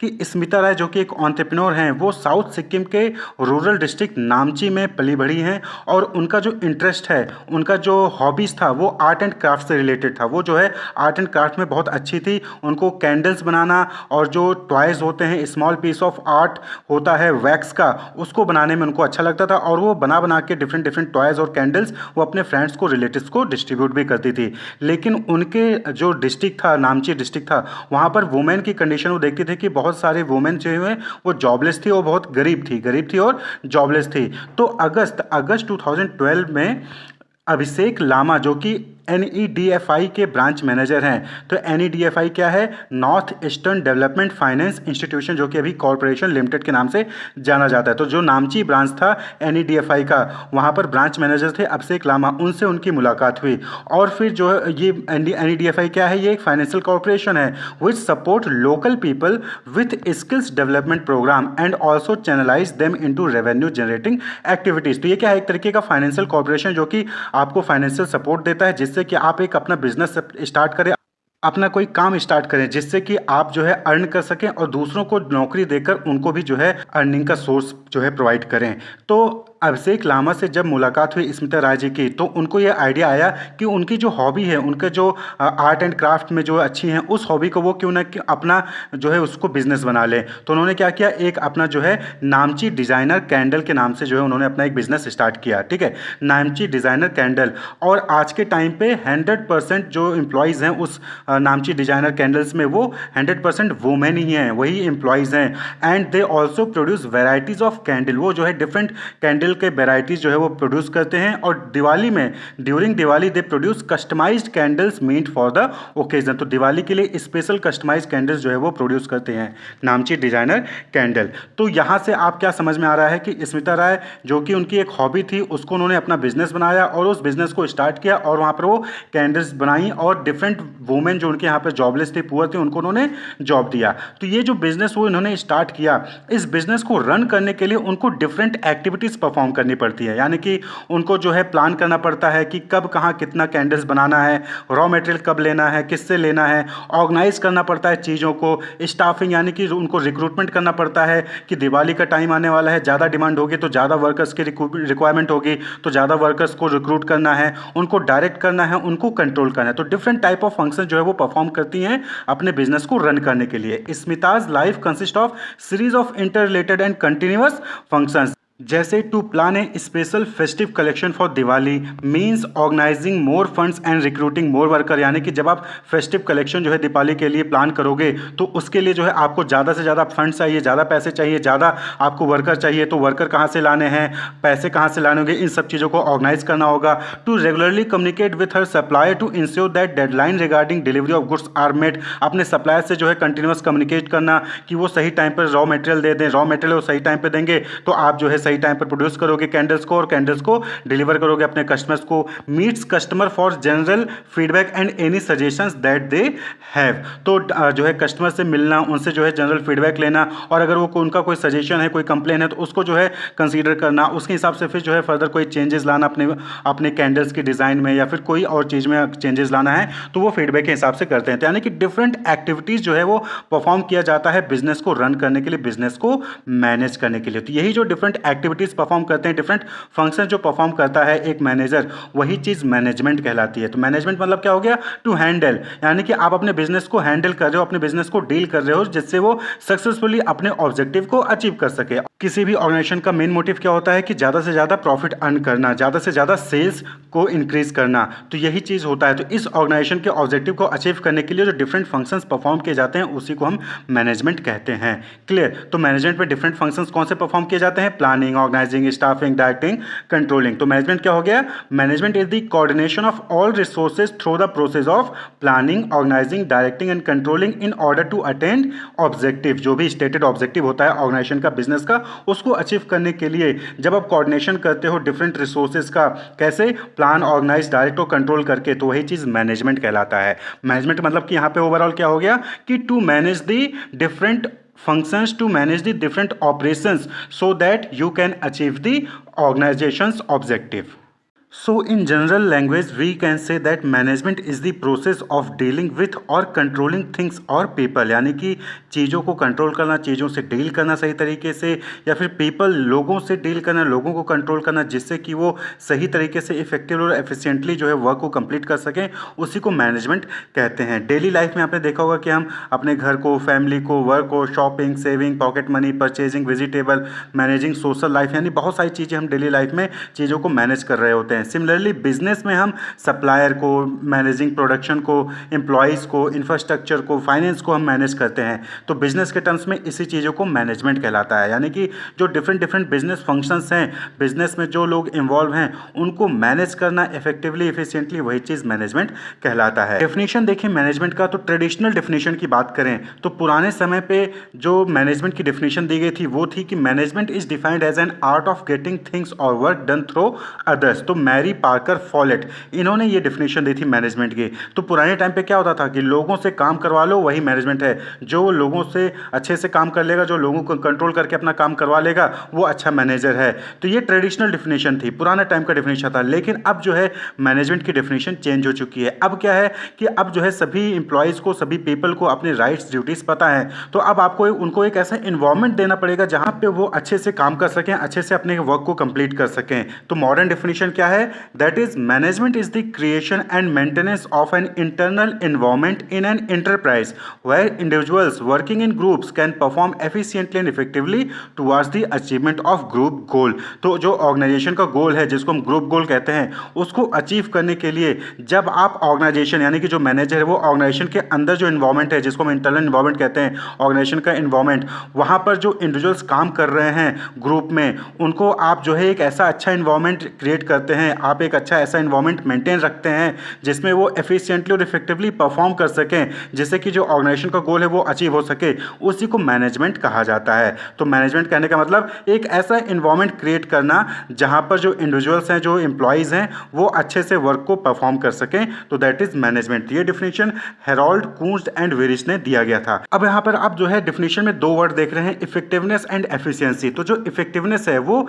कि स्मिता राय जो कि एक एंटरप्रेन्योर हैं, वो साउथ सिक्किम के रूरल डिस्ट्रिक्ट नामची में पली बढ़ी हैं और उनका जो इंटरेस्ट है, उनका जो हॉबीज़ था वो आर्ट एंड क्राफ्ट से रिलेटेड था। वो जो है आर्ट एंड क्राफ्ट में बहुत अच्छी थी। उनको कैंडल्स बनाना और जो टॉयज़ होते हैं, स्मॉल पीस ऑफ आर्ट होता है वैक्स का, उसको बनाने में उनको अच्छा लगता था और वो बना बना के डिफरेंट डिफरेंट टॉयज़ और कैंडल्स वो अपने फ्रेंड्स को, रिलेटिव्स को डिस्ट्रीब्यूट भी करती थी। लेकिन उनके जो डिस्ट्रिक्ट था, नामची डिस्ट्रिक्ट था, वहाँ पर वुमेन की कंडीशन वो देखती थी कि बहुत सारे वुमेन जो हैं वो जॉबलेस थी और बहुत गरीब थी और जॉबलेस थी। तो अगस्त 2012 में अभिषेक लामा जो कि NEDFI के ब्रांच मैनेजर हैं। तो NEDFI क्या है? North eastern development finance institution, जो कि अभी कॉरपोरेशन लिमिटेड के नाम से जाना जाता है। तो जो नामची ब्रांच था NEDFI का, वहाँ पर ब्रांच मैनेजर थे अभिषेक लामा, उनसे उनकी मुलाकात हुई। और फिर जो है ये NEDFI क्या है? ये एक फाइनेंशियल कॉरपोरेशन है which support local people with skills development programme and also channelise them into revenue generating activities. तो ये क्या है? एक तरीके का फाइनेंशियल कॉरपोरेशन जो कि आपको फाइनेंशियल सपोर्ट देता है, जिससे कि आप एक अपना बिजनेस स्टार्ट करें, अपना कोई काम स्टार्ट करें, जिससे कि आप जो है अर्न कर सकें और दूसरों को नौकरी देकर उनको भी जो है अर्निंग का सोर्स जो है प्रोवाइड करें। तो अभिषेक लामा से जब मुलाकात हुई स्मिता राय जी की, तो उनको ये आइडिया आया कि उनकी जो हॉबी है, उनके जो आर्ट एंड क्राफ्ट में जो अच्छी हैं, उस हॉबी को वो क्यों ना अपना जो है उसको बिजनेस बना लें। तो उन्होंने क्या किया, एक अपना जो है नामची डिज़ाइनर कैंडल के नाम से जो है उन्होंने अपना एक बिजनेस स्टार्ट किया। ठीक है, नामची डिज़ाइनर कैंडल। और आज के टाइम पे 100% जो एम्प्लॉयज़ हैं उस नामची डिज़ाइनर कैंडल्स में, वो 100% वुमेन ही हैं, वही एम्प्लॉयज़ हैं। And they also produce varieties of candle. वो जो है डिफरेंट कैंडल के वेराइटीज़ जो है वो प्रोड्यूस करते हैं। और दिवाली में, during Diwali they produce customised candles meant for the occasion. तो दिवाली के लिए स्पेशल कस्टमाइज्ड कैंडल्स जो है वो प्रोड्यूस करते हैं नामची डिज़ाइनर कैंडल। तो यहाँ से आप क्या समझ में आ रहा है कि स्मिता राय जो कि उनकी एक हॉबी थी, उसको उन्होंने अपना बिजनेस बनाया और उस बिजनेस को स्टार्ट किया और वहाँ पर वो कैंडल्स बनाई और डिफरेंट वुमेन जो उनके यहाँ पर जॉबलेस थे, पुअर थे, उनको उन्होंने जॉब दिया। तो ये जो बिजनेस वो इन्होंने स्टार्ट किया, इस बिजनेस को रन करने के लिए उनको डिफरेंट एक्टिविटीज़ परफॉर्म करनी पड़ती है। यानी कि उनको जो है प्लान करना पड़ता है कि कब कहाँ कितना कैंडल्स बनाना है, रॉ मटेरियल कब लेना है, किससे लेना है, ऑर्गेनाइज करना पड़ता है चीज़ों को, स्टाफिंग यानी कि उनको रिक्रूटमेंट करना पड़ता है कि दिवाली का टाइम आने वाला है, ज़्यादा डिमांड होगी तो ज़्यादा वर्कर्स की रिक्वायरमेंट होगी, तो ज़्यादा वर्कर्स को रिक्रूट करना है, उनको डायरेक्ट करना है, उनको कंट्रोल करना है। तो डिफरेंट टाइप ऑफ फंक्शन जो है वो परफॉर्म करती हैं अपने बिजनेस को रन करने के लिए। Smita's life consist of series of interrelated and continuous functions, जैसे to plan a special festive collection for Diwali means organising more funds and recruiting more worker. यानी कि जब आप फेस्टिव कलेक्शन जो है दिवाली के लिए प्लान करोगे, तो उसके लिए जो है आपको ज़्यादा से ज़्यादा फंड्स चाहिए, ज़्यादा पैसे चाहिए, ज़्यादा आपको वर्कर चाहिए। तो वर्कर कहाँ से लाने हैं, पैसे कहाँ से लाने होंगे, इन सब चीज़ों को ऑर्गेनाइज करना होगा। To regularly communicate with her supplier to ensure that deadline regarding delivery of goods are met. अपने सप्लायर से जो है कंटिन्यूस कम्युनिकेट करना कि वो सही टाइम पर रॉ मटेरियल दे दें, रॉ मटेरियल वो सही टाइम पर देंगे तो आप जो है सही टाइम पर प्रोड्यूस करोगे कैंडल्स को और कैंडल्स को डिलीवर करोगे अपने कस्टमर्स को। Meets customer for general feedback and any suggestions that they have. तो जो है कस्टमर से मिलना, उनसे जो है जनरल फीडबैक लेना और अगर वो उनका कोई सजेशन है, कोई कंप्लेन है तो उसको जो है कंसीडर करना, उसके हिसाब से फिर जो है फर्दर कोई चेंजेस लाना अपने कैंडल्स की डिज़ाइन में या फिर कोई और चीज़ में चेंजेस लाना है तो वो फीडबैक के हिसाब से करते हैं। तो यानी कि डिफरेंट एक्टिविटीज़ जो है वो परफॉर्म किया जाता है बिजनेस को रन करने के लिए, बिजनेस को मैनेज करने के लिए। तो यही जो डिफरेंट एक्टिविटीज़ परफॉर्म करते हैं, डिफरेंट फंक्शन जो परफॉर्म करता है एक मैनेजर, वही चीज़ मैनेजमेंट कहलाती है। तो मैनेजमेंट मतलब क्या हो गया? टू हैंडल, यानी कि आप अपने बिजनेस को हैंडल कर रहे हो, अपने बिजनेस को डील कर रहे हो जिससे वो सक्सेसफुली अपने ऑब्जेक्टिव को अचीव कर सके। किसी भी ऑर्गेनाइजेशन का मेन मोटिव क्या होता है कि ज़्यादा से ज़्यादा प्रॉफिट अर्न करना, ज़्यादा से ज़्यादा सेल्स को इंक्रीज करना। तो यही चीज़ होता है। तो इस ऑर्गेनाइजेशन के ऑब्जेक्टिव को अचीव करने के लिए जो डिफरेंट फंक्शंस परफॉर्म किए जाते हैं उसी को हम मैनेजमेंट कहते हैं। क्लियर? तो मैनेजमेंट में डिफरेंट फंक्शंस कौन से परफॉर्म किए जाते हैं? Planning, organising, staffing, directing, controlling. तो मैनेजमेंट क्या हो गया? Management is the coordination of all resources through the process of planning, organising, directing and controlling in order to attend objective. जो भी स्टेटेड ऑब्जेक्टिव होता है ऑर्गेनाइजेशन का, बिजनेस का, उसको अचीव करने के लिए जब आप कोऑर्डिनेशन करते हो डिफरेंट रिसोर्सेज का, कैसे? प्लान, ऑर्गेनाइज, डायरेक्ट और कंट्रोल करके, तो वही चीज़ मैनेजमेंट कहलाता है। मैनेजमेंट मतलब कि यहाँ पे ओवरऑल क्या हो गया कि to manage the different functions, to manage the different operations so that you can achieve the organization's objective. So, in general language, we can say that management is the process of dealing with or controlling things or people, यानी कि चीज़ों को control करना, चीज़ों से deal करना सही तरीके से, या फिर पीपल लोगों से डील करना, लोगों को कंट्रोल करना, जिससे कि वो सही तरीके से इफेक्टिव और एफिशिएंटली जो है वर्क को कंप्लीट कर सकें, उसी को मैनेजमेंट कहते हैं। डेली लाइफ में आपने देखा होगा कि हम अपने घर को, फैमिली को, वर्क को, shopping, saving, pocket money, purchasing, vegetable, managing social life, यानी बहुत सारी चीज़ें हम डेली लाइफ में चीज़ों को मैनेज कर रहे होते हैं। सिमिलरली बिजनेस में हम सप्लायर को, मैनेजिंग प्रोडक्शन को, एम्प्लॉयज़ को, इंफ्रास्ट्रक्चर को, फाइनेंस को हम मैनेज करते हैं। तो बिजनेस के टर्म्स में इसी चीज़ों को मैनेजमेंट कहलाता है, यानी कि जो डिफरेंट डिफरेंट बिजनेस फंक्शंस हैं, बिजनेस में जो लोग इन्वॉल्व हैं, उनको मैनेज करना इफेक्टिवली, एफिशिएंटली, वही चीज़ मैनेजमेंट कहलाता है। डेफिनेशन देखिए मैनेजमेंट का, तो ट्रेडिशनल डेफिनेशन की बात करें तो पुराने समय पे जो मैनेजमेंट की डेफिनेशन दी गई थी वो थी कि management is defined as an art of getting things और वर्क डन थ्रू अदर्स। तो मैरी पार्कर फॉलेट, इन्होंने ये डेफिनेशन दी थी मैनेजमेंट की। तो पुराने टाइम पे क्या होता था कि लोगों से काम करवा लो, वही मैनेजमेंट है। जो लोगों से अच्छे से काम कर लेगा, जो लोगों को कंट्रोल करके अपना काम करवा लेगा, वो अच्छा मैनेजर है। तो ये ट्रेडिशनल डेफिनेशन थी, पुराना टाइम का डेफिनेशन था। लेकिन अब जो है मैनेजमेंट की डेफिनेशन चेंज हो चुकी है। अब क्या है कि अब जो है सभी इंप्लॉयज़ को, सभी पीपल को अपने राइट्स, ड्यूटीज़ पता है। तो अब आपको उनको एक ऐसा इन्वायरमेंट देना पड़ेगा जहाँ पे वो अच्छे से काम कर सकें, अच्छे से अपने वर्क को कंप्लीट कर सकें। तो मॉडर्न डेफिनेशन क्या है? That is management is the creation and maintenance of an internal environment in an enterprise where individuals working in groups can perform efficiently and effectively towards the achievement of group goal. तो जो organisation का गोल है, जिसको हम group गोल कहते हैं, उसको achieve करने के लिए जब आप ऑर्गेनाइजेशन, यानी कि जो मैनेजर है वो ऑर्गेनाइजेशन के अंदर जो इन्वायरमेंट है, जिसको हम इंटरनल इन्वायरमेंट कहते हैं, ऑर्गेनाइजेशन का इन्वायरमेंट, वहाँ पर जो इंडिविजुअल्स काम कर रहे हैं ग्रुप में, उनको आप जो है एक ऐसा अच्छा इन्वायरमेंट क्रिएट करते हैं, आप एक अच्छा ऐसा इन्वायरमेंट मेंटेन रखते हैं जिसमें वो एफिशिएंटली और इफेक्टिवली परफॉर्म कर सकें, जिससे कि जो ऑर्गेनाइजेशन का गोल है वो अचीव हो सके, उसी को मैनेजमेंट कहा जाता है। तो मैनेजमेंट कहने का मतलब एक ऐसा इन्वायरमेंट क्रिएट करना जहाँ पर जो इंडिविजुअल्स हैं, जो एम्प्लॉयज़ हैं, वो अच्छे से वर्क को परफॉर्म कर सकें। तो दैट इज मैनेजमेंट। ये definition Harold Koontz and Weihrich ने दिया गया था। अब यहाँ पर आप जो है डिफिनेशन में दो वर्ड देख रहे हैं, इफेक्टिवनेस एंड एफिशिएंसी। तो जो इफेक्टिवनेस है वो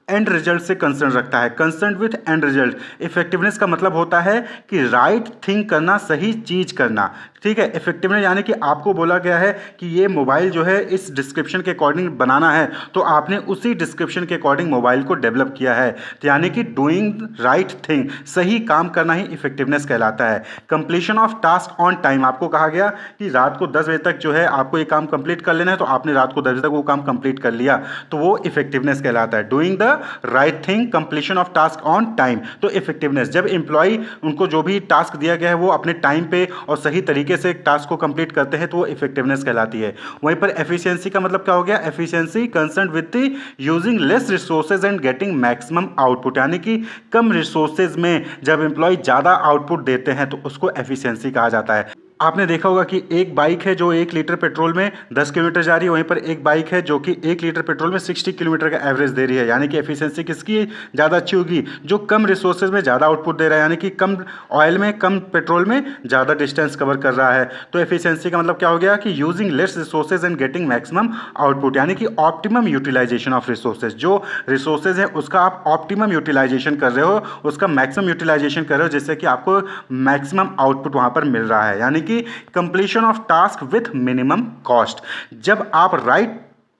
एंड रिजल्ट से कंसर्न रखता है, concern with and result. Effectiveness का मतलब होता है कि राइट थिंग करना, सही चीज़ करना, ठीक है। इफेक्टिवनेस यानी कि आपको बोला गया है कि ये मोबाइल जो है इस डिस्क्रिप्शन के अकॉर्डिंग बनाना है, तो आपने उसी डिस्क्रिप्शन के अकॉर्डिंग मोबाइल को डेवलप किया है। तो यानी कि डूइंग राइट थिंग, सही काम करना ही इफेक्टिवनेस कहलाता है। Completion of task on time, आपको कहा गया कि रात को 10 बजे तक जो है आपको ये काम कंप्लीट कर लेना है, तो आपने रात को 10 बजे तक वो काम कंप्लीट कर लिया, तो वो इफेक्टिवनेस कहलाता है। Doing the right thing, completion of task on time, तो इफेक्टिवनेस। जब एम्प्लॉय, उनको जो भी टास्क दिया गया है वो अपने टाइम पे और सही तरीके से टास्क को कंप्लीट करते हैं, तो वो इफेक्टिवनेस कहलाती है। वहीं पर एफिशिएंसी का मतलब क्या हो गया? Efficiency concern with the using less resources and getting maximum output, यानी कि कम रिसोर्सेज में जब एम्प्लॉय ज़्यादा आउटपुट देते हैं तो उसको एफिशिएंसी कहा जाता है। आपने देखा होगा कि एक बाइक है जो 1 लीटर पेट्रोल में 10 किलोमीटर जा रही है, वहीं पर एक बाइक है जो कि 1 लीटर पेट्रोल में 60 किलोमीटर का एवरेज दे रही है। यानी कि एफिशिएंसी किसकी ज़्यादा अच्छी होगी? जो कम रिसोर्सेज में ज़्यादा आउटपुट दे रहा है, यानी कि कम ऑयल में, कम पेट्रोल में ज़्यादा डिस्टेंस कवर कर रहा है। तो एफिशिएंसी का मतलब क्या हो गया कि using less resources and getting maximum output, यानी कि ऑप्टिमम यूटिलाइजेशन ऑफ रिसोर्सेज। जो रिसोर्सेज है उसका आप ऑप्टिमम यूटिलाइजेशन कर रहे हो, उसका मैक्सिमम यूटिलाइजेशन कर रहे हो, जिससे कि आपको मैक्सिमम आउटपुट वहाँ पर मिल रहा है। यानी कि completion of task with minimum cost. जब आप राइट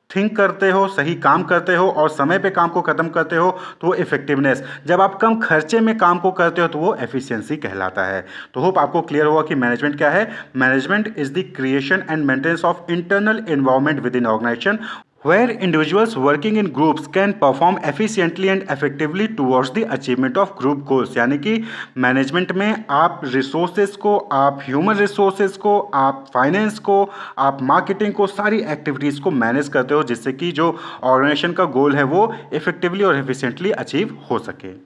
थिंक करते हो, सही काम करते हो और समय पे काम को खत्म करते हो, तो वो इफेक्टिवनेस। जब आप कम खर्चे में काम को करते हो तो वो एफिशिएंसी कहलाता है। तो होप आपको क्लियर हुआ कि मैनेजमेंट क्या है। Management is the creation and maintenance of internal environment within organisation where individuals working in groups can perform efficiently and effectively towards the achievement of group goals। यानी कि management में आप resources को, आप human resources को, आप finance को, आप मार्केटिंग को, सारी एक्टिविटीज़ को मैनेज करते हो, जिससे कि जो ऑर्गेनाइजेशन का गोल है वो इफेक्टिवली और एफिशिएंटली अचीव हो सके।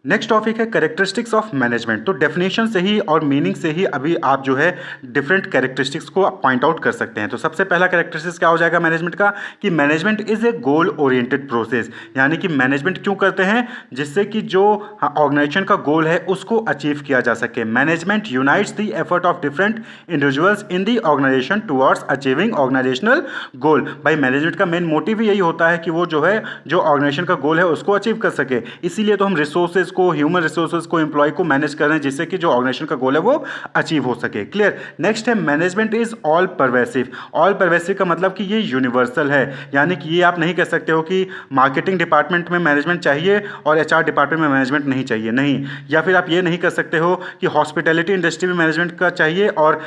नेक्स्ट टॉपिक है कैरेक्टरिस्टिक्स ऑफ मैनेजमेंट। तो डेफिनेशन से ही और मीनिंग से ही अभी आप जो है डिफरेंट कैरेक्टरिस्टिक्स को आप पॉइंट आउट कर सकते हैं। तो सबसे पहला कैरेक्टरिस्टिक्स क्या हो जाएगा मैनेजमेंट का कि management is a goal oriented process. यानी कि मैनेजमेंट क्यों करते हैं? जिससे कि जो ऑर्गेनाइजेशन का गोल है उसको अचीव किया जा सके। Management unites the effort of different individuals in the organisation towards achieving organisational goal. भाई मैनेजमेंट का मेन मोटिव यही होता है कि वो जो है, जो ऑर्गेनाइजेशन का गोल है उसको अचीव कर सके। इसीलिए तो हम रिसोर्सेज को, ह्यूमन रिसोर्सेज को, एम्प्लॉय को मैनेज कर रहे हैं, जिससे कि जो ऑर्गेनाइजेशन का गोल है वो अचीव हो सके। क्लियर। नेक्स्ट है management is all pervasive. All pervasive का मतलब कि ये यूनिवर्सल है, यानी कि ये आप नहीं कह सकते हो कि मार्केटिंग डिपार्टमेंट में मैनेजमेंट चाहिए और एचआर डिपार्टमेंट में मैनेजमेंट नहीं चाहिए, नहीं। या फिर आप ये नहीं कर सकते हो कि हॉस्पिटैलिटी इंडस्ट्री में मैनेजमेंट का चाहिए और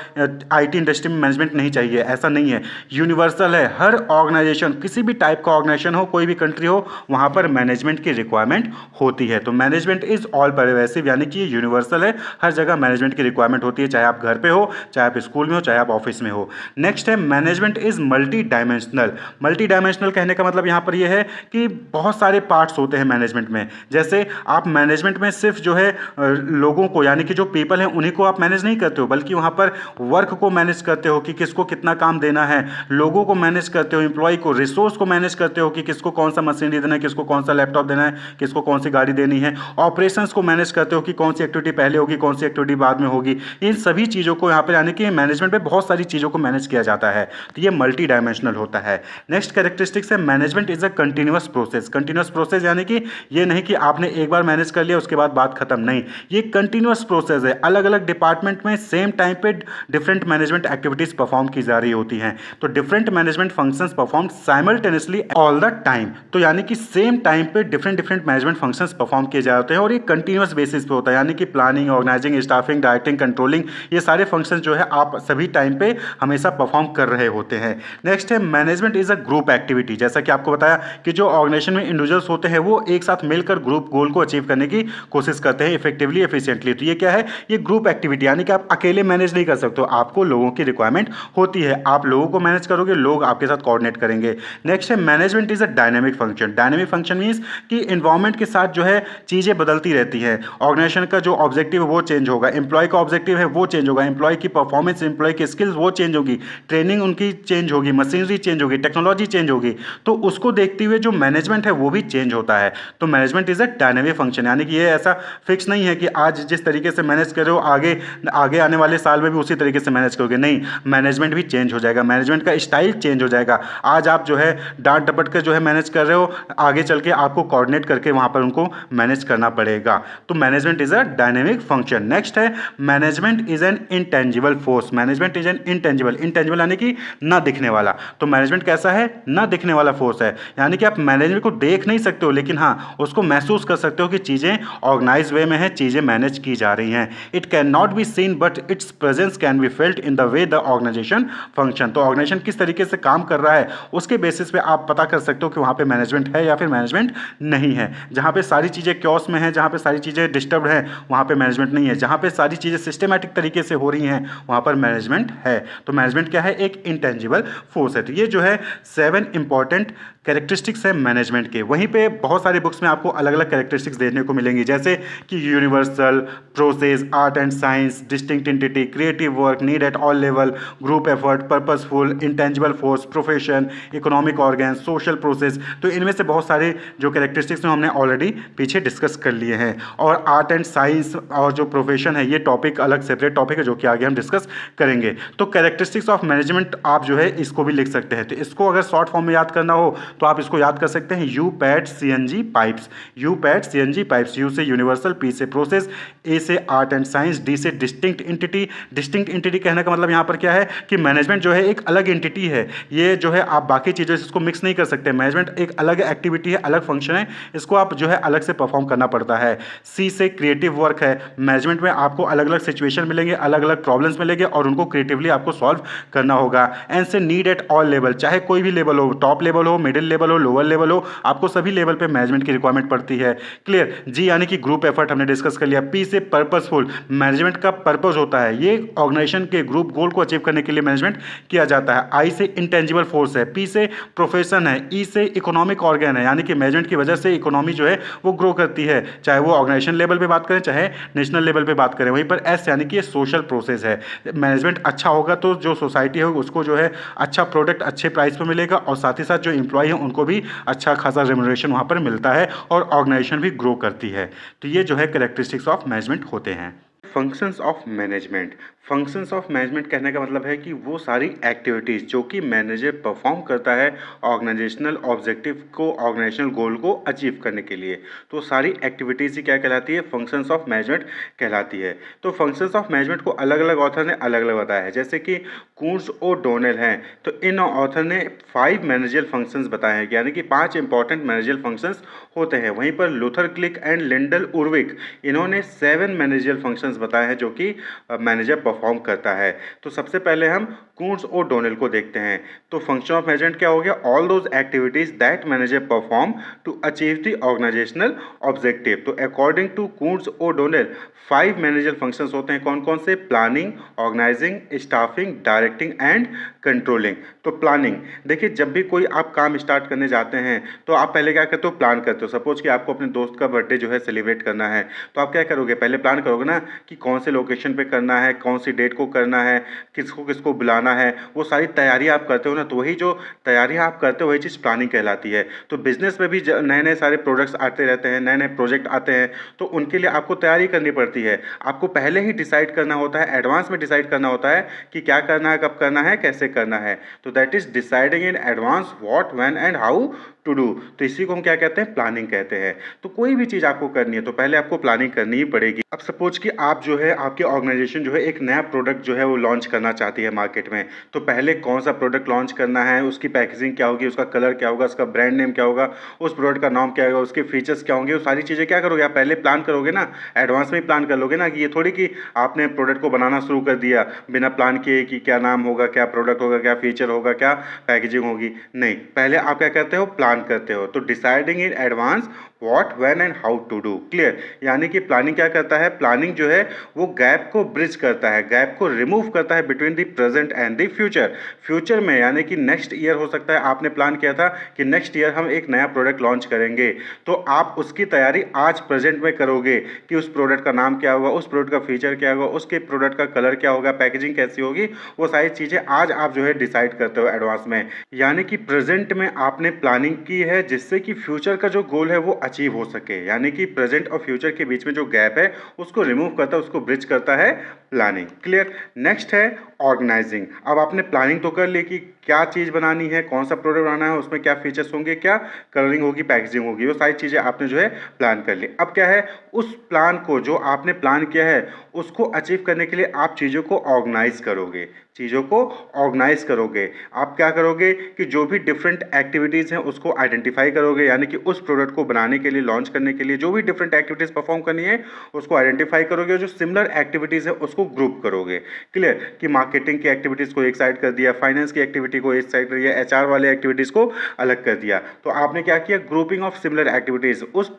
आईटी इंडस्ट्री में मैनेजमेंट नहीं चाहिए, ऐसा नहीं है। यूनिवर्सल है, हर ऑर्गेनाइजेशन, किसी भी टाइप का ऑर्गेनाइजेशन हो, कोई भी कंट्री हो, वहां पर मैनेजमेंट की रिक्वायरमेंट होती है। तो मैनेजमेंट इज ऑल परवेसिव, यानी कि ये यूनिवर्सल है, हर जगह मैनेजमेंट की रिक्वायरमेंट होती है, चाहे आप घर पे हो, चाहे आप स्कूल में हो, चाहे आप ऑफिस में हो। नेक्स्ट है management is multi dimensional. Multi dimensional कहने का मतलब यहां पर यह है कि बहुत सारे पार्ट्स होते हैं मैनेजमेंट में। जैसे आप मैनेजमेंट में सिर्फ जो है लोगों को, यानी कि जो पीपल हैं उन्हीं को आप मैनेज नहीं करते हो, बल्कि वहां पर वर्क को मैनेज करते हो कि किसको कितना काम देना है, लोगों को मैनेज करते हो, एम्प्लॉय को, रिसोर्स को मैनेज करते हो कि किसको कौन सा मशीनरी देना है, किसको कौन सा लैपटॉप देना है, किसको कौन सी गाड़ी देनी है। ऑपरेशंस को मैनेज करते हो कि कौन सी एक्टिविटी पहले होगी, कौन सी एक्टिविटी बाद में होगी। इन सभी चीज़ों को यहाँ पर, यानी कि मैनेजमेंट में बहुत सारी चीज़ों को मैनेज किया जाता है, तो ये मल्टी डायमेंशनल होता है। नेक्स्ट कैरेक्टरिस्टिक्स है management is a continuous process. Continuous process यानी कि ये नहीं कि आपने एक बार मैनेज कर लिया उसके बाद बात खत्म, नहीं, ये कंटिन्यूअस प्रोसेस है। अलग अलग डिपार्टमेंट में सेम टाइम पे डिफरेंट मैनेजमेंट एक्टिविटीज परफॉर्म की जा रही होती हैं, तो different management functions perform simultaneously all the time. तो यानी कि सेम टाइम पे डिफरेंट मैनेजमेंट फंक्शंस परफॉर्म किए जाते हैं और ये कंटिन्यूअस बेसिस पे होता है, यानी कि planning, organising, staffing, directing, controlling, ये सारे फंक्शंस जो है आप सभी टाइम पे हमेशा परफॉर्म कर रहे होते हैं। नेक्स्ट है management is a group activity. जैसा कि आपको बताया कि जो ऑर्गेनाइजेशन में इंडिविजुअल्स होते हैं वो एक साथ मिलकर ग्रुप गोल को अचीव करने की कोशिश करते हैं इफेक्टिवली, एफिशिएंटली। तो ये क्या है, ये ग्रुप एक्टिविटी, यानी कि आप अकेले मैनेज नहीं कर सकते हो, आपको लोगों की रिक्वायरमेंट होती है, आप लोगों को मैनेज करोगे, लोग आपके साथ कोऑर्डिनेट करेंगे। नेक्स्ट है management is a dynamic function. Dynamic function means कि एनवायरनमेंट के साथ जो है चीजें बदलती रहती है, ऑर्गेनाइजेशन का जो ऑब्जेक्टिव है वो चेंज होगा, एम्प्लॉय का ऑब्जेक्टिव है वो चेंज होगा, एम्प्लॉय की परफॉर्मेंस, एम्प्लॉय की स्किल्स वो चेंज होगी, ट्रेनिंग उनकी चेंज होगी, मशीनरी चेंज होगी, टेक्नोलॉजी चेंज होगी, तो उसको देखते हुए जो मैनेजमेंट है वो भी चेंज होता है। तो management is a dynamic function, यानी कि ये ऐसा फिक्स नहीं है कि आज जिस तरीके से मैनेज कर रहे हो आगे आगे आने वाले साल में भी उसी तरीके से मैनेज करोगे, नहीं, मैनेजमेंट भी चेंज हो जाएगा, मैनेजमेंट का स्टाइल चेंज हो जाएगा। आज आप जो है डांट डपट कर जो है मैनेज कर रहे हो, आगे चल के आपको कोऑर्डिनेट करके वहां पर उनको मैनेज करना पड़ेगा। तो management is a dynamic function. Next है management is an intangible force. Management is an intangible, intangible यानी कि ना दिखने वाला। तो मैनेजमेंट कैसा है, ना दिखने वाला फोर्स है, यानी कि आप मैनेजमेंट को देख नहीं सकते हो, लेकिन हाँ उसको महसूस कर सकते हो कि चीजें ऑर्गेनाइज वे में है, चीजें मैनेज की जा रही हैं। It can not be seen but its presence can be felt in the way the organisation function. तो ऑर्गेनाइजेशन किस तरीके से काम कर रहा है उसके बेसिस पे आप पता कर सकते हो कि वहां पे मैनेजमेंट है या फिर मैनेजमेंट नहीं है। जहां पे सारी चीजें क्योस में है, जहां पे सारी चीजें डिस्टर्ब है, वहां पे मैनेजमेंट नहीं है। जहां पे सारी चीजें सिस्टमैटिक तरीके से हो रही हैं वहां पर मैनेजमेंट है। तो मैनेजमेंट क्या है, एक इंटेंजिबल फोर्स है। तो ये जो है 7 इंपॉर्टेंट कैरेक्टरिस्टिक्स है मैनेजमेंट के। वहीं पे बहुत सारे बुक्स में आपको अलग अलग कैरेक्टरिस्टिक्स देखने को मिलेंगी, जैसे कि universal, process, art and science, distinct entity, creative work, need eight all level, group effort, purposeful, intangible force, profession, economic organ, social process. तो इनमें से बहुत सारे जो कैरेक्टरिस्टिक्स हैं हमने ऑलरेडी पीछे डिस्कस कर लिए हैं। और आर्ट एंड साइंस और जो प्रोफेशन है ये टॉपिक अलग सेपरेट टॉपिक है जो कि आगे हम डिस्कस करेंगे। तो कैरेक्टरिस्टिक्स ऑफ मैनेजमेंट आप जो है इसको भी लिख सकते हैं। तो इसको अगर शॉर्ट फॉर्म में याद करना हो तो आप इसको याद कर सकते हैं UPAT CNG pipes. UPAT CNG pipes, U से यूनिवर्सल, पी से प्रोसेस, ए से आर्ट एंड साइंस, डी से डिस्टिंक्ट एंटिटी। डिस्टिंक्ट एंटिटी कहने का मतलब यहाँ पर क्या है कि मैनेजमेंट जो है एक अलग एंटिटी है, ये जो है आप बाकी चीज़ों से इसको मिक्स नहीं कर सकते। मैनेजमेंट एक अलग एक्टिविटी है, अलग फंक्शन है, इसको आप जो है अलग से परफॉर्म करना पड़ता है। सी से क्रिएटिव वर्क है, मैनेजमेंट में आपको अलग अलग सिचुएशन मिलेंगे, अलग अलग प्रॉब्लम्स मिलेंगे और उनको क्रिएटिवली आपको सॉल्व करना होगा। एन से नीड एट ऑल लेवल, चाहे कोई भी लेवल हो, टॉप लेवल हो, मिडिल लेवल हो, लोअर लेवल हो, आपको सभी लेवल पे मैनेजमेंट की रिक्वायरमेंट पड़ती है। क्लियर। जी यानी कि ग्रुप एफर्ट हमने डिस्कस कर लिया। पी से पर्पसफुल, मैनेजमेंट का पर्पस होता है, ये ऑर्गेनाइजेशन के ग्रुप गोल को अचीव करने के लिए मैनेजमेंट किया जाता है। आई से इंटेंजिबल फोर्स है, पी से प्रोफेशन है, ई से इकोनॉमिक ऑर्गन है, यानी कि मैनेजमेंट की वजह से इकोनॉमी जो है वो ग्रो करती है, चाहे वो ऑर्गेनाइजेशन लेवल पे बात करें चाहे नेशनल लेवल पे बात करें। वहीं पर एस यानी कि ये सोशल प्रोसेस है, मैनेजमेंट अच्छा होगा तो जो सोसाइटी है उसको जो है अच्छा प्रोडक्ट अच्छे प्राइस पर मिलेगा और साथ ही साथ जो एम्प्लॉय है उनको भी अच्छा खासा रेम्यूनरेशन वहाँ पर मिलता है और ऑर्गेनाइजेशन भी ग्रो करती है। तो ये जो है कैरेक्टरिस्टिक्स ऑफ मैनेजमेंट होते हैं। Functions of management. Functions of management कहने का मतलब है कि वो सारी एक्टिविटीज़ जो कि मैनेजर परफॉर्म करता है ऑर्गेनाइजेशनल ऑब्जेक्टिव को, ऑर्गेनाइजेशनल गोल को अचीव करने के लिए, तो सारी एक्टिविटीज़ ही क्या कहलाती है, फंक्शंस ऑफ मैनेजमेंट कहलाती है। तो फंक्शंस ऑफ मैनेजमेंट को अलग अलग ऑथर ने अलग अलग बताया है, जैसे कि कून्स और डोनेल हैं, तो इन ऑथर ने 5 मैनेजरियल फंक्शंस बताए हैं, यानी कि 5 इंपॉर्टेंट मैनेजरियल फंक्शंस होते हैं। वहीं पर Luther click and Lyndall Urwick, इन्होंने 7 मैनेजरियल फंक्शंस बताए हैं जो कि मैनेजर परफॉर्म करता है। तो सबसे पहले हम कून्स और डोनेल को देखते हैं। तो फंक्शन ऑफ मैनेजमेंट क्या हो गया, all those activities that manager perform to achieve the organisational objective. तो अकॉर्डिंग टू कून्स और डोनेल 5 मैनेजरियल फंक्शंस होते हैं, कौन कौन से, planning, organising, staffing, directing and controlling. तो प्लानिंग, देखिए जब भी कोई आप काम स्टार्ट करने जाते हैं तो आप पहले क्या करते हो, प्लान करते हो। सपोज कि आपको अपने दोस्त का बर्थडे जो है सेलिब्रेट करना है, तो आप क्या करोगे, पहले प्लान करोगे ना कि कौन से लोकेशन पे करना है, कौन सी डेट को करना है, किसको किसको बुलाना है, वो सारी तैयारी आप करते हो ना। तो वही जो तैयारियां आप करते हो वही चीज़ प्लानिंग कहलाती है। तो बिजनेस में भी नए नए सारे प्रोडक्ट्स आते रहते हैं, नए नए प्रोजेक्ट आते हैं, तो उनके लिए आपको तैयारी करनी पड़ती है। आपको पहले ही डिसाइड करना होता है, एडवांस में डिसाइड करना होता है कि क्या करना है, कब करना है, कैसे करना है। तो that is deciding in advance what, when and how to do. तो इसी को हम क्या कहते हैं, प्लानिंग कहते हैं। तो कोई भी चीज़ आपको करनी है तो पहले आपको प्लानिंग करनी ही पड़ेगी। अब सपोज कि आप जो है, आपकी ऑर्गेनाइजेशन जो है एक नया प्रोडक्ट जो है वो लॉन्च करना चाहती है मार्केट में, तो पहले कौन सा प्रोडक्ट लॉन्च करना है, उसकी पैकेजिंग क्या होगी, उसका कलर क्या होगा, उसका ब्रांड नेम क्या होगा, उस प्रोडक्ट का नाम क्या होगा, उसके फीचर्स क्या होंगे, वो सारी चीज़ें क्या करोगे आप, पहले प्लान करोगे ना, एडवांस में ही प्लान कर लोगे ना। कि ये थोड़ी कि आपने प्रोडक्ट को बनाना शुरू कर दिया बिना प्लान किए कि क्या नाम होगा, क्या प्रोडक्ट होगा, क्या फीचर होगा, क्या पैकेजिंग होगी। नहीं, पहले आप क्या करते हो, प्लान करते हो। तो deciding in advance what, when and how to do, clear. यानी कि प्लानिंग क्या करता है, प्लानिंग जो है वो गैप को ब्रिज करता है, गैप को रिमूव करता है between the present and the future. Future में यानी कि नेक्स्ट ईयर हो सकता है, आपने प्लान किया था कि नेक्स्ट ईयर हम एक नया प्रोडक्ट लॉन्च करेंगे, तो आप उसकी तैयारी आज प्रेजेंट में करोगे कि उस प्रोडक्ट का नाम क्या होगा, उस प्रोडक्ट का फीचर क्या होगा, उसके प्रोडक्ट का कलर क्या होगा, पैकेजिंग कैसी होगी, वो सारी चीज़ें आज आप जो है डिसाइड करते हो एडवांस में। यानी कि प्रेजेंट में आपने प्लानिंग की है जिससे कि फ्यूचर का जो गोल है वो अचीव हो सके। यानी कि प्रेजेंट और फ्यूचर के बीच में जो गैप है उसको रिमूव करता है, उसको ब्रिज करता है प्लानिंग, क्लियर। नेक्स्ट है ऑर्गेनाइजिंग। अब आपने प्लानिंग तो कर ली कि क्या चीज़ बनानी है, कौन सा प्रोडक्ट बनाना है, उसमें क्या फीचर्स होंगे, क्या कलरिंग होगी, पैकेजिंग होगी, वो सारी चीज़ें आपने जो है प्लान कर ली। अब क्या है, उस प्लान को जो आपने प्लान किया है उसको अचीव करने के लिए आप चीज़ों को ऑर्गेनाइज करोगे, चीज़ों को ऑर्गेनाइज करोगे। आप क्या करोगे कि जो भी डिफरेंट एक्टिविटीज़ हैं उसको आइडेंटिफाई करोगे, यानी कि उस प्रोडक्ट को बनाने के लिए, लॉन्च करने के लिए जो भी डिफरेंट एक्टिविटीज़ परफॉर्म करनी है उसको आइडेंटिफाई करोगे, और जो सिमिलर एक्टिविटीज़ है उसको ग्रुप करोगे, क्लियर। कि मार्केटिंग की एक्टिविटीज़ को एक साइड कर दिया, फाइनेंस की एक्टिविटी को एक साइड कर दिया, एचआर वाले एक्टिविटीज़ को अलग कर दिया। तो आपने क्या किया, ग्रुपिंग ऑफ सिमिलर एक्टिविटीज़। उस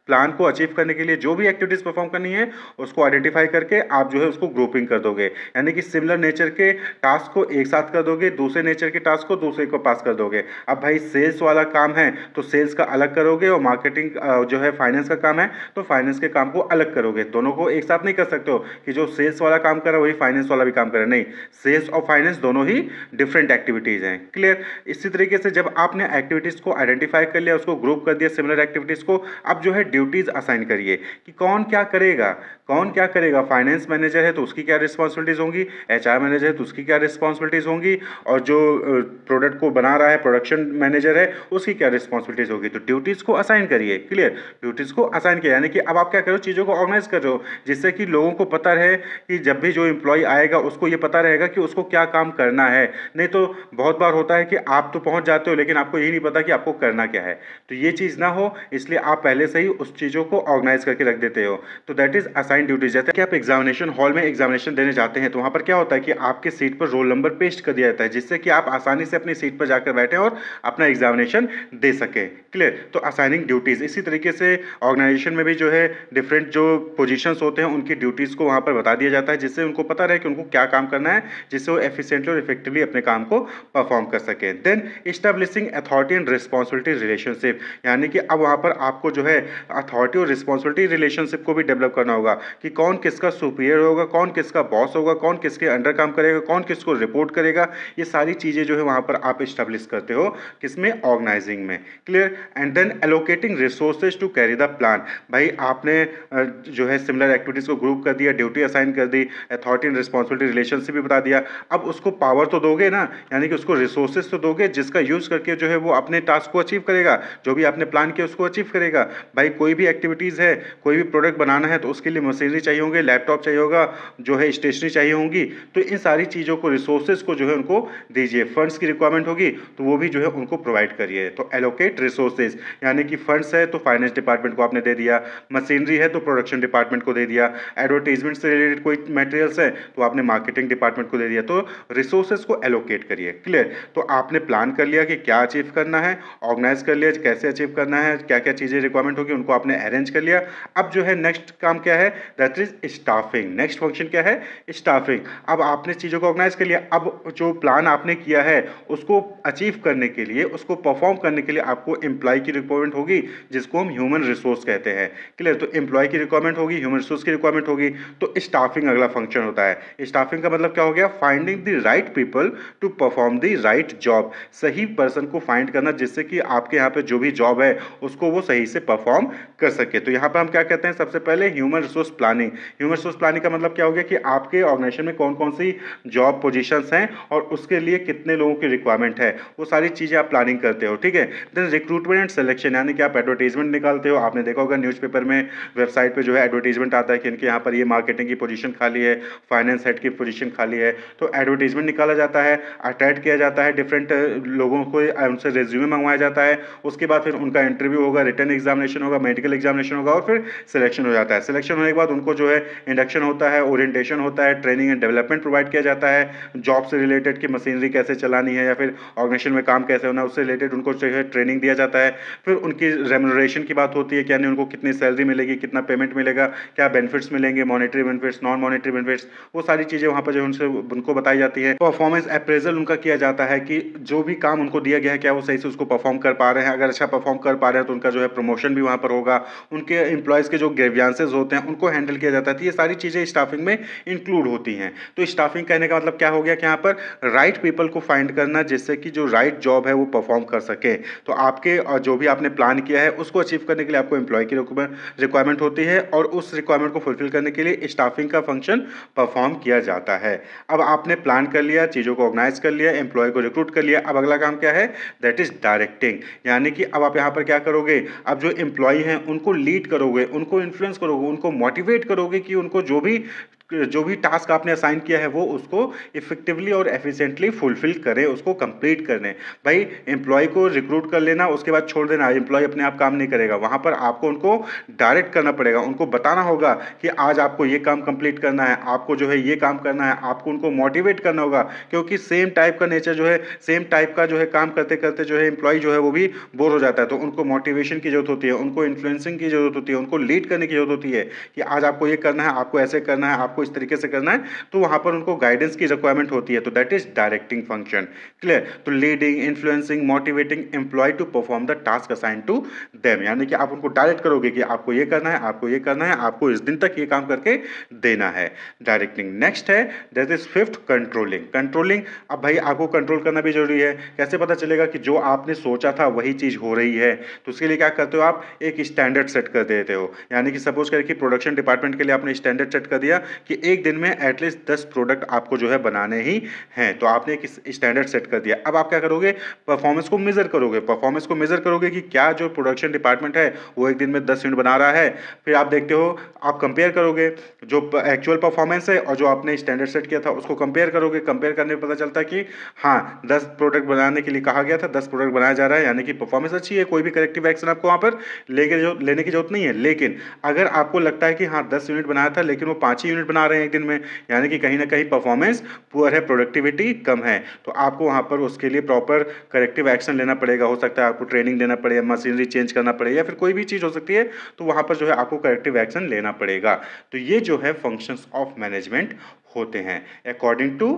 प्लान को अचीव करने के लिए जो भी एक्टिविटीज़ परफॉर्म करनी है उसको आइडेंटिफाई करके आप जो है उसको ग्रुपिंग कर दोगे, यानी कि सिमिलर नेचर के टास्क को एक साथ कर दोगे, दूसरे नेचर के टास्क को दूसरे को पास कर दोगे। अब भाई सेल्स वाला काम है तो सेल्स का अलग करोगे, और मार्केटिंग जो है फाइनेंस का काम है तो फाइनेंस के काम को अलग करोगे। दोनों को एक साथ नहीं कर सकते हो कि जो सेल्स वाला काम कर रहा है वही फाइनेंस वाला भी काम कर रहा है, नहीं, सेल्स और फाइनेंस दोनों ही डिफरेंट एक्टिविटीज़ हैं, क्लियर। इसी तरीके से जब आपने एक्टिविटीज़ को आइडेंटिफाई कर लिया, उसको ग्रुप कर दिया सिमिलर एक्टिविटीज़ को, अब जो है ड्यूटीज असाइन करिए कि कौन क्या करेगा, कौन क्या करेगा। फाइनेंस मैनेजर है तो उसकी क्या रिस्पॉन्सिबिलिटीज होंगी, एचआर मैनेजर है तो उसकी क्या रिस्पॉन्सिबिलिटीज होंगी, और जो प्रोडक्ट को बना रहा है प्रोडक्शन मैनेजर है उसकी क्या रिस्पॉन्सिबिलिटीज होगी। तो ड्यूटीज को असाइन करिए, क्लियर, ड्यूटीज को असाइन किया। यानी कि अब आप क्या करो, चीज़ों को ऑर्गेनाइज कर रहे हो जिससे कि लोगों को पता रहे कि जब भी जो एम्प्लॉय आएगा उसको ये पता रहेगा कि उसको क्या काम करना है। नहीं तो बहुत बार होता है कि आप तो पहुंच जाते हो लेकिन आपको यही नहीं पता कि आपको करना क्या है। तो ये चीज़ ना हो, इसलिए आप पहले से ही उस चीज़ों को ऑर्गेनाइज करके रख देते हो। तो दैट इज असाइन ड्यूटीज। जैसे कि आप एग्जामिनेशन हॉल में एग्जामिनेशन देने जाते हैं तो वहाँ पर क्या होता है कि आपके सीट पर रोल नंबर पेस्ट कर दिया जाता है जिससे कि आप आसानी से अपनी सीट पर जाकर बैठें और अपना एग्जामिनेशन दे सकें, क्लियर। तो असाइनिंग ड्यूटीज़, इसी तरीके से ऑर्गेनाइजेशन में भी जो है डिफरेंट जो पोजीशंस होते हैं उनकी ड्यूटीज़ को वहाँ पर बता दिया जाता है जिससे उनको पता रहे कि उनको क्या काम करना है, जिससे वो एफिशिएंटली और इफेक्टिवली अपने काम को परफॉर्म कर सकें। Then establishing authority and responsibility relationship, यानी कि अब वहाँ पर आपको जो है अथॉरिटी और रिस्पॉन्सिबिलिटी रिलेशनशिप को भी डेवलप करना होगा कि कौन किसका सुपीरियर होगा, कौन किसका बॉस होगा, कौन किसके अंडर काम करेगा, कौन किसको रिपोर्ट करेगा। ये सारी चीज़ें जो है वहाँ पर आप इस्टेब्लिश करते हो, किसमें, ऑर्गेनाइजिंग में। Clear. And then allocating resources to carry the plan. भाई आपने जो है सिमिलर एक्टिविटीज़ को ग्रुप कर दिया, ड्यूटी असाइन कर दी, अथॉरिटी एंड रिस्पॉन्सिबिलिटी रिलेशनशिप भी बता दिया। अब उसको पावर तो दोगे ना, यानी कि उसको रिसोर्सेज तो दोगे जिसका यूज़ करके जो है वो अपने टास्क को अचीव करेगा, जो भी आपने प्लान किया उसको अचीव करेगा। भाई कोई भी एक्टिविटीज़ है, कोई भी प्रोडक्ट बनाना है तो उसके लिए मशीनरी चाहिए होंगे, लैपटॉप चाहिए होगा, जो है स्टेशनरी चाहिए होंगी। तो इन सारी चीज़ों को, रिसोर्सेज को जो है उनको दीजिए। फंड्स की रिक्वायरमेंट होगी तो वो भी जो है उनको प्रोवाइड करिए। तो एलोकेट रिसोर्सेज, यानी कि फंड्स है तो फाइनेंस डिपार्टमेंट को आपने दे दिया, मशीनरी है तो प्रोडक्शन डिपार्टमेंट को दे दिया, एडवर्टीजमेंट से रिलेटेड कोई मटेरियल्स है तो आपने मार्केटिंग डिपार्टमेंट को दे दिया। तो रिसोर्सेज को एलोकेट करिए। क्लियर। तो आपने प्लान कर लिया कि क्या अचीव करना है, ऑर्गेनाइज कर लिया कैसे अचीव करना है, क्या क्या चीज़ें रिक्वायरमेंट होगी उनको आपने अरेंज कर लिया। अब जो है नेक्स्ट काम क्या है, that is staffing. Next function क्या है, स्टाफिंग। अब आपने चीज़ों को ऑर्गेनाइज कर लिया, अब जो प्लान आपने किया है उसको अचीव करने के लिए, उसको परफॉर्म करने के लिए आपको एम्प्लॉय की रिक्वायरमेंट होगी, जिसको हम ह्यूमन रिसोर्स कहते हैं। क्लियर। तो एम्प्लॉय की रिक्वायरमेंट होगी, ह्यूमन रिसोर्स की रिक्वायरमेंट होगी, तो स्टाफिंग अगला फंक्शन होता है। स्टाफिंग का मतलब क्या हो गया, finding the right people to perform the right job. सही पर्सन को फाइंड करना जिससे कि आपके यहाँ पे जो भी जॉब है उसको वो सही से परफॉर्म कर सके। तो यहाँ पर हम क्या कहते हैं, सबसे पहले human resource planning. Human resource planning का मतलब क्या हो गया कि आपके ऑर्गेनाइजेशन में कौन कौन सी जॉब पोजीशंस हैं और उसके लिए कितने लोगों की रिक्वायरमेंट है, वो सारी चीज़ें आप प्लानिंग करते हो। ठीक है। देन रिक्रूटमेंट एंड सिलेक्शन, यानी कि आप एडवर्टीजमेंट निकालते हो। आपने देखा होगा न्यूज़पेपर में, वेबसाइट पे जो है एडवर्टीजमेंट आता है कि इनके यहाँ पर ये मार्केटिंग की पोजीशन खाली है, फाइनेंस हेड की पोजीशन खाली है। तो एडवर्टीजमेंट निकाला जाता है, अटैच किया जाता है डिफरेंट लोगों को, उनसे रेज्यूमे मंगवाया जाता है। उसके बाद फिर उनका इंटरव्यू होगा, रिटन एग्जामिनेशन होगा, मेडिकल एग्जामिनेशन होगा और फिर सिलेक्शन हो जाता है। सिलेक्शन होने के बाद उनको जो है इंडक्शन होता है, ओरिएंटेशन होता है, ट्रेनिंग एंड डेवलपमेंट प्रोवाइड किया जाता है, जॉब से रिलेटेड कि मशीनरी कैसे चलानी है या फिर ऑर्गेनाइजेशन में काम कैसे होना है उससे रिलेटेड उनको जो है ट्रेनिंग दिया जाता है। फिर उनकी रेम्यूनरेशन की बात होती है कि यानी उनको कितनी सैलरी मिलेगी, कितना पेमेंट मिलेगा, क्या बेनिफिट्स मिलेंगे, monetary benefits, non monetary benefits, वो सारी चीज़ें वहाँ पर जो उनसे उनको बताई जाती है। परफॉर्मेंस अप्रेजल उनका किया जाता है कि जो भी काम उनको दिया गया है क्या वो सही से उसको परफॉर्म कर पा रहे हैं। अगर अच्छा परफॉर्म कर पा रहे हैं तो उनका जो है प्रमोशन भी वहाँ पर होगा। उनके एम्प्लॉयज़ के जो ग्रीवेंसेस होते हैं उनको हैंडल किया जाता है। तो ये सारी चीज़ें स्टाफिंग में इंक्लूड होती हैं। तो स्टाफिंग कहने का मतलब क्या हो गया कि यहाँ पर राइट पीपल को फाइंड करना जिससे कि जो राइट जॉब है वो परफॉर्म कर सके। तो आपके जो भी आपने प्लान किया है उसको अचीव करने के लिए आपको एम्प्लॉय की रिक्वायरमेंट होती है और उस रिक्वायरमेंट को फुलफिल करने के लिए स्टाफिंग का फंक्शन परफॉर्म किया जाता है। अब आपने प्लान कर लिया, चीज़ों को ऑर्गेनाइज कर लिया, एम्प्लॉय को रिक्रूट कर लिया। अब अगला काम क्या है, दैट इज डायरेक्टिंग। यानी कि अब आप यहाँ पर क्या करोगे, अब जो एम्प्लॉय हैं उनको लीड करोगे, उनको इन्फ्लुएंस करोगे, उनको मोटिवेट करोगे कि उनको जो भी टास्क आपने असाइन किया है वो उसको इफेक्टिवली और एफिशिएंटली फुलफिल करें, उसको कंप्लीट करने। भाई एम्प्लॉय को रिक्रूट कर लेना उसके बाद छोड़ देना, एम्प्लॉय अपने आप काम नहीं करेगा। वहाँ पर आपको उनको डायरेक्ट करना पड़ेगा, उनको बताना होगा कि आज आपको ये काम कंप्लीट करना है, आपको जो है ये काम करना है, आपको उनको मोटिवेट करना होगा। क्योंकि सेम टाइप का नेचर जो है, सेम टाइप का जो है काम करते करते जो है एम्प्लॉय जो है वो भी बोर हो जाता है। तो उनको मोटिवेशन की जरूरत होती है, उनको इन्फ्लुएंसिंग की जरूरत होती है, उनको लीड करने की जरूरत होती है कि आज आपको ये करना है, आपको ऐसे करना है, आपको इस तरीके से करना है। तो वहाँ पर उनको गाइडेंस की रिक्वायरमेंट होती है। तो that is directing function. Clear. तो leading, influencing, motivating employ to perform the task assign to them, यानी कि आप उनको डायरेक्ट करोगे कि आपको ये करना है, आपको ये करना है, आपको इस दिन तक ये काम करके देना है। डायरेक्टिंग। नेक्स्ट है that is fifth, controlling. Controlling, अब भाई आपको कंट्रोल करना भी जरूरी है। कैसे पता चलेगा कि जो आपने सोचा था वही चीज हो रही है, तो उसके लिए क्या करते हो, आप एक स्टैंडर्ड सेट कर देते हो। यानी कि सपोज करें कि प्रोडक्शन डिपार्टमेंट के लिए आपने स्टैंडर्ड सेट कर दिया कि एक दिन में एटलीस्ट 10 प्रोडक्ट आपको जो है बनाने ही हैं। तो आपने एक स्टैंडर्ड सेट कर दिया। अब आप क्या करोगे, परफॉर्मेंस को मेजर करोगे। परफॉर्मेंस को मेजर करोगे कि क्या जो प्रोडक्शन डिपार्टमेंट है वो एक दिन में 10 यूनिट बना रहा है। फिर आप देखते हो, आप कंपेयर करोगे जो एक्चुअल परफॉर्मेंस है और जो आपने स्टैंडर्ड सेट किया था उसको कंपेयर करोगे। कंपेयर करने पर पता चलता है कि हाँ 10 प्रोडक्ट बनाने के लिए कहा गया था, 10 प्रोडक्ट बनाया जा रहा है, यानी कि परफॉर्मेंस अच्छी है, कोई भी करेक्टिव एक्शन आपको वहाँ पर लेने की जरूरत नहीं है। लेकिन अगर आपको लगता है कि हाँ 10 यूनिट बनाया था लेकिन वो 5 ही यूनिट बना रहे हैं एक दिन में, यानी कि कहीं ना कहीं परफॉर्मेंस पुअर है, प्रोडक्टिविटी कम है, तो आपको वहाँ पर उसके लिए प्रॉपर करेक्टिव एक्शन लेना पड़ेगा। हो सकता है आपको ट्रेनिंग देना पड़े, मशीनरी चेंज करना पड़े या फिर कोई भी चीज़ हो सकती है। तो वहाँ पर जो है आपको करेक्टिव एक्शन लेना पड़ेगा। तो ये जो है फंक्शंस ऑफ मैनेजमेंट होते हैं according to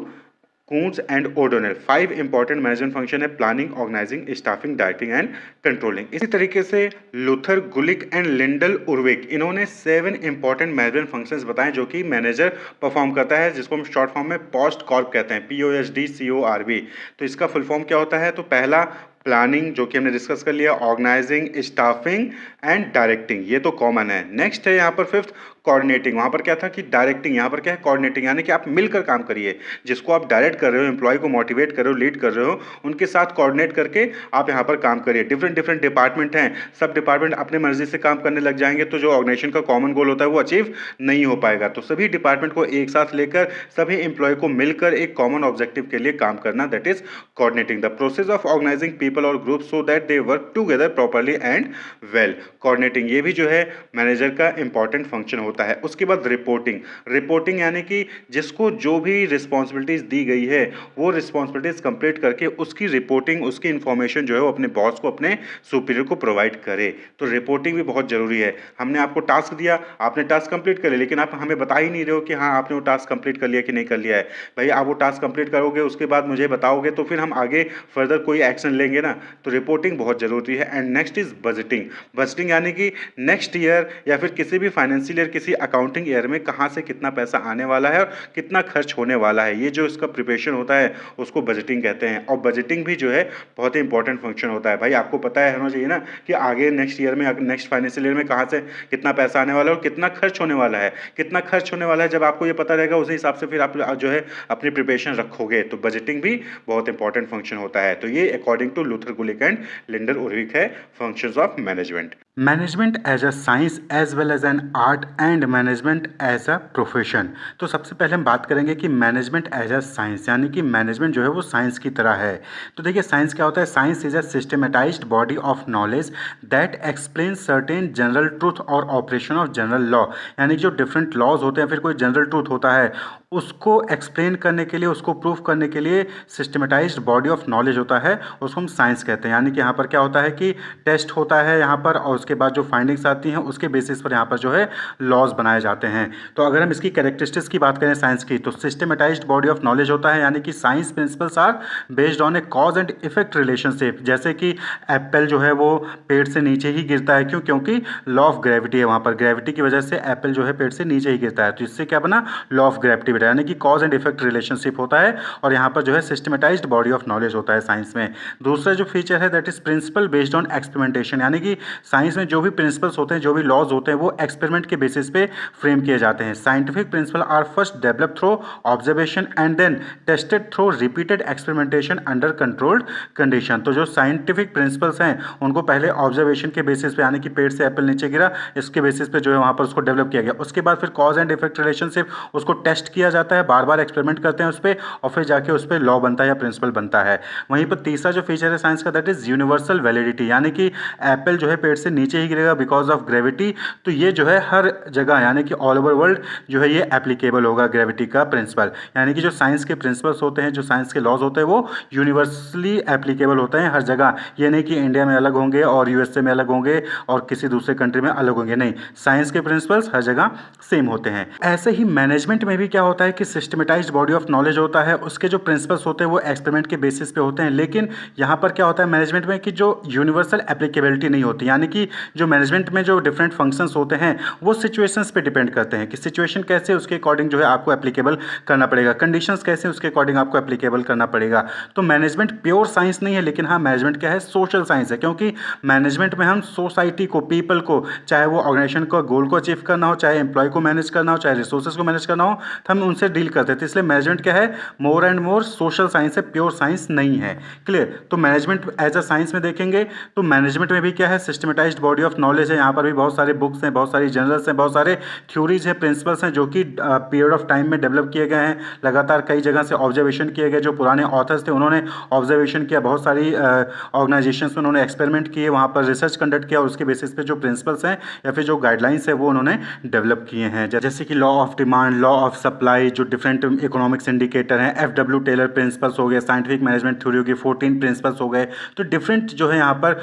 Koontz and O'Donnell. 5 important management function है, planning, organising, staffing, directing and controlling. इसी तरीके से Luther, Gulick and Lyndall Urwick, इन्होंने 7 इंपॉर्टेंट मैनेजमेंट फंक्शंस बताए जो कि मैनेजर परफॉर्म करता है, जिसको हम शॉर्ट फॉर्म में पोस्ट कॉर्प कहते हैं, POSDCORP। तो इसका फुल फॉर्म क्या होता है? तो पहला प्लानिंग, जो कि हमने डिस्कस कर लिया, ऑर्गेनाइजिंग, स्टाफिंग एंड डायरेक्टिंग, ये तो कॉमन है। नेक्स्ट है यहाँ पर फिफ्थ कोऑर्डिनेटिंग। वहाँ पर क्या था कि डायरेक्टिंग, यहाँ पर क्या है कोऑर्डिनेटिंग, यानी कि आप मिलकर काम करिए। जिसको आप डायरेक्ट कर रहे हो, एम्प्लॉय को मोटिवेट कर रहे हो, लीड कर रहे हो, उनके साथ कोऑर्डिनेट करके आप यहाँ पर काम करिए। डिफरेंट डिफरेंट डिपार्टमेंट हैं, सब डिपार्टमेंट अपने मर्जी से काम करने लग जाएंगे तो जो ऑर्गेनाइजेशन का कॉमन गोल होता है वो अचीव नहीं हो पाएगा। तो सभी डिपार्टमेंट को एक साथ लेकर सभी एम्प्लॉय को मिलकर एक कॉमन ऑब्जेक्टिव के लिए काम करना, that is coordinating. The process of organising people और group so that they work together properly and well. Coordinating ये भी जो है मैनेजर का इंपॉर्टेंट फंक्शन होता है। उसके बाद रिपोर्टिंग। रिपोर्टिंग यानी कि जिसको जो भी रिस्पॉन्सिबिलिटीज दी गई है वो रिस्पॉन्सिबिलिटीज कंप्लीट करके उसकी रिपोर्टिंग, उसकी इंफॉर्मेशन जो है वो अपने बॉस को, अपने सुपीरियर को प्रोवाइड करे। तो रिपोर्टिंग भी बहुत जरूरी है। हमने आपको टास्क दिया, आपने टास्क कंप्लीट कर लिया, लेकिन आप हमें बता ही नहीं रहे हो कि हाँ आपने वो टास्क कंप्लीट कर लिया कि नहीं कर लिया है। भाई आप वो टास्क कंप्लीट करोगे, उसके बाद मुझे बताओगे तो फिर हम आगे फर्दर कोई एक्शन लेंगे ना। तो रिपोर्टिंग बहुत जरूरी है। And next is budgeting. Budgeting यानी कि नेक्स्ट ईयर या फिर किसी भी फाइनेंशियल ईयर, किसी अकाउंटिंग ईयर में कहाँ से कितना पैसा आने वाला है और कितना खर्च होने वाला है, ये जो इसका प्रिपरेशन होता है उसको बजटिंग कहते हैं। और बजटिंग भी जो है बहुत ही इंपॉर्टेंट फंक्शन होता है। भाई आपको पता है होना चाहिए ना कि आगे नेक्स्ट ईयर में, नेक्स्ट फाइनेंशियल ईयर में कहाँ से कितना पैसा आने वाला है और कितना खर्च होने वाला है। कितना खर्च होने वाला है जब आपको ये पता रहेगा, उसी हिसाब से फिर आप जो है अपनी प्रिपरेशन रखोगे। तो बजटिंग भी बहुत इंपॉर्टेंट फंक्शन होता है। तो ये according to Luther, Gulick and Lyndall Urwick है functions of management. Management as a science as well as an art and management as a profession. तो सबसे पहले हम बात करेंगे कि मैनेजमेंट एज अ साइंस, यानी कि मैनेजमेंट जो है वो साइंस की तरह है। तो देखिए साइंस क्या होता है? Science is a systematised body of knowledge that explain certain general truth और ऑपरेशन ऑफ जनरल लॉ। यानी कि जो डिफरेंट लॉज होते हैं, फिर कोई जनरल ट्रूथ होता है, उसको एक्सप्लेन करने के लिए, उसको प्रूफ करने के लिए सिस्टमेटाइज्ड बॉडी ऑफ नॉलेज होता है, उसको हम साइंस कहते हैं। यानी कि यहाँ पर क्या होता है कि टेस्ट होता है यहाँ पर, और उसके बाद जो फाइंडिंग्स आती हैं उसके बेसिस पर यहाँ पर जो है लॉज बनाए जाते हैं। तो अगर हम इसकी कैरेक्टरिस्टिक्स की बात करें साइंस की, तो सिस्टमेटाइज्ड बॉडी ऑफ नॉलेज होता है, यानी कि science principles are based on a cause and effect relationship. जैसे कि एप्पल जो है वो पेड़ से नीचे ही गिरता है, क्यों? क्योंकि लॉ ऑफ ग्रेविटी है, वहाँ पर ग्रेविटी की वजह से एप्पल जो है पेड़ से नीचे ही गिरता है। तो इससे क्या बना? लॉ ऑफ ग्रेविटी बेटा, यानी कि कॉज एंड इफेक्ट रिलेशनशिप होता है। और यहाँ पर जो है सिस्टमेटाइज्ड बॉडी ऑफ नॉलेज होता है साइंस में। दूसरा जो फीचर है that is principle based on experimentation, यानी कि साइंस में जो भी प्रिंसिपल्स होते हैं, जो भी लॉज होते हैं, वो एक्सपेरिमेंट के बेसिस पे फ्रेम किए जाते हैं। Scientific principle are first develop through observation and then tested through repeated experimentation under controlled condition. तो जो साइंटिफिक प्रिंसिपल्स हैं उनको पहले ऑब्जर्वेशन के बेसिस पे, यानी कि पेड़ से एप्पल नीचे गिरा, इसके बेसिस पे जो है वहाँ पर उसको डेवलप किया गया। उसके बाद फिर कॉज एंड इफेक्ट रिलेशनशिप, उसको टेस्ट किया जाता है, बार बार एक्सपेरिमेंट करते हैं उस पर, और फिर जाके उस पर लॉ बनता है या प्रिंसिपल बनता है। वहीं पर तीसरा जो फीचर है साइंस का दैट इज यूनिवर्सल वैलिडिटी, यानी कि एप्पल जो है पेड़ से नीचे ही गिरेगा बिकॉज ऑफ ग्रेविटी। तो ये जो है हर जगह, यानी कि ऑल ओवर वर्ल्ड जो है ये एप्लीकेबल होगा ग्रेविटी का प्रिंसिपल। यानी कि जो साइंस के प्रिंसिपल्स होते हैं, जो साइंस के लॉज होते हैं, वो यूनिवर्सली एप्लीकेबल होते हैं हर जगह। ये नहीं कि इंडिया में अलग होंगे और यूएसए में अलग होंगे और किसी दूसरे कंट्री में अलग होंगे, नहीं, साइंस के प्रिंसिपल्स हर जगह सेम होते हैं। ऐसे ही मैनेजमेंट में भी क्या होता है कि सिस्टमेटाइज्ड बॉडी ऑफ नॉलेज होता है, उसके जो प्रिंसिपल्स होते हैं वो एक्सपेरिमेंट के बेसिस पे होते हैं। लेकिन यहाँ पर क्या होता है मैनेजमेंट में कि जो यूनिवर्सल एप्लीकेबिलिटी नहीं होती, यानी कि जो मैनेजमेंट में जो डिफरेंट फंक्शंस होते हैं वो सिचुएशंस पे डिपेंड करते हैं कि सिचुएशन कैसे, उसके अकॉर्डिंग जो है आपको एप्लीकेबल करना पड़ेगा, कंडीशंस कैसे, उसके अकॉर्डिंग आपको एप्लीकेबल करना पड़ेगा। तो मैनेजमेंट प्योर साइंस नहीं है, लेकिन हाँ मैनेजमेंट क्या है? सोशल साइंस है, क्योंकि मैनेजमेंट में हम सोसाइटी को, पीपल को, चाहे वो ऑर्गेनाइजेशन को गोल को अचीव करना हो, चाहे एम्प्लॉय को मैनेज करना हो, चाहे रिसोर्सेज को मैनेज करना हो, तो हम उनसे डील करते थे। इसलिए मैनेजमेंट क्या है? More and more social science है, प्योर साइंस नहीं है। क्लियर? तो मैनेजमेंट एज अ साइंस में देखेंगे तो मैनेजमेंट में भी क्या है? सिस्टमेटाइज्ड बॉडी ऑफ नॉलेज है। यहाँ पर भी बहुत सारे बुक्स हैं, बहुत सारी जर्नल्स हैं, बहुत सारे थ्योरीज हैं, प्रिंसिपल्स हैं, जो कि पीरियड ऑफ टाइम में डेवलप किए गए हैं। लगातार कई जगह से ऑब्जर्वेशन किए गए, जो पुराने ऑथर्स थे उन्होंने ऑब्जर्वेशन किया, बहुत सारी ऑर्गेनाइजेशंस में उन्होंने एक्सपेरिमेंट किए, वहाँ पर रिसर्च कंडक्ट किया, और उसके बेसिस पे जो प्रिंसिपल्स हैं या फिर जो गाइडलाइंस है वो उन्होंने डेवलप किए हैं। जैसे कि law of demand, law of supply, PMI जो डिफरेंट इकोनॉमिक्स इंडिकेटर हैं, एफडब्ल्यू टेलर प्रिंसिपल्स हो गए, साइंटिफिक मैनेजमेंट थ्योरी होगी, 14 प्रिंसिपल्स हो गए। तो डिफरेंट जो है यहाँ पर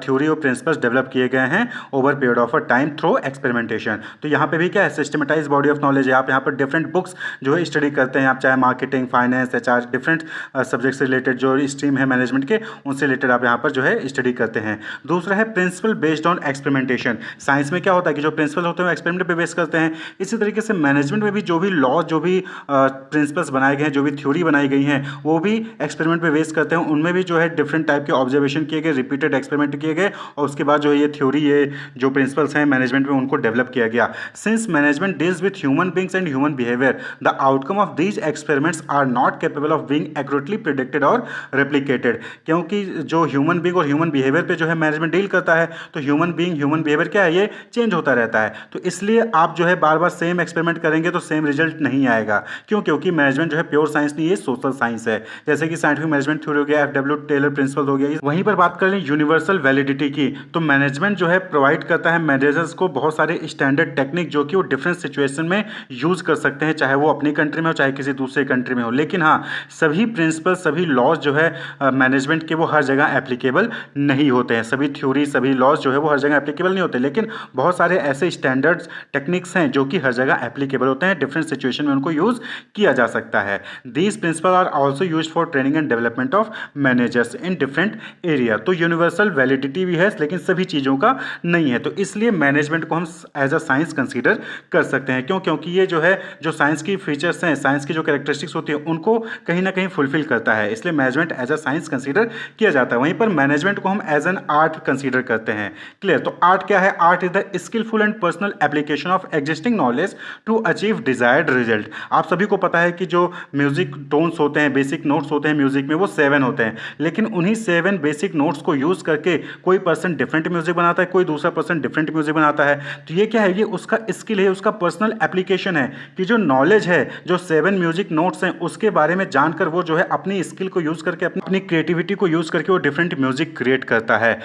थ्योरी और प्रिंसिपल्स डेवलप किए गए हैं over period of a time through experimentation. तो यहाँ पे भी क्या है, सिस्टमेटाइज बॉडी ऑफ नॉलेज है। आप यहाँ पर डिफरेंट बुक्स जो है स्टडी करते हैं, आप चाहे marketing, finance, HR, different subject से रिलेटेड जो स्ट्रीम है मैनेजमेंट के, उनसे रिलेटेड आप यहाँ पर जो है स्टडी करते हैं। दूसरा है principle based on experimentation. Science में क्या होता है कि जो प्रिंसिपल होते हैं वो एक्सपेरिमेंट पे बेस करते हैं। इसी तरीके से मैनेजमेंट में भी जो भी लॉ, जो भी प्रिंसिपल्स बनाए गए हैं, जो भी थ्योरी बनाई गई हैं, वो भी एक्सपेरिमेंट पे बेस करते हैं। उनमें भी जो है डिफरेंट टाइप के ऑब्जर्वेशन किए गए, रिपीटेड एक्सपेरिमेंट किए गए, और उसके बाद जो ये थ्योरी, ये जो प्रिंसिपल्स हैं मैनेजमेंट में, उनको डेवलप किया गया। Since management deals with human beings and human behaviour, the outcome of these experiments are not capable of being accurately predicted और रेप्लिकेटेड। क्योंकि जो ह्यूमन बींग और ह्यूमन बिहेवियर पे जो है मैनेजमेंट डील करता है, तो ह्यूमन बींग, ह्यूमन बिहेवियर क्या है, ये चेंज होता रहता है। तो इसलिए आप जो है बार बार सेम एक्सपेरिमेंट करेंगे तो सेम रिजल्ट नहीं आएगा। क्यों? क्योंकि मैनेजमेंट जो है प्योर साइंस नहीं, ये सोशल साइंस है। जैसे कि साइंटिफिक मैनेजमेंट थ्योरी हो गया, एफडब्ल्यू टेलर प्रिंसिपल हो गया। वहीं पर बात कर लें यूनिवर्सल वैलिडिटी की, तो मैनेजमेंट जो है प्रोवाइड करता है मैनेजर्स को बहुत सारे स्टैंडर्ड टेक्निक जो कि वो डिफरेंट सिचुएशन में यूज कर सकते हैं, चाहे वो अपनी कंट्री में हो चाहे किसी दूसरे कंट्री में हो। लेकिन हाँ, सभी प्रिंसिपल, सभी लॉज जो है मैनेजमेंट के, वो हर जगह एप्लीकेबल नहीं होते हैं। सभी थ्योरी, सभी लॉज जो है वो हर जगह एप्लीकेबल नहीं होते, लेकिन बहुत सारे ऐसे स्टैंडर्ड्स टेक्निक्स हैं जो कि हर जगह एप्लीकेबल होते हैं, डिफरेंट सिचुएशन में उनको यूज किया जा सकता है। These principle are also use for training and development of managers in different area. तो यूनिवर्सल वैलिडिटी भी है, लेकिन सभी चीज़ों का नहीं है। तो इसलिए मैनेजमेंट को हम एज अ साइंस कंसीडर कर सकते हैं। क्यों? क्योंकि ये जो है, जो साइंस की फीचर्स हैं, साइंस की जो कैरेक्टरिस्टिक्स होती है, उनको कहीं ना कहीं फुलफिल करता है। इसलिए management as a science consider किया जाता है। वहीं पर मैनेजमेंट को हम एज एन आर्ट कंसीडर करते हैं। क्लियर? तो आर्ट क्या है? Art is the skilful and personal application of existing knowledge to achieve desired result. आप सभी को पता है कि जो म्यूजिक टोन्स होते हैं, बेसिक नोट्स होते हैं म्यूजिक में, वो 7 होते हैं। लेकिन उन्हीं 7 बेसिक नोट्स को यूज करके कोई पर्सन डिफरेंट म्यूजिक बनाता है, कोई दूसरा पर्सन डिफरेंट म्यूजिक बनाता है। तो ये क्या है? ये उसका स्किल है, उसका पर्सनल एप्लीकेशन है कि जो नॉलेज है, जो 7 म्यूजिक नोट्स हैं, उसके बारे में जानकर वो जो है अपनी स्किल को यूज करके, अपनी क्रिएटिविटी को यूज करके वो डिफरेंट म्यूजिक क्रिएट करता है।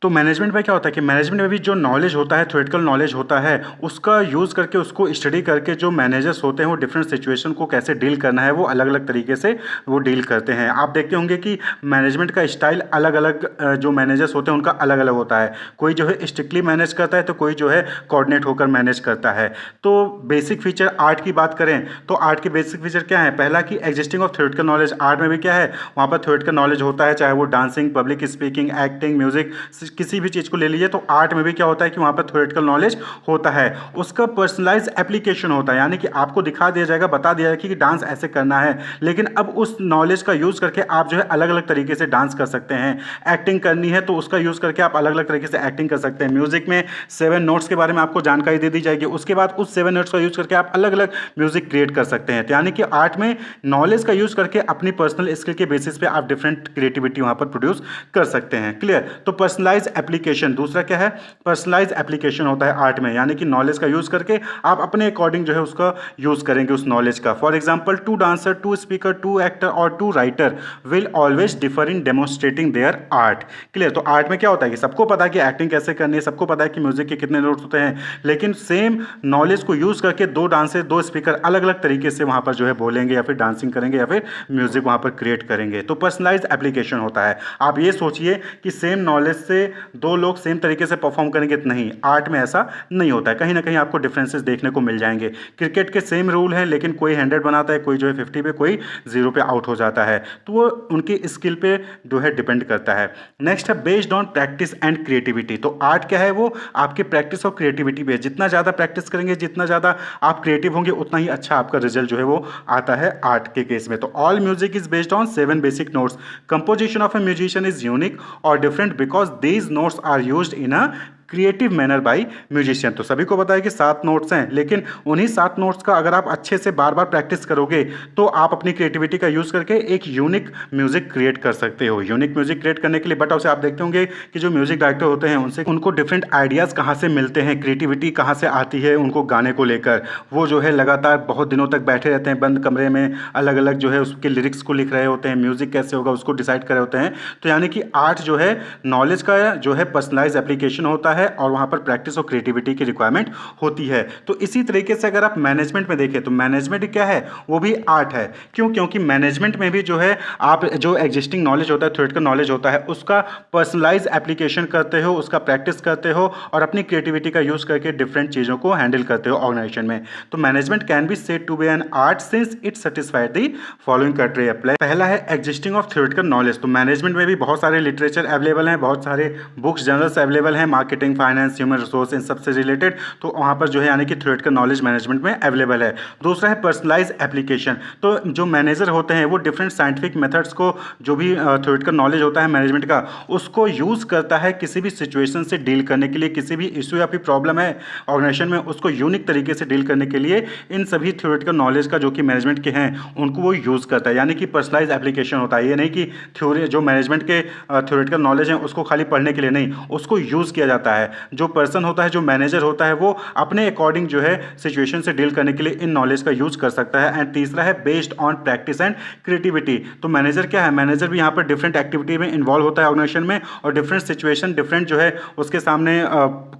तो मैनेजमेंट में क्या होता है कि मैनेजमेंट में भी जो नॉलेज होता है, थ्योरेटिकल नॉलेज होता है, उसका यूज़ करके, उसको स्टडी करके जो मैनेजर्स होते हैं वो डिफरेंट सिचुएशन को कैसे डील करना है, वो अलग अलग तरीके से वो डील करते हैं। आप देखते होंगे कि मैनेजमेंट का स्टाइल अलग अलग, जो मैनेजर्स होते हैं उनका अलग अलग होता है। कोई जो है स्ट्रिक्टली मैनेज करता है, तो कोई जो है कोऑर्डिनेट होकर मैनेज करता है। तो बेसिक फीचर आर्ट की बात करें तो आर्ट के बेसिक फीचर क्या है? पहला कि existing of theoretical knowledge. Art में भी क्या है? वहाँ पर थ्योरेटिकल नॉलेज होता है, चाहे वो dancing, public speaking, acting, music, किसी भी चीज़ को ले लीजिए। तो आर्ट में भी क्या होता है कि वहाँ पर थ्योरेटिकल नॉलेज होता है, उसका पर्सनलाइज एप्लीकेशन होता है। यानी कि आपको दिखा दिया जाएगा, बता दिया जाएगा कि डांस ऐसे करना है, लेकिन अब उस नॉलेज का यूज़ करके आप जो है अलग अलग तरीके से डांस कर सकते हैं। एक्टिंग करनी है तो उसका यूज़ करके आप अलग अलग तरीके से एक्टिंग कर सकते हैं। म्यूजिक में 7 नोट्स के बारे में आपको जानकारी दे दी जाएगी, उसके बाद उस 7 नोट्स का यूज़ करके आप अलग अलग म्यूजिक क्रिएट कर सकते हैं। तो यानी कि आर्ट में नॉलेज का यूज़ करके अपनी पर्सनल स्किल के बेसिस पे आप डिफरेंट क्रिएटिविटी वहाँ पर प्रोड्यूस कर सकते हैं। क्लियर? तो पर्सनलाइज एप्लीकेशन दूसरा क्या है? पर्सनलाइज एप्लीकेशन होता है आर्ट में, यानी कि नॉलेज का यूज करके आप अपने अकॉर्डिंग जो है उसका यूज करेंगे उस नॉलेज का। For example, 2 dancer, 2 speaker, 2 actor और 2 writer will always differ in demonstrating their art. Clear? तो आर्ट में क्या होता है कि सबको पता है कि एक्टिंग कैसे करनी है, सबको पता है कि म्यूजिक के कितने नोट्स होते हैं, लेकिन सेम नॉलेज को यूज करके 2 डांसर, 2 स्पीकर अलग अलग तरीके से वहां पर जो है बोलेंगे, या फिर डांसिंग करेंगे, या फिर म्यूजिक वहां पर क्रिएट करेंगे। तो पर्सनलाइज एप्लीकेशन होता है। आप ये सोचिए कि सेम नॉलेज से 2 लोग सेम तरीके से परफॉर्म करेंगे, नहीं, आर्ट में ऐसा नहीं होता है। कहीं ना कहीं आपको डिफरेंसेस देखने को मिल जाएंगे। क्रिकेट के सेम रूल हैं, लेकिन कोई 100 बनाता है, कोई जो है 50 पे, कोई 0 पे आउट हो जाता है। तो वो उनकी स्किल पे जो है डिपेंड करता है। नेक्स्ट है based on practice and creativity. तो आर्ट क्या है? वो आपके प्रैक्टिस और क्रिएटिविटी पे, जितना ज़्यादा प्रैक्टिस करेंगे, जितना ज़्यादा आप क्रिएटिव होंगे, उतना ही अच्छा आपका रिजल्ट जो है वो आता है आर्ट के केस में। तो all music is based on 7 basic notes. Composition of a musician is unique और different because these notes are used in a creative manner by musician. तो सभी को पता है कि 7 नोट्स हैं, लेकिन उन्हीं 7 नोट्स का अगर आप अच्छे से बार बार प्रैक्टिस करोगे तो आप अपनी क्रिएटिविटी का यूज़ करके एक यूनिक म्यूजिक क्रिएट कर सकते हो। यूनिक म्यूजिक क्रिएट करने के लिए बट उसे आप देखते होंगे कि जो म्यूजिक डायरेक्टर होते हैं उनको डिफरेंट आइडियाज़ कहाँ से मिलते हैं, क्रिएटिविटी कहाँ से आती है उनको गाने को लेकर। वो जो है लगातार बहुत दिनों तक बैठे रहते हैं बंद कमरे में, अलग अलग जो है उसके लिरिक्स को लिख रहे होते हैं, म्यूजिक कैसे होगा उसको डिसाइड कर रहे होते हैं। तो यानी कि आर्ट जो है नॉलेज का जो है पर्सनलाइज एप्लीकेशन होता है और वहाँ पर प्रैक्टिस और क्रिएटिविटी की रिक्वायरमेंट होती है। तो इसी तरीके से अगर आप मैनेजमेंट में देखें तो मैनेजमेंट क्या है, वो भी आर्ट है। क्यों? क्योंकि मैनेजमेंट में भी जो है आप जो एग्जिस्टिंग नॉलेज होता है, थ्योरेटिकल नॉलेज होता है, उसका पर्सनलाइज एप्लीकेशन करते हो, उसका प्रैक्टिस करते हो और अपनी क्रिएटिविटी का यूज़ करके डिफरेंट चीज़ों को हैंडल करते हो ऑर्गेनाइजेशन में। तो management can be said to be an art since it satisfied the following criteria apply. पहला है एग्जिस्टिंग ऑफ थ्योरेटिकल नॉलेज। तो मैनेजमेंट में भी बहुत सारे लिटरेचर अवेलेबल हैं, बहुत सारे बुक्स जर्नल्स अवेलेबल हैं, मार्केटिंग, फाइनेंस, ह्यूमन रिसोर्स, इन सबसे रिलेटेड। तो वहाँ पर जो है यानी कि थ्योरेटिकल नॉलेज मैनेजमेंट में अवेलेबल है। दूसरा है पर्सनलाइज एप्लीकेशन। तो जो मैनेजर होते हैं वो डिफरेंट साइंटिफिक मेथड्स को, जो भी थ्योरेटिकल नॉलेज होता है मैनेजमेंट का, उसको यूज़ करता है किसी भी सिचुएशन से डील करने के लिए, किसी भी इशू या फिर प्रॉब्लम है ऑर्गेनाइजेशन में, उसको यूनिक तरीके से डील करने के लिए इन सभी थ्योरेटिकल नॉलेज का जो कि मैनेजमेंट के हैं उनको वो यूज़ करता है। यानी कि पर्सनलाइज एप्लीकेशन होता है। ये नहीं कि थ्योरी जो मैनेजमेंट के थ्योरेटिकल नॉलेज हैं उसको खाली पढ़ने के लिए नहीं, उसको यूज़ किया जाता है। जो पर्सन होता है, जो मैनेजर होता है, वो अपने अकॉर्डिंग जो है सिचुएशन से डील करने के लिए इन नॉलेज का यूज़ कर सकता है। एंड तीसरा है based on practice and creativity. तो मैनेजर क्या है, मैनेजर भी यहाँ पर डिफरेंट एक्टिविटी में इन्वॉल्व होता है ऑर्गेनाइजेशन में, और डिफरेंट सिचुएशन, डिफरेंट जो है उसके सामने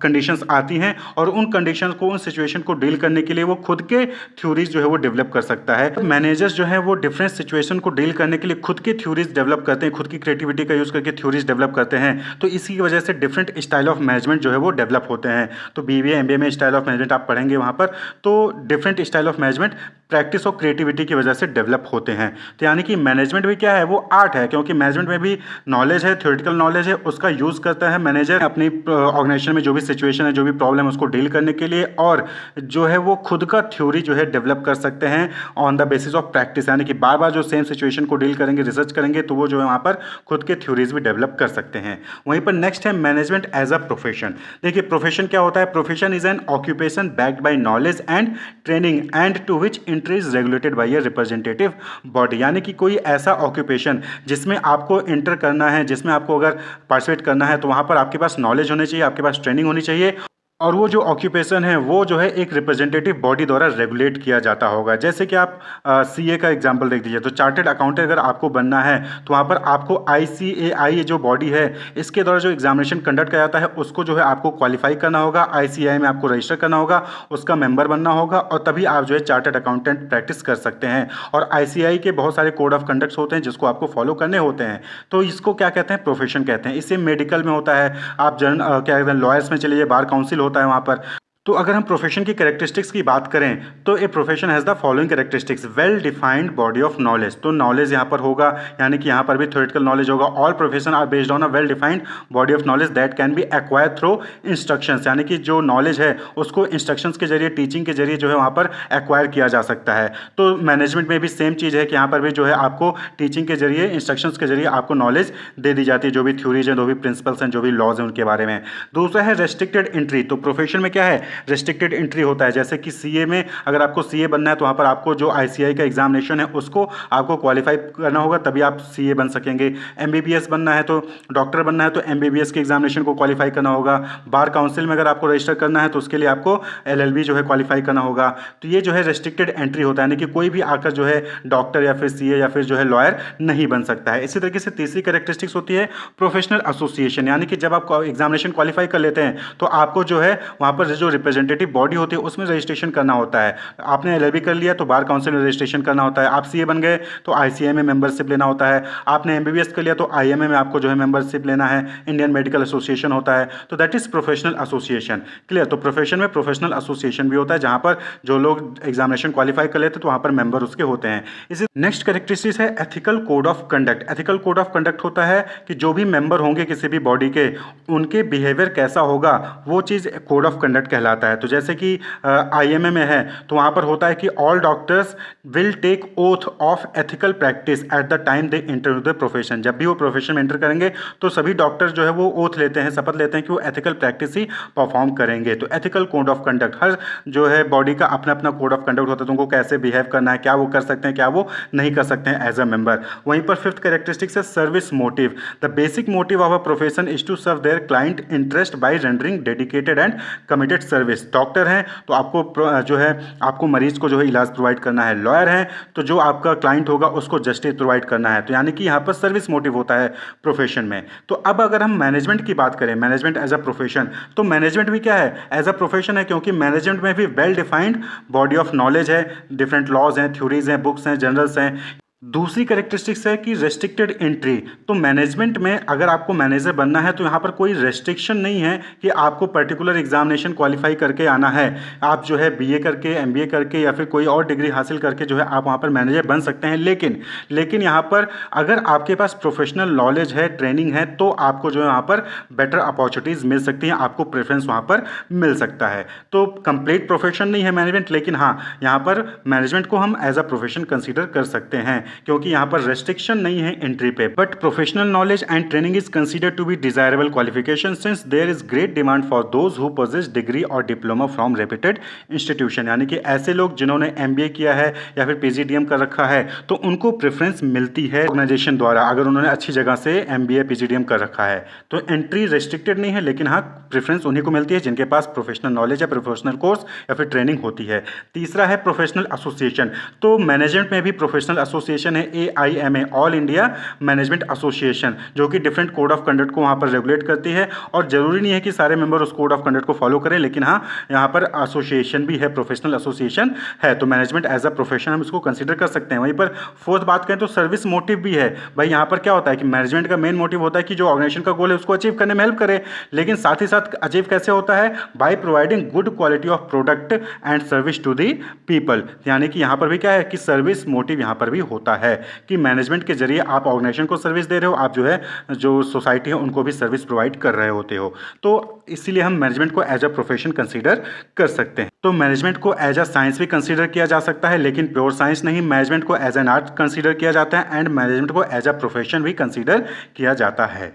कंडीशंस आती हैं और उन कंडीशंस को, उन सिचुएशन को डील करने के लिए वो खुद के थ्योरीज जो है वो डेवलप कर सकता है। मैनेजर्स जो है वो डिफरेंट सिचुएशन को डील करने के लिए खुद के थ्योरीज डेवलप करते हैं, खुद की क्रिएटिविटी का यूज़ करके थ्योरीज डेवलप करते हैं। तो इसी की वजह से डिफरेंट स्टाइल ऑफ मैनेजमेंट जो है वो डेवलप होते हैं। तो बीबीए एमबीए में स्टाइल ऑफ मैनेजमेंट आप पढ़ेंगे वहाँ पर, तो different style of management practice और क्रिएटिविटी की वजह से डेवलप होते हैं। तो यानी कि मैनेजमेंट भी क्या है, वो आर्ट है, क्योंकि मैनेजमेंट में भी नॉलेज है, थ्योरेटिकल नॉलेज है, उसका यूज़ करता है मैनेजर अपनी ऑर्गेनाइजेशन में जो भी सिचुएशन है, जो भी प्रॉब्लम है, उसको डील करने के लिए। और जो है वो खुद का थ्योरी जो है डेवलप कर सकते हैं on the basis of practice. यानी कि बार बार जो सेम सिचुएशन को डील करेंगे, रिसर्च करेंगे, तो वो जो है वहाँ पर खुद के थ्योरीज भी डेवलप कर सकते हैं। वहीं पर नेक्स्ट है मैनेजमेंट एज अ प्रोफेशन। देखिए प्रोफेशन क्या होता है, profession is an occupation backed by knowledge and training and to which entry is regulated by a representative body. यानी कि कोई ऐसा ऑक्यूपेशन जिसमें आपको एंटर करना है, जिसमें आपको अगर पार्टिसिपेट करना है, तो वहाँ पर आपके पास नॉलेज होनी चाहिए, आपके पास ट्रेनिंग होनी चाहिए, और वो जो ऑक्यूपेशन है वो जो है एक रिप्रेजेंटेटिव बॉडी द्वारा रेगुलेट किया जाता होगा। जैसे कि आप सीए का एग्जांपल देख लीजिए, तो चार्टर्ड अकाउंटेंट अगर आपको बनना है तो वहाँ पर आपको आईसीएआई जो बॉडी है, इसके द्वारा जो एग्जामिनेशन कंडक्ट किया जाता है उसको जो है आपको क्वालिफाई करना होगा, आईसीएआई में आपको रजिस्टर करना होगा, उसका मेंबर बनना होगा, और तभी आप जो है चार्टर्ड अकाउंटेंट प्रैक्टिस कर सकते हैं। और आईसीएआई के बहुत सारे कोड ऑफ कंडक्ट्स होते हैं जिसको आपको फॉलो करने होते हैं। तो इसको क्या कहते हैं, प्रोफेशन कहते हैं। इससे मेडिकल में होता है, आप क्या कहते हैं लॉयर्स में चलिए, बार काउंसिल होता है वहाँ पर। तो अगर हम प्रोफेशन की कैरेक्टरिस्टिक्स की बात करें तो a profession has the following characteristics, well defined body of knowledge. तो नॉलेज यहाँ पर होगा, यानी कि यहाँ पर भी थ्योरेटिकल नॉलेज होगा। All profession are based on a well defined body of knowledge that can be acquire through instructions. यानी कि जो नॉलेज है उसको इंस्ट्रक्शंस के जरिए, टीचिंग के जरिए जो है वहाँ पर एक्वायर किया जा सकता है। तो मैनेजमेंट में भी सेम चीज़ है कि यहाँ पर भी जो है आपको टीचिंग के जरिए, इंस्ट्रक्शंस के जरिए आपको नॉलेज दे दी जाती है, जो भी थ्योरीज हैं, जो भी प्रिंसिपल्स हैं, जो भी लॉज हैं उनके बारे में। दूसरा है रेस्ट्रिक्टेड एंट्री। तो प्रोफेशन में क्या है, रेस्ट्रिक्टेड एंट्री होता है। जैसे कि सीए में अगर आपको सीए बनना है तो वहाँ पर आपको जो आईसीआई का एग्जामिनेशन है उसको आपको क्वालिफाई करना होगा, तभी आप सीए बन सकेंगे। एमबीबीएस बनना है, तो डॉक्टर बनना है, तो एमबीबीएस के एग्जामिनेशन को क्वालिफाई करना होगा। बार काउंसिल में अगर आपको रजिस्टर करना है तो उसके लिए आपको एलएलबी जो है क्वालिफाई करना होगा। तो ये जो है रेस्ट्रिक्टेड एंट्री होता है, यानी कि कोई भी आकर जो है डॉक्टर या फिर सीए या फिर जो है लॉयर नहीं बन सकता है। इसी तरीके से तीसरी कैरेक्टरिस्टिक्स होती है प्रोफेशनल एसोसिएशन। यानी कि जब आप एग्जामिनेशन क्वालिफाई कर लेते हैं तो आपको जो है वहाँ पर जो रिप्रेजेंटेटिव बॉडी होती है उसमें रजिस्ट्रेशन करना होता है। आपने एलएलबी कर लिया तो बार काउंसिल में रजिस्ट्रेशन करना होता है। आप सीए बन गए तो आईसीए में मेंबरशिप लेना होता है। आपने एमबीबीएस कर लिया तो आईएमए में आपको जो है मेंबरशिप लेना है, इंडियन मेडिकल एसोसिएशन होता है। तो that is professional association. Clear. तो प्रोफेशन में प्रोफेशनल एसोसिएशन भी होता है जहाँ पर जो लोग एग्जामिनेशन क्वालिफाई कर लेते हैं तो वहाँ पर मेंबर उसके होते हैं। इसी नेक्स्ट कैरेक्टरिस्टिक्स है ethical code of conduct. Ethical code of conduct होता है कि जो भी मेंबर होंगे किसी भी बॉडी के, उनके बिहेवियर कैसा होगा वो चीज़ कोड ऑफ कंडक्ट कहलाता है। तो जैसे कि आईएमए में है तो वहाँ पर होता है कि all doctors will take oath of ethical practice at the time they inter the profession. जब भी वो प्रोफेशन में एंटर करेंगे तो सभी डॉक्टर्स जो है वो ओथ लेते हैं, शपथ लेते हैं कि वो एथिकल प्रैक्टिस ही परफॉर्म करेंगे। तो एथिकल कोड ऑफ कंडक्ट, हर जो है बॉडी का अपना अपना कोड ऑफ कंडक्ट होता है, तो उनको कैसे बिहेव करना है, क्या वो कर सकते हैं, क्या वो नहीं कर सकते हैं एज अ मेंबर। वहीं पर फिफ्थ कैरेक्टरिस्टिक्स है service motive. The basic motive of a profession is to serve their client interest by rendering dedicated and committed service. Service, doctor हैं तो आपको जो है आपको मरीज को जो है इलाज प्रोवाइड करना है, लॉयर हैं तो जो आपका क्लाइंट होगा उसको जस्टिस प्रोवाइड करना है। तो यानी कि यहाँ पर सर्विस मोटिव होता है प्रोफेशन में। तो अब अगर हम मैनेजमेंट की बात करें, मैनेजमेंट एज अ प्रोफेशन, तो मैनेजमेंट भी क्या है, एज अ प्रोफेशन है, क्योंकि मैनेजमेंट में भी well defined body of knowledge है, डिफरेंट लॉज हैं, थ्योरीज हैं, बुक्स हैं, जर्नल्स हैं। दूसरी करेक्टरिस्टिक्स है कि रेस्ट्रिक्टेड एंट्री। तो मैनेजमेंट में अगर आपको मैनेजर बनना है तो यहाँ पर कोई रेस्ट्रिक्शन नहीं है कि आपको पर्टिकुलर एग्जामिनेशन क्वालिफाई करके आना है। आप जो है बीए करके, एमबीए करके या फिर कोई और डिग्री हासिल करके जो है आप वहाँ पर मैनेजर बन सकते हैं। लेकिन यहाँ पर अगर आपके पास प्रोफेशनल नॉलेज है, ट्रेनिंग है, तो आपको जो है वहाँ पर बेटर अपॉर्चुनिटीज़ मिल सकती हैं, आपको प्रेफरेंस वहाँ पर मिल सकता है। तो कंप्लीट प्रोफेशन नहीं है मैनेजमेंट, लेकिन हाँ, यहाँ पर मैनेजमेंट को हम एज अ प्रोफेशन कंसिडर कर सकते हैं, क्योंकि यहां पर रेस्ट्रिक्शन नहीं है एंट्री पे। But professional knowledge and training is considered to be desirable qualification since there is great demand for those who possess degree और डिप्लोमा फ्रॉम रेप्यूटेड इंस्टीट्यूशन। यानी कि ऐसे लोग जिन्होंने एमबीए किया है या फिर पीजीडीएम कर रखा है तो उनको प्रेफरेंस मिलती है ऑर्गेनाइजेशन द्वारा, अगर उन्होंने अच्छी जगह से एमबीए पीजीडीएम कर रखा है। तो एंट्री रेस्ट्रिक्टेड नहीं है, लेकिन हाँ, प्रेफरेंस उन्हीं को मिलती है जिनके पास प्रोफेशनल नॉलेज या प्रोफेशनल कोर्स या फिर ट्रेनिंग होती है। तीसरा है प्रोफेशनल एसोसिएशन। तो मैनेजमेंट में भी प्रोफेशनल एसोसिएशन है, AIMA, all India management association, जो कि डिफरेंट कोड ऑफ कंडक्ट को वहाँ पर रेगुलेट करती है। और जरूरी नहीं है कि सारे मेंबर उस कोड ऑफ कंडक्ट को फॉलो करें, लेकिन हाँ, यहाँ पर एसोसिएशन भी है, प्रोफेशनल एसोसिएशन है। तो मैनेजमेंट एज अ प्रोफेशन हम इसको कंसिडर कर सकते हैं। वहीं पर फोर्थ बात करें तो सर्विस मोटिव भी है। भाई यहाँ पर क्या होता है कि मैनेजमेंट का मेन मोटिव होता है कि जो ऑर्गेनाइजेशन का गोल है उसको अचीव करने में हेल्प करे, लेकिन साथ ही साथ अचीव कैसे होता है, by providing good quality of product and service to the people. यानी कि यहाँ पर भी क्या है कि सर्विस मोटिव यहाँ पर भी होता है कि मैनेजमेंट के जरिए आप ऑर्गेनाइजेशन को सर्विस दे रहे हो, आप जो है जो सोसाइटी है उनको भी सर्विस प्रोवाइड कर रहे होते हो। तो इसीलिए हम मैनेजमेंट को एज अ प्रोफेशन कंसीडर कर सकते हैं। तो मैनेजमेंट को एज अ साइंस भी कंसीडर किया जा सकता है, लेकिन प्योर साइंस नहीं। मैनेजमेंट को एज एन आर्ट कंसीडर किया जाता है एंड मैनेजमेंट को एज अ प्रोफेशन भी कंसीडर किया जाता है।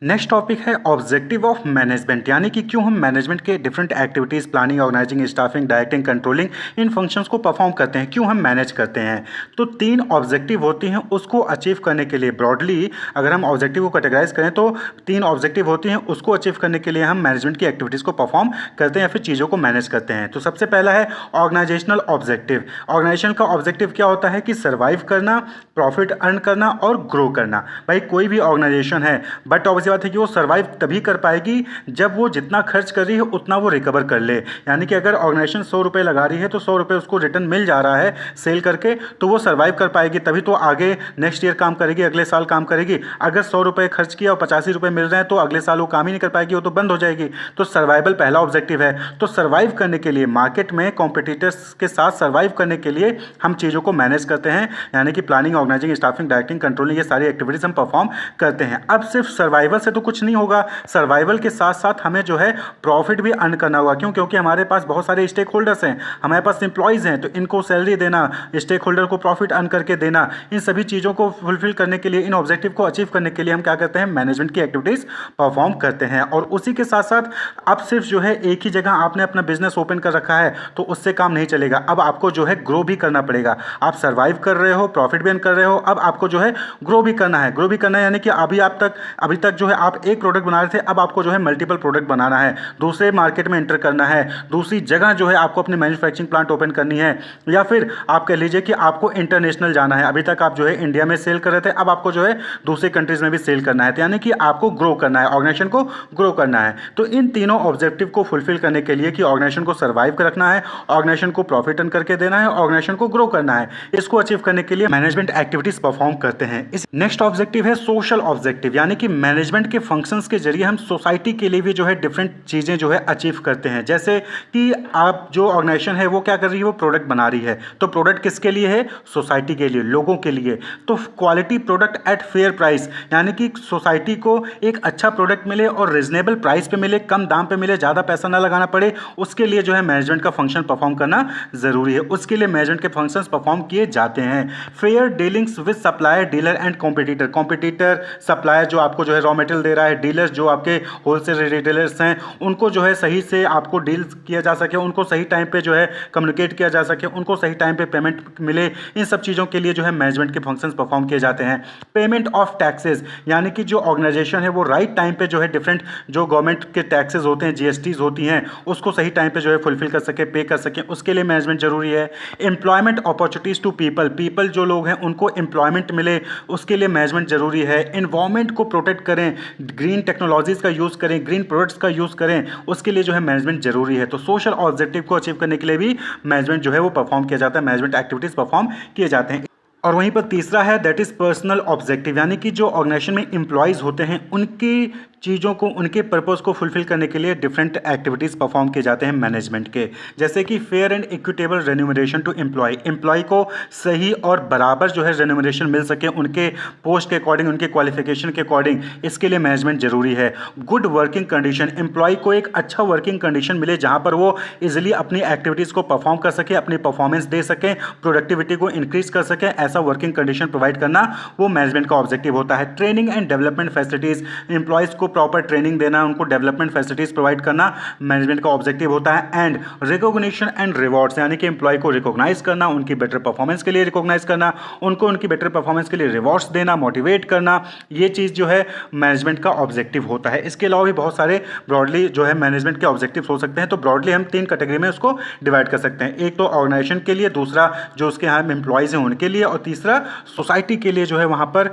नेक्स्ट टॉपिक है ऑब्जेक्टिव ऑफ मैनेजमेंट, यानी कि क्यों हम मैनेजमेंट के different activities, planning, organising, staffing, directing, controlling, इन फंक्शंस को परफॉर्म करते हैं, क्यों हम मैनेज करते हैं। तो 3 ऑब्जेक्टिव होती हैं, उसको अचीव करने के लिए ब्रॉडली अगर हम ऑब्जेक्टिव को कैटेगराइज करें तो 3 ऑब्जेक्टिव होती हैं, उसको अचीव करने के लिए हम मैनेजमेंट की एक्टिविटीज़ को परफॉर्म करते हैं या फिर चीज़ों को मैनेज करते हैं। तो सबसे पहला है ऑर्गेनाइजेशनल ऑब्जेक्टिव। ऑर्गेनाइजेशन का ऑब्जेक्टिव क्या होता है कि सर्वाइव करना, प्रॉफिट अर्न करना और ग्रो करना। भाई कोई भी ऑर्गेनाइजेशन है, बट ऑब्वियस बात है कि वो सर्वाइव तभी कर पाएगी जब वो जितना खर्च कर रही है उतना वो रिकवर कर ले। यानी कि अगर ऑर्गेनाइजेशन 100 रुपये लगा रही है तो 100 रुपये उसको रिटर्न मिल जा रहा है सेल करके, तो वो सर्वाइव कर पाएगी, तभी तो आगे नेक्स्ट ईयर काम करेगी, अगले साल काम करेगी। अगर 100 रुपये खर्च किया और 85 रुपये मिल रहे हैं तो अगले साल वो काम ही नहीं कर पाएगी, वो तो बंद हो जाएगी। तो सर्वाइवल पहला ऑब्जेक्टिव है। तो सर्वाइव करने के लिए, मार्केट में कॉम्पिटिटर्स के साथ सर्वाइव करने के लिए हम चीज़ों को मैनेज करते हैं, यानी कि planning, organising, staffing, directing, controlling, ये सारी एक्टिविटीज हम परफॉर्म करते हैं। अब सिर्फ सर्वाइवल से तो कुछ नहीं होगा, सर्वाइवल के साथ साथ हमें जो है प्रॉफिट भी अर्न करना होगा। क्यों? क्योंकि हमारे पास बहुत सारे स्टेक होल्डर्स हैं, हमारे पास एम्प्लॉयज़ हैं, तो इनको सैलरी देना, स्टेक होल्डर को प्रॉफिट अर्न करके देना, इन सभी चीज़ों को फुलफिल करने के लिए, इन ऑब्जेक्टिव को अचीव करने के लिए हम क्या करते हैं, मैनेजमेंट की एक्टिविटीज़ परफॉर्म करते हैं। और उसी के साथ साथ अब सिर्फ जो है एक ही जगह आपने अपना बिजनेस ओपन कर रखा है तो उससे काम नहीं चलेगा, अब आपको जो है ग्रो भी करना पड़ेगा। आप सर्वाइव कर रहे हो, प्रॉफिट भी अर्न कर रहे हो, अब आपको जो है ग्रो भी करना है। ग्रो भी करना है यानी कि अभी तक जो है आप एक प्रोडक्ट बना रहे थे, अब आपको जो है मल्टीपल प्रोडक्ट बनाना है, दूसरे मार्केट में एंटर करना है, दूसरी जगह जो है आपको अपनी मैन्युफैक्चरिंग प्लांट ओपन करनी है, या फिर आप कह लीजिए कि आपको इंटरनेशनल जाना है। अभी तक आप जो है इंडिया में सेल कर रहे थे, अब आपको जो है दूसरे कंट्रीज में भी सेल करना है, तो यानी कि आपको ग्रो करना है, ऑर्गेनाइजेशन को ग्रो करना है। तो इन तीनों ऑब्जेक्टिव को फुलफिल करने के लिए कि ऑर्गेनाइजेशन को सर्वाइव कर रखना है, ऑर्गेनाइजेशन को प्रॉफिट अर्न करके देना है, ऑर्गेनाइजेशन को ग्रो करना है, इसको अचीव करने के लिए मैनेजमेंट एक्टिविटीज परफॉर्म करते हैं। इस नेक्स्ट ऑब्जेक्टिव है सोशल ऑब्जेक्टिव, यानी कि मैनेजमेंट के फंक्शंस के जरिए हम सोसाइटी के लिए भी जो है डिफरेंट चीज़ें जो है अचीव करते हैं। जैसे कि आप जो ऑर्गेनाइजेशन है वो क्या कर रही है, वो प्रोडक्ट बना रही है, तो प्रोडक्ट किसके लिए है, सोसाइटी के लिए, लोगों के लिए। तो quality product at fair price, यानी कि सोसाइटी को एक अच्छा प्रोडक्ट मिले और रिजनेबल प्राइस पे मिले, कम दाम पे मिले, ज़्यादा पैसा ना लगाना पड़े, उसके लिए जो है मैनेजमेंट का फंक्शन परफॉर्म करना ज़रूरी है। उसके लिए मैनेजमेंट के फंक्शंस परफॉर्म किए जाते हैं। Fair dealings with supplier, dealer and competitor. Competitor, supplier जो आपको जो है रॉ मटेरियल दे रहा है, डीलर्स जो आपके होलसेल रिटेलर्स हैं उनको जो है सही से आपको डील किया जा सके, उनको सही टाइम पे जो है कम्युनिकेट किया जा सके, उनको सही टाइम पे पेमेंट मिले, इन सब चीज़ों के लिए जो है मैनेजमेंट के फंक्शंस परफॉर्म किए जाते हैं। पेमेंट ऑफ टैक्सेस, यानी कि जो ऑर्गेनाइजेशन है वो राइट टाइम पे जो है डिफरेंट जो गवर्नमेंट के टैक्सेस होते हैं, जीएसटीज होती हैं, उसको सही टाइम पे जो है फुलफिल कर सके, पे कर सके, उसके लिए मैनेजमेंट जरूरी है। एम्प्लॉयमेंट अपॉर्चुनिटीज टू पीपल जो लोग हैं उनको एम्प्लॉयमेंट मिले, उसके लिए मैनेजमेंट जरूरी है। एनवायरमेंट को प्रोटेक्ट करें, ग्रीन टेक्नोलॉजीज का यूज़ करें, ग्रीन प्रोडक्ट्स का यूज़ करें, उसके लिए जो है मैनेजमेंट जरूरी है। तो सोशल ऑब्जेक्टिव को अचीव करने के लिए भी मैनेजमेंट जो है वो परफॉर्म किया जाता है, मैनेजमेंट एक्टिविटीज परफॉर्म किए जाते हैं। और वहीं पर तीसरा है दैट इज़ पर्सनल ऑब्जेक्टिव, यानी कि जो ऑर्गेनाइजेशन में एम्प्लॉयज़ होते हैं उनकी चीज़ों को, उनके पर्पस को फुलफिल करने के लिए डिफरेंट एक्टिविटीज़ परफॉर्म किए जाते हैं मैनेजमेंट के, जैसे कि fair and equitable remuneration to employee को सही और बराबर जो है रेन्यूमरेशन मिल सके उनके पोस्ट के अकॉर्डिंग, उनके क्वालिफिकेशन के अकॉर्डिंग, इसके लिए मैनेजमेंट जरूरी है। गुड वर्किंग कंडीशन, एम्प्लॉय को एक अच्छा वर्किंग कंडीशन मिले जहाँ पर वो इजिली अपनी एक्टिविटीज़ को परफॉर्म कर सके, अपनी परफॉर्मेंस दे सकें, प्रोडक्टिविटी को इंक्रीज कर सकें, ऐसा वर्किंग कंडीशन प्रोवाइड करना वो मैनेजमेंट का ऑब्जेक्टिव होता है। Training and development facilities, employees को प्रॉपर ट्रेनिंग देना, उनको डेवलपमेंट फैसिलिटीज़ प्रोवाइड करना मैनेजमेंट का ऑब्जेक्टिव होता है। एंड रिकॉग्निशन एंड रिवॉर्ड्स, यानी कि एम्प्लॉय को रिकॉग्नाइज करना, उनकी बेटर परफॉर्मेंस के लिए रिकॉग्नाइज करना, उनको उनकी बेटर परफॉर्मेंस के लिए रिवॉर्ड्स देना, मोटिवेट करना, ये चीज़ जो है मैनेजमेंट का ऑब्जेक्टिव होता है। इसके अलावा भी बहुत सारे ब्रॉडली जो है मैनेजमेंट के ऑब्जेक्टिव हो सकते हैं। तो ब्रॉडली हम 3 कैटेगरी में उसको डिवाइड कर सकते हैं। एक तो ऑर्गेनाइजेशन के लिए, दूसरा जो उसके यहाँ एम्प्लॉयज़ हैं उनके लिए, और तीसरा सोसाइटी के लिए जो है वहाँ पर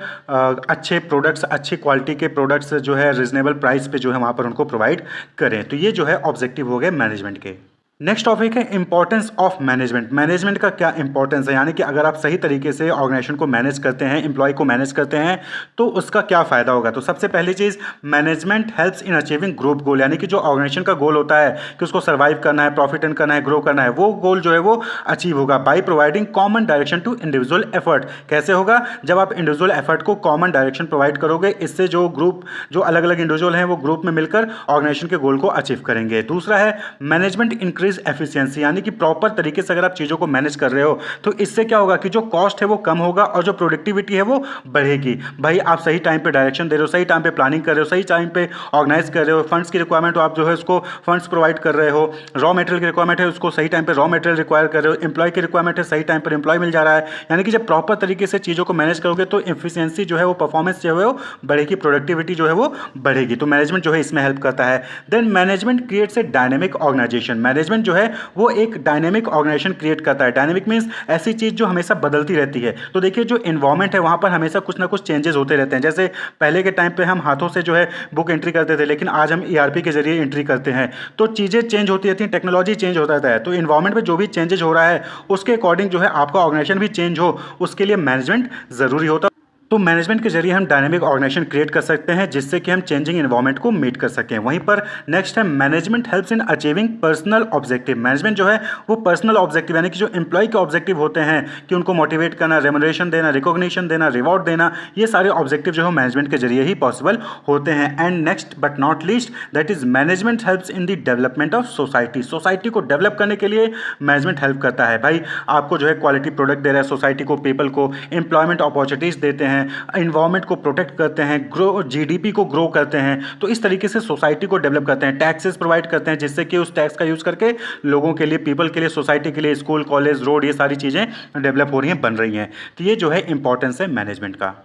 अच्छे प्रोडक्ट्स, अच्छी क्वालिटी के प्रोडक्ट्स जो है रिजनेबल प्राइस पे जो है वहाँ पर उनको प्रोवाइड करें। तो ये जो है ऑब्जेक्टिव हो गए मैनेजमेंट के। नेक्स्ट टॉपिक है इंपॉर्टेंस ऑफ मैनेजमेंट। मैनेजमेंट का क्या इंपॉर्टेंस है, यानी कि अगर आप सही तरीके से ऑर्गेनाइजेशन को मैनेज करते हैं, एम्प्लॉय को मैनेज करते हैं, तो उसका क्या फ़ायदा होगा। तो सबसे पहली चीज़, management helps in achieving group goal, यानी कि जो ऑर्गेनाइजेशन का गोल होता है कि उसको सर्वाइव करना है, प्रॉफिट अर्न करना है, ग्रो करना है, वो गोल जो है वो अचीव होगा by providing common direction to individual effort. कैसे होगा, जब आप इंडिविजुअल एफर्ट को कॉमन डायरेक्शन प्रोवाइड करोगे, इससे जो ग्रुप, जो अलग अलग इंडिविजुअल हैं वो ग्रुप में मिलकर ऑर्गेनाइजेशन के गोल को अचीव करेंगे। दूसरा है मैनेजमेंट इंक्रीज एफिशिएंसी, यानी कि प्रॉपर तरीके से अगर आप चीज़ों को मैनेज कर रहे हो तो इससे क्या होगा कि जो कॉस्ट है वो कम होगा और जो प्रोडक्टिविटी है वो बढ़ेगी। भाई आप सही टाइम पे डायरेक्शन दे रहे हो, सही टाइम पे प्लानिंग कर रहे हो, सही टाइम पे ऑर्गेनाइज कर रहे हो, फंड्स की रिक्वायरमेंट हो आप जो है उसको फंड्स प्रोवाइड कर रहे हो, रॉ मटेरियल की रिक्वायरमेंट है उसको सही टाइम पे रॉ मटेरियल रिक्वायर कर रहे हो, एम्प्लॉय की रिक्वायरमेंट है सही टाइम पर एम्प्लॉय मिल जा रहा है। यानी कि जब प्रॉपर तरीके से चीज़ों को मैनेज करोगे तो एफिशिएंसी जो है वो, परफॉर्मेंस जो है वो बढ़ेगी, प्रोडक्टिविटी जो है वो बढ़ेगी। तो मैनेजमेंट जो है इसमें हेल्प करता है। Then management creates a dynamic organisation, management जो है वो एक डायनेमिक ऑर्गेनाइजेशन क्रिएट करता है। डायनेमिक मींस ऐसी चीज़ जो हमेशा बदलती रहती है। तो देखिए जो एनवायरनमेंट है वहाँ पर हमेशा कुछ ना कुछ चेंजेस होते रहते हैं। जैसे पहले के टाइम पे हम हाथों से जो है बुक एंट्री करते थे, लेकिन आज हम ईआरपी के जरिए एंट्री करते हैं। तो चीज़ें चेंज होती रहती हैं, टेक्नोलॉजी चेंज होता रहता है। तो एनवायरनमेंट में जो भी चेंजेस हो रहा है उसके अकॉर्डिंग जो है आपका ऑर्गेनाइजेशन भी चेंज हो, उसके लिए मैनेजमेंट ज़रूरी होता है। तो मैनेजमेंट के जरिए हम डायनेमिक ऑर्गेनाइजेशन क्रिएट कर सकते हैं जिससे कि हम चेंजिंग एनवायरनमेंट को मीट कर सकें। वहीं पर नेक्स्ट है management helps in achieving personal objective. Management जो है वो पर्सनल ऑब्जेक्टिव, यानी कि जो एम्प्लॉय के ऑब्जेक्टिव होते हैं कि उनको मोटिवेट करना, रेम्यूनरेशन देना, रिकॉग्निशन देना, रिवॉर्ड देना, ये सारे ऑब्जेक्टिव जो है मैनेजमेंट के जरिए ही पॉसिबल होते हैं। And next but not least that is management helps in the development of society. Society को डेवलप करने के लिए मैनेजमेंट हेल्प करता है। भाई आपको जो है क्वालिटी प्रोडक्ट दे रहा है सोसाइटी को, पीपल को एम्प्लॉयमेंट अपॉर्चुनिटीज देते हैं, इन्वायरमेंट को प्रोटेक्ट करते हैं, ग्रो जीडीपी को ग्रो करते हैं। तो इस तरीके से सोसाइटी को डेवलप करते हैं। टैक्सेस प्रोवाइड करते हैं जिससे कि उस टैक्स का यूज़ करके लोगों के लिए, पीपल के लिए, सोसाइटी के लिए स्कूल, कॉलेज, रोड, ये सारी चीज़ें डेवलप हो रही हैं, बन रही हैं। तो ये जो है इंपॉर्टेंस है मैनेजमेंट का।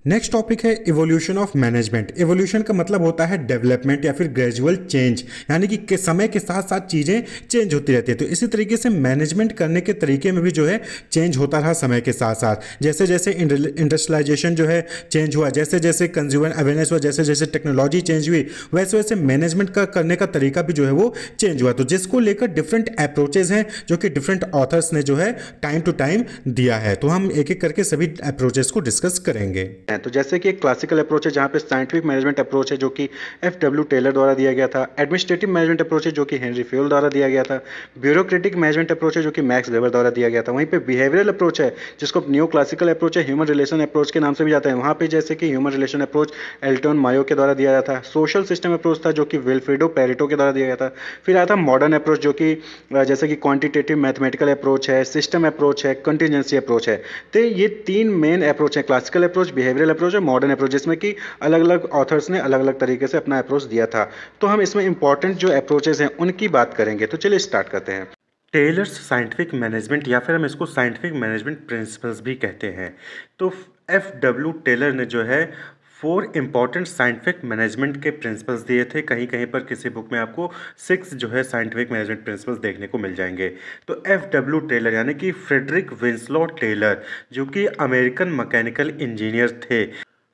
नेक्स्ट टॉपिक है इवोल्यूशन ऑफ मैनेजमेंट। इवोल्यूशन का मतलब होता है डेवलपमेंट या फिर ग्रेजुअल चेंज, यानी कि समय के साथ साथ चीज़ें चेंज होती रहती है। तो इसी तरीके से मैनेजमेंट करने के तरीके में भी जो है चेंज होता रहा समय के साथ साथ। जैसे जैसे इंडस्ट्रियलाइजेशन जो है चेंज हुआ, जैसे जैसे कंज्यूमर अवेयरनेस हुआ, जैसे जैसे टेक्नोलॉजी चेंज हुई, वैसे वैसे मैनेजमेंट का करने का तरीका भी जो है वो चेंज हुआ। तो जिसको लेकर डिफरेंट अप्रोचेज हैं जो कि डिफरेंट ऑथर्स ने जो है टाइम टू टाइम दिया है। तो हम एक एक करके सभी अप्रोचेज को डिस्कस करेंगे। तो जैसे कि एक क्लासिकल अप्रोच है जहाँ पे साइंटिफिक मैनेजमेंट अप्रोच है जो कि एफ.डब्ल्यू. टेलर द्वारा दिया गया था। एडमिनिस्ट्रेटिव मैनेजमेंट अप्रोच है जो कि हेनरी फ्यूल द्वारा दिया गया था। ब्यूरोक्रेटिक मैनेजमेंट अप्रोच है जो कि मैक्स वेबर द्वारा दिया गया था। वहीं पे बिहेवियरल अप्रोच है जिसको न्यू क्लासिकल अप्रोच है, ह्यूमन रिलेशन अप्रोच के नाम से भी जाता है। वहाँ पे जैसे कि human relation approach Elton Mayo के द्वारा दिया गया था। सोशल सिस्टम अप्रोच था जो कि विल्फ्रेडो पेरेटो के द्वारा दिया गया था। फिर आया था मॉडर्न अप्रोच जो कि जैसे कि क्वान्टिटेटिव मैथमेटिकल अप्रोच है, सिस्टम अप्रोच है, कंटीजेंसी अप्रोच है। तो ये 3 मेन अप्रोच है, classical approach, behavioural managerial approach और मॉडर्न अप्रोच, जिसमें कि अलग अलग ऑथर्स ने अलग अलग तरीके से अपना अप्रोच दिया था। तो हम इसमें इंपॉर्टेंट जो अप्रोचेज हैं उनकी बात करेंगे। तो चलिए स्टार्ट करते हैं। टेलर्स साइंटिफिक मैनेजमेंट, या फिर हम इसको साइंटिफिक मैनेजमेंट प्रिंसिपल्स भी कहते हैं। तो F.W. टेलर ने जो है 4 इंपॉर्टेंट साइंटिफिक मैनेजमेंट के प्रिंसिपल्स दिए थे। कहीं कहीं पर किसी बुक में आपको 6 जो है साइंटिफिक मैनेजमेंट प्रिंसिपल्स देखने को मिल जाएंगे। तो F.W. टेलर यानी कि फ्रेडरिक विंसलॉ टेलर, जो कि अमेरिकन मैकेनिकल इंजीनियर थे,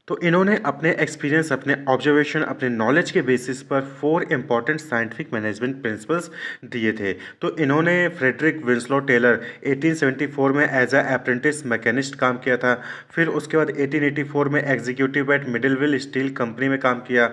तो इन्होंने अपने एक्सपीरियंस, अपने ऑब्जर्वेशन, अपने नॉलेज के बेसिस पर 4 इंपॉर्टेंट साइंटिफिक मैनेजमेंट प्रिंसिपल्स दिए थे। तो इन्होंने फ्रेडरिक विंसलॉ टेलर 1874 में एज अ अप्रेंटिस मैकेनिस्ट काम किया था। फिर उसके बाद 1884 में एग्जीक्यूटिव एट मिडिलविल स्टील कंपनी में काम किया।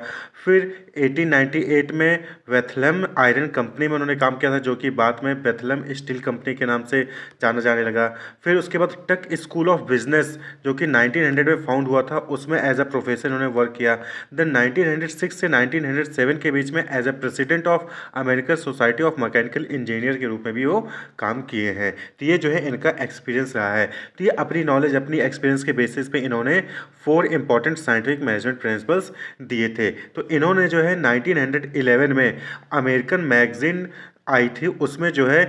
फिर 1898 में बेथलेम आयरन कंपनी में उन्होंने काम किया था, जो कि बाद में बेथलेम स्टील कंपनी के नाम से जाना जाने लगा। फिर उसके बाद टक स्कूल ऑफ बिजनेस, जो कि 1900 में फाउंड हुआ था, उसमें एज अ प्रोफेसर उन्होंने वर्क किया। देन 1906 से 1907 के बीच में as a president of American Society of Mechanical Engineer के रूप में भी वो काम किए हैं। तो ये जो है इनका एक्सपीरियंस रहा है। तो ये अपनी नॉलेज, अपनी एक्सपीरियंस के बेसिस पे इन्होंने 4 इंपॉर्टेंट साइंटिफिक मैनेजमेंट प्रिंसिपल्स दिए थे। तो इन्होंने जो है 1911 में अमेरिकन मैगजीन आई थी, उसमें जो है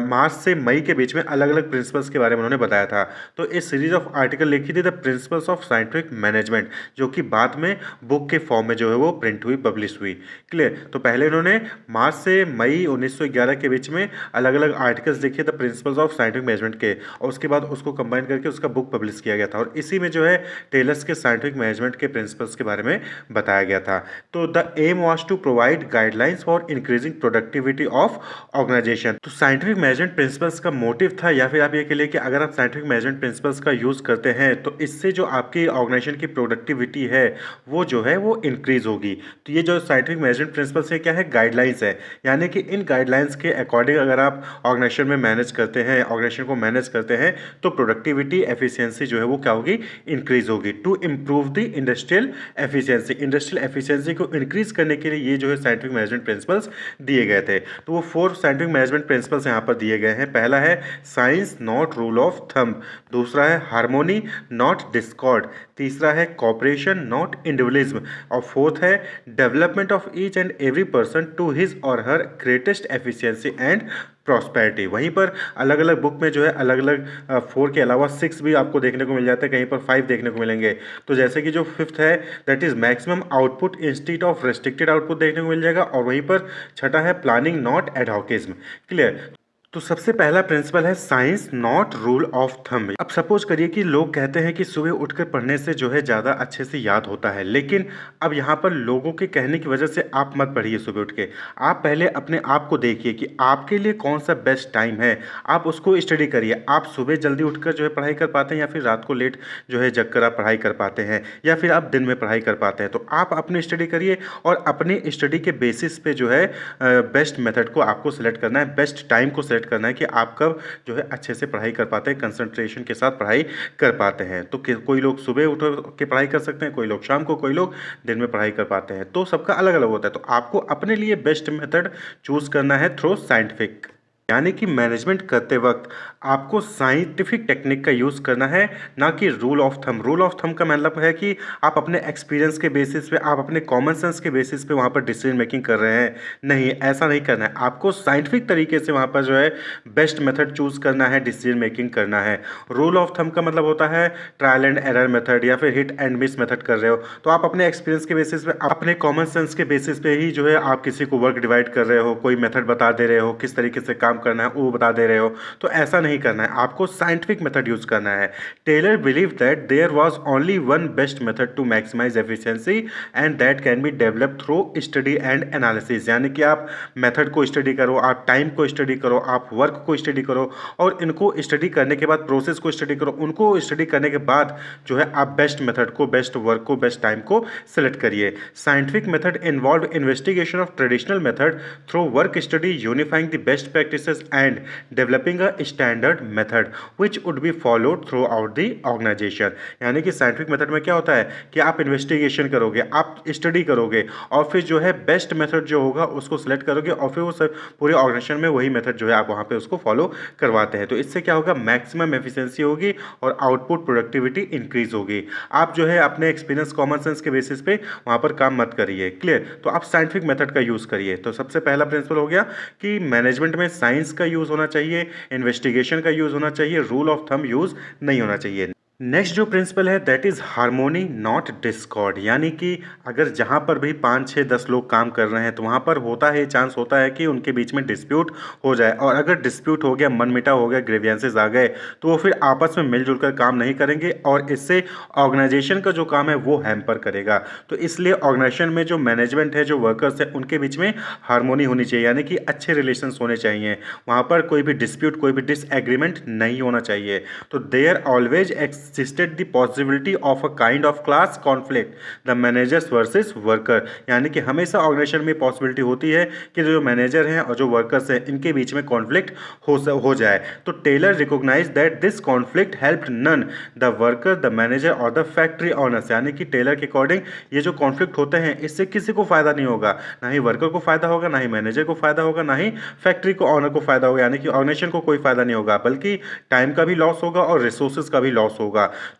मार्च से मई के बीच में अलग अलग प्रिंसिपल्स के बारे में उन्होंने बताया था। तो इस सीरीज ऑफ आर्टिकल लिखी थी the principles of scientific management, जो कि बाद में बुक के फॉर्म में जो है वो प्रिंट हुई, पब्लिश हुई। क्लियर। तो पहले इन्होंने मार्च से मई 1911 के बीच में अलग अलग आर्टिकल्स लिखे the principles of scientific management के, और उसके बाद उसको कंबाइन करके उसका बुक पब्लिश किया गया था, और इसी में जो है टेलर्स के साइंटिफिक मैनेजमेंट के प्रिंसिपल्स के बारे में बताया गया था। तो the aim was to provide guidelines for increasing productivity of organisation. तो साइंटिफिक मैनेजमेंट प्रिंसिपल्स का मोटिव था, या फिर आप ये कह लिए कि अगर आप साइंटिफिक मैनेजमेंट प्रिंसिपल्स का यूज़ करते हैं तो इससे जो आपकी ऑर्गेनाइजेशन की प्रोडक्टिविटी है वो जो है वो इंक्रीज होगी। तो ये जो साइंटिफिक मैनेजमेंट प्रिंसिपल्स है क्या है, गाइडलाइंस है, यानी कि इन गाइडलाइंस के अकॉर्डिंग अगर आप ऑर्गेनाइजेशन में मैनेज करते हैं, ऑर्गेनाइजेशन को मैनेज करते हैं, तो प्रोडक्टिविटी एफिशिएंसी जो है वो क्या होगी, इंक्रीज होगी। To improve the industrial efficiency, industrial efficiency को इंक्रीज करने के लिए ये जो है साइंटिफिक मैनेजमेंट प्रिंसिपल्स दिए गए थे। तो वो 4 साइंटिफिक मैनेजमेंट प्रिंसिपल्स यहाँ पर दिए गए हैं। पहला है science not rule of thumb, दूसरा है हार्मोनी नॉट डिस्कॉर्ड, तीसरा है कॉपरेशन नॉट इंडिविजुअलिज्म, और फोर्थ है development of each and every person to his or her greatest efficiency and prosperity. वहीं पर अलग अलग बुक में जो है अलग अलग 4 के अलावा 6 भी आपको देखने को मिल जाता है, कहीं पर 5 देखने को मिलेंगे। तो जैसे कि जो 5th है that is maximum output instead of restricted output देखने को मिल जाएगा, और वहीं पर छठा है प्लानिंग नॉट एडहॉकिज्म। क्लियर। तो सबसे पहला प्रिंसिपल है science not rule of thumb. अब सपोज करिए कि लोग कहते हैं कि सुबह उठकर पढ़ने से जो है ज़्यादा अच्छे से याद होता है, लेकिन अब यहाँ पर लोगों के कहने की वजह से आप मत पढ़िए सुबह उठ के। आप पहले अपने आप को देखिए कि आपके लिए कौन सा बेस्ट टाइम है, आप उसको स्टडी करिए। आप सुबह जल्दी उठकर जो है पढ़ाई कर पाते हैं, या फिर रात को लेट जो है जग कर आप पढ़ाई कर पाते हैं, या फिर आप दिन में पढ़ाई कर पाते हैं। तो आप अपनी स्टडी करिए, और अपनी स्टडी के बेसिस पे जो है बेस्ट मेथड को आपको सिलेक्ट करना है, बेस्ट टाइम को सिलेक्ट करना है कि आप कब जो है अच्छे से पढ़ाई कर पाते हैं, कंसंट्रेशन के साथ पढ़ाई कर पाते हैं। तो कोई लोग सुबह उठ के पढ़ाई कर सकते हैं, कोई लोग शाम को, कोई लोग दिन में पढ़ाई कर पाते हैं। तो सबका अलग अलग होता है। तो आपको अपने लिए बेस्ट मेथड चूज करना है थ्रू साइंटिफिक, यानी कि मैनेजमेंट करते वक्त आपको साइंटिफिक टेक्निक का यूज़ करना है, ना कि rule of thumb. Rule of thumb का मतलब है कि आप अपने एक्सपीरियंस के बेसिस पे, आप अपने कॉमन सेंस के बेसिस पे वहाँ पर डिसीजन मेकिंग कर रहे हैं। नहीं, ऐसा नहीं करना है। आपको साइंटिफिक तरीके से वहाँ पर जो है बेस्ट मेथड चूज़ करना है, डिसीजन मेकिंग करना है। रूल ऑफ थंब का मतलब होता है ट्रायल एंड एरर मेथड, या फिर हिट एंड मिस मेथड कर रहे हो, तो आप अपने एक्सपीरियंस के बेसिस पे, अपने कॉमन सेंस के बेसिस पे ही जो है आप किसी को वर्क डिवाइड कर रहे हो, कोई मेथड बता दे रहे हो, किस तरीके से काम करना है वो बता दे रहे हो। तो ऐसा नहीं करना है, आपको साइंटिफिक मेथड यूज करना है। Taylor believe that there was only one best method to maximise efficiency and that can be developed through study and analysis, यानी कि आप मेथड को स्टडी करो, आप टाइम को स्टडी करो, आप वर्क को स्टडी करो, और इनको स्टडी करने के बाद प्रोसेस को स्टडी करो। उनको स्टडी करने के बाद जो है आप बेस्ट मेथड को, बेस्ट वर्क को, बेस्ट टाइम को सिलेक्ट करिए। Scientific method involve investigation of traditional method through work study, unifying the best practices and developing a standard standard method which would be followed throughout the organisation. यानी कि scientific method में क्या होता है कि आप investigation करोगे, आप स्टडी करोगे और फिर जो है बेस्ट मेथड जो होगा उसको सिलेक्ट करोगे और फिर वो सब पूरे ऑर्गेनाइजेशन में वही मेथड जो है आप वहाँ पे उसको फॉलो करवाते हैं। तो इससे क्या होगा, मैक्सिमम एफिशिएंसी होगी और आउटपुट प्रोडक्टिविटी इंक्रीज होगी। आप जो है अपने एक्सपीरियंस कॉमन सेंस के बेसिस पे वहाँ पर काम मत करिए। क्लियर? तो आप साइंटिफिक मेथड का यूज़ करिए। तो सबसे पहला प्रिंसिपल हो गया कि मैनेजमेंट में साइंस का यूज़ होना चाहिए, इन्वेस्टिगेशन का यूज़ होना चाहिए, रूल ऑफ थंब यूज़ नहीं होना चाहिए। नेक्स्ट जो प्रिंसिपल है that is harmony not Discord. यानी कि अगर जहाँ पर भी 5, 6, 10 लोग काम कर रहे हैं तो वहाँ पर होता है, चांस होता है कि उनके बीच में डिस्प्यूट हो जाए, और अगर डिस्प्यूट हो गया, मनमिटा हो गया, ग्रीवियंसेस आ गए, तो वो फिर आपस में मिलजुल कर काम नहीं करेंगे और इससे ऑर्गेनाइजेशन का जो काम है वो हैम्पर करेगा। तो इसलिए ऑर्गेनाइजेशन में जो मैनेजमेंट है, जो वर्कर्स है, उनके बीच में हार्मोनी होनी चाहिए, यानी कि अच्छे रिलेशंस होने चाहिए। वहाँ पर कोई भी डिस्प्यूट, कोई भी डिसएग्रीमेंट नहीं होना चाहिए। तो there always existed the possibility of a kind of class conflict the managers versus worker। यानी कि हमेशा ऑर्गेनाइजेशन में पॉसिबिलिटी होती है कि जो मैनेजर हैं और जो वर्कर्स हैं इनके बीच में कॉन्फ्लिक्ट हो जाए। तो Taylor recognise that this conflict helped none the worker, the manager और द फैक्ट्री ऑनर्स। यानी कि टेलर के अकॉर्डिंग ये जो कॉन्फ्लिक्ट होते हैं इससे किसी को फायदा नहीं होगा, ना ही वर्कर को फायदा होगा, ना ही मैनेजर को फायदा होगा, ना ही फैक्ट्री को ऑनर को फायदा होगा, यानी कि ऑर्गेनाइजेशन को कोई फायदा नहीं होगा, बल्कि टाइम का भी लॉस होगा और रिसोर्सेज का भी लॉस होगा।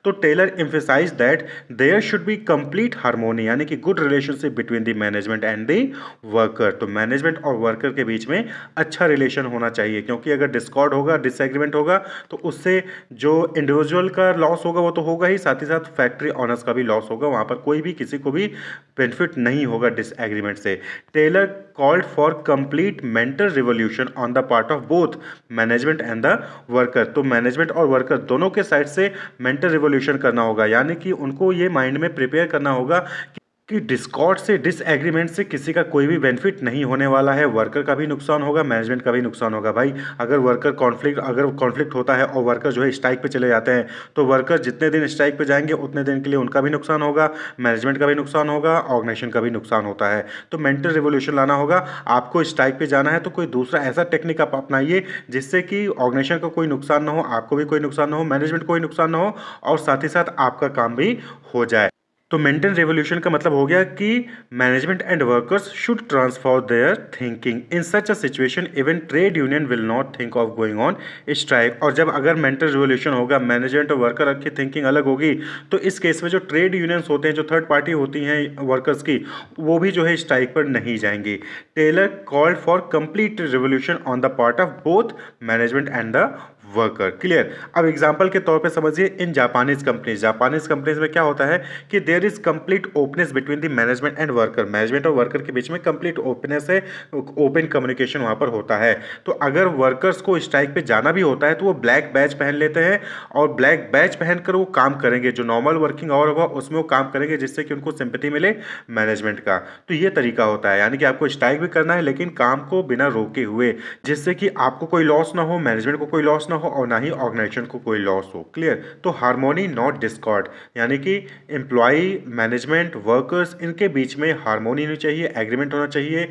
तो Taylor emphasise that there should be complete harmony, यानी कि good relationship between the management and the worker. तो मैनेजमेंट और वर्कर के बीच में अच्छा रिलेशन होना चाहिए, क्योंकि अगर डिस्कॉर्ड होगा, डिसएग्रीमेंट होगा, तो उससे जो इंडिविजुअल का लॉस होगा वो तो होगा ही, साथ ही साथ फैक्ट्री ऑनर्स का भी लॉस होगा। वहाँ पर कोई भी किसी को भी बेनिफिट नहीं होगा डिसएग्रीमेंट से। Taylor called for complete mental revolution on the part of both management and the worker. तो मैनेजमेंट और वर्कर दोनों के साइड से मेंटल रिवोल्यूशन करना होगा, यानी कि उनको ये माइंड में प्रिपेयर करना होगा कि डिस्कॉर्ड से, डिसएग्रीमेंट से किसी का कोई भी बेनिफिट नहीं होने वाला है। वर्कर का भी नुकसान होगा, मैनेजमेंट का भी नुकसान होगा। भाई अगर कॉन्फ्लिक्ट होता है और वर्कर जो है स्ट्राइक पे चले जाते हैं, तो वर्कर जितने दिन स्ट्राइक पे जाएंगे उतने दिन के लिए उनका भी नुकसान होगा, मैनेजमेंट का भी नुकसान होगा, ऑर्गेनाइजेशन का भी नुकसान होता है। तो मेंटल रिवोल्यूशन लाना होगा। आपको स्ट्राइक पे जाना है तो कोई दूसरा ऐसा टेक्निक आप अपनाइए जिससे कि ऑर्गेनाइजेशन का कोई नुकसान ना हो, आपको भी कोई नुकसान ना हो, मैनेजमेंट को कोई नुकसान ना हो, और साथ ही साथ आपका काम भी हो जाए। तो मेंटल रेवोल्यूशन का मतलब हो गया कि management and workers should transform there thinking in such a situation even trade union will not think of going on strike. और जब अगर मेंटल रेवोल्यूशन होगा, मैनेजमेंट और वर्कर की थिंकिंग अलग होगी, तो इस केस में जो ट्रेड यूनियंस होते हैं, जो थर्ड पार्टी होती हैं वर्कर्स की, वो भी जो है स्ट्राइक पर नहीं जाएंगी। Taylor called for complete revolution on the part of both management and the worker. Clear? अब एग्जांपल के तौर पे समझिए, इन जापानीज कंपनीज में क्या होता है कि there is complete openness between the management and worker. Management और वर्कर के बीच में कंप्लीट ओपननेस है, ओपन कम्युनिकेशन वहाँ पर होता है। तो अगर वर्कर्स को स्ट्राइक पे जाना भी होता है तो वो ब्लैक बैच पहन लेते हैं और ब्लैक बैच पहनकर वो काम करेंगे, जो नॉर्मल वर्किंग आवर होगा उसमें वो काम करेंगे, जिससे कि उनको सिंपैथी मिले मैनेजमेंट का। तो ये तरीका होता है, यानी कि आपको स्ट्राइक भी करना है लेकिन काम को बिना रोके हुए, जिससे कि आपको कोई लॉस ना हो, मैनेजमेंट को कोई लॉस ना हो और ना ही ऑर्गेनाइजेशन को कोई लॉस हो। क्लियर? तो हार्मोनी नॉट डिस्कॉर्ड, यानी कि एम्प्लॉय, मैनेजमेंट, वर्कर्स, इनके बीच में हार्मोनी होनी चाहिए, एग्रीमेंट होना चाहिए।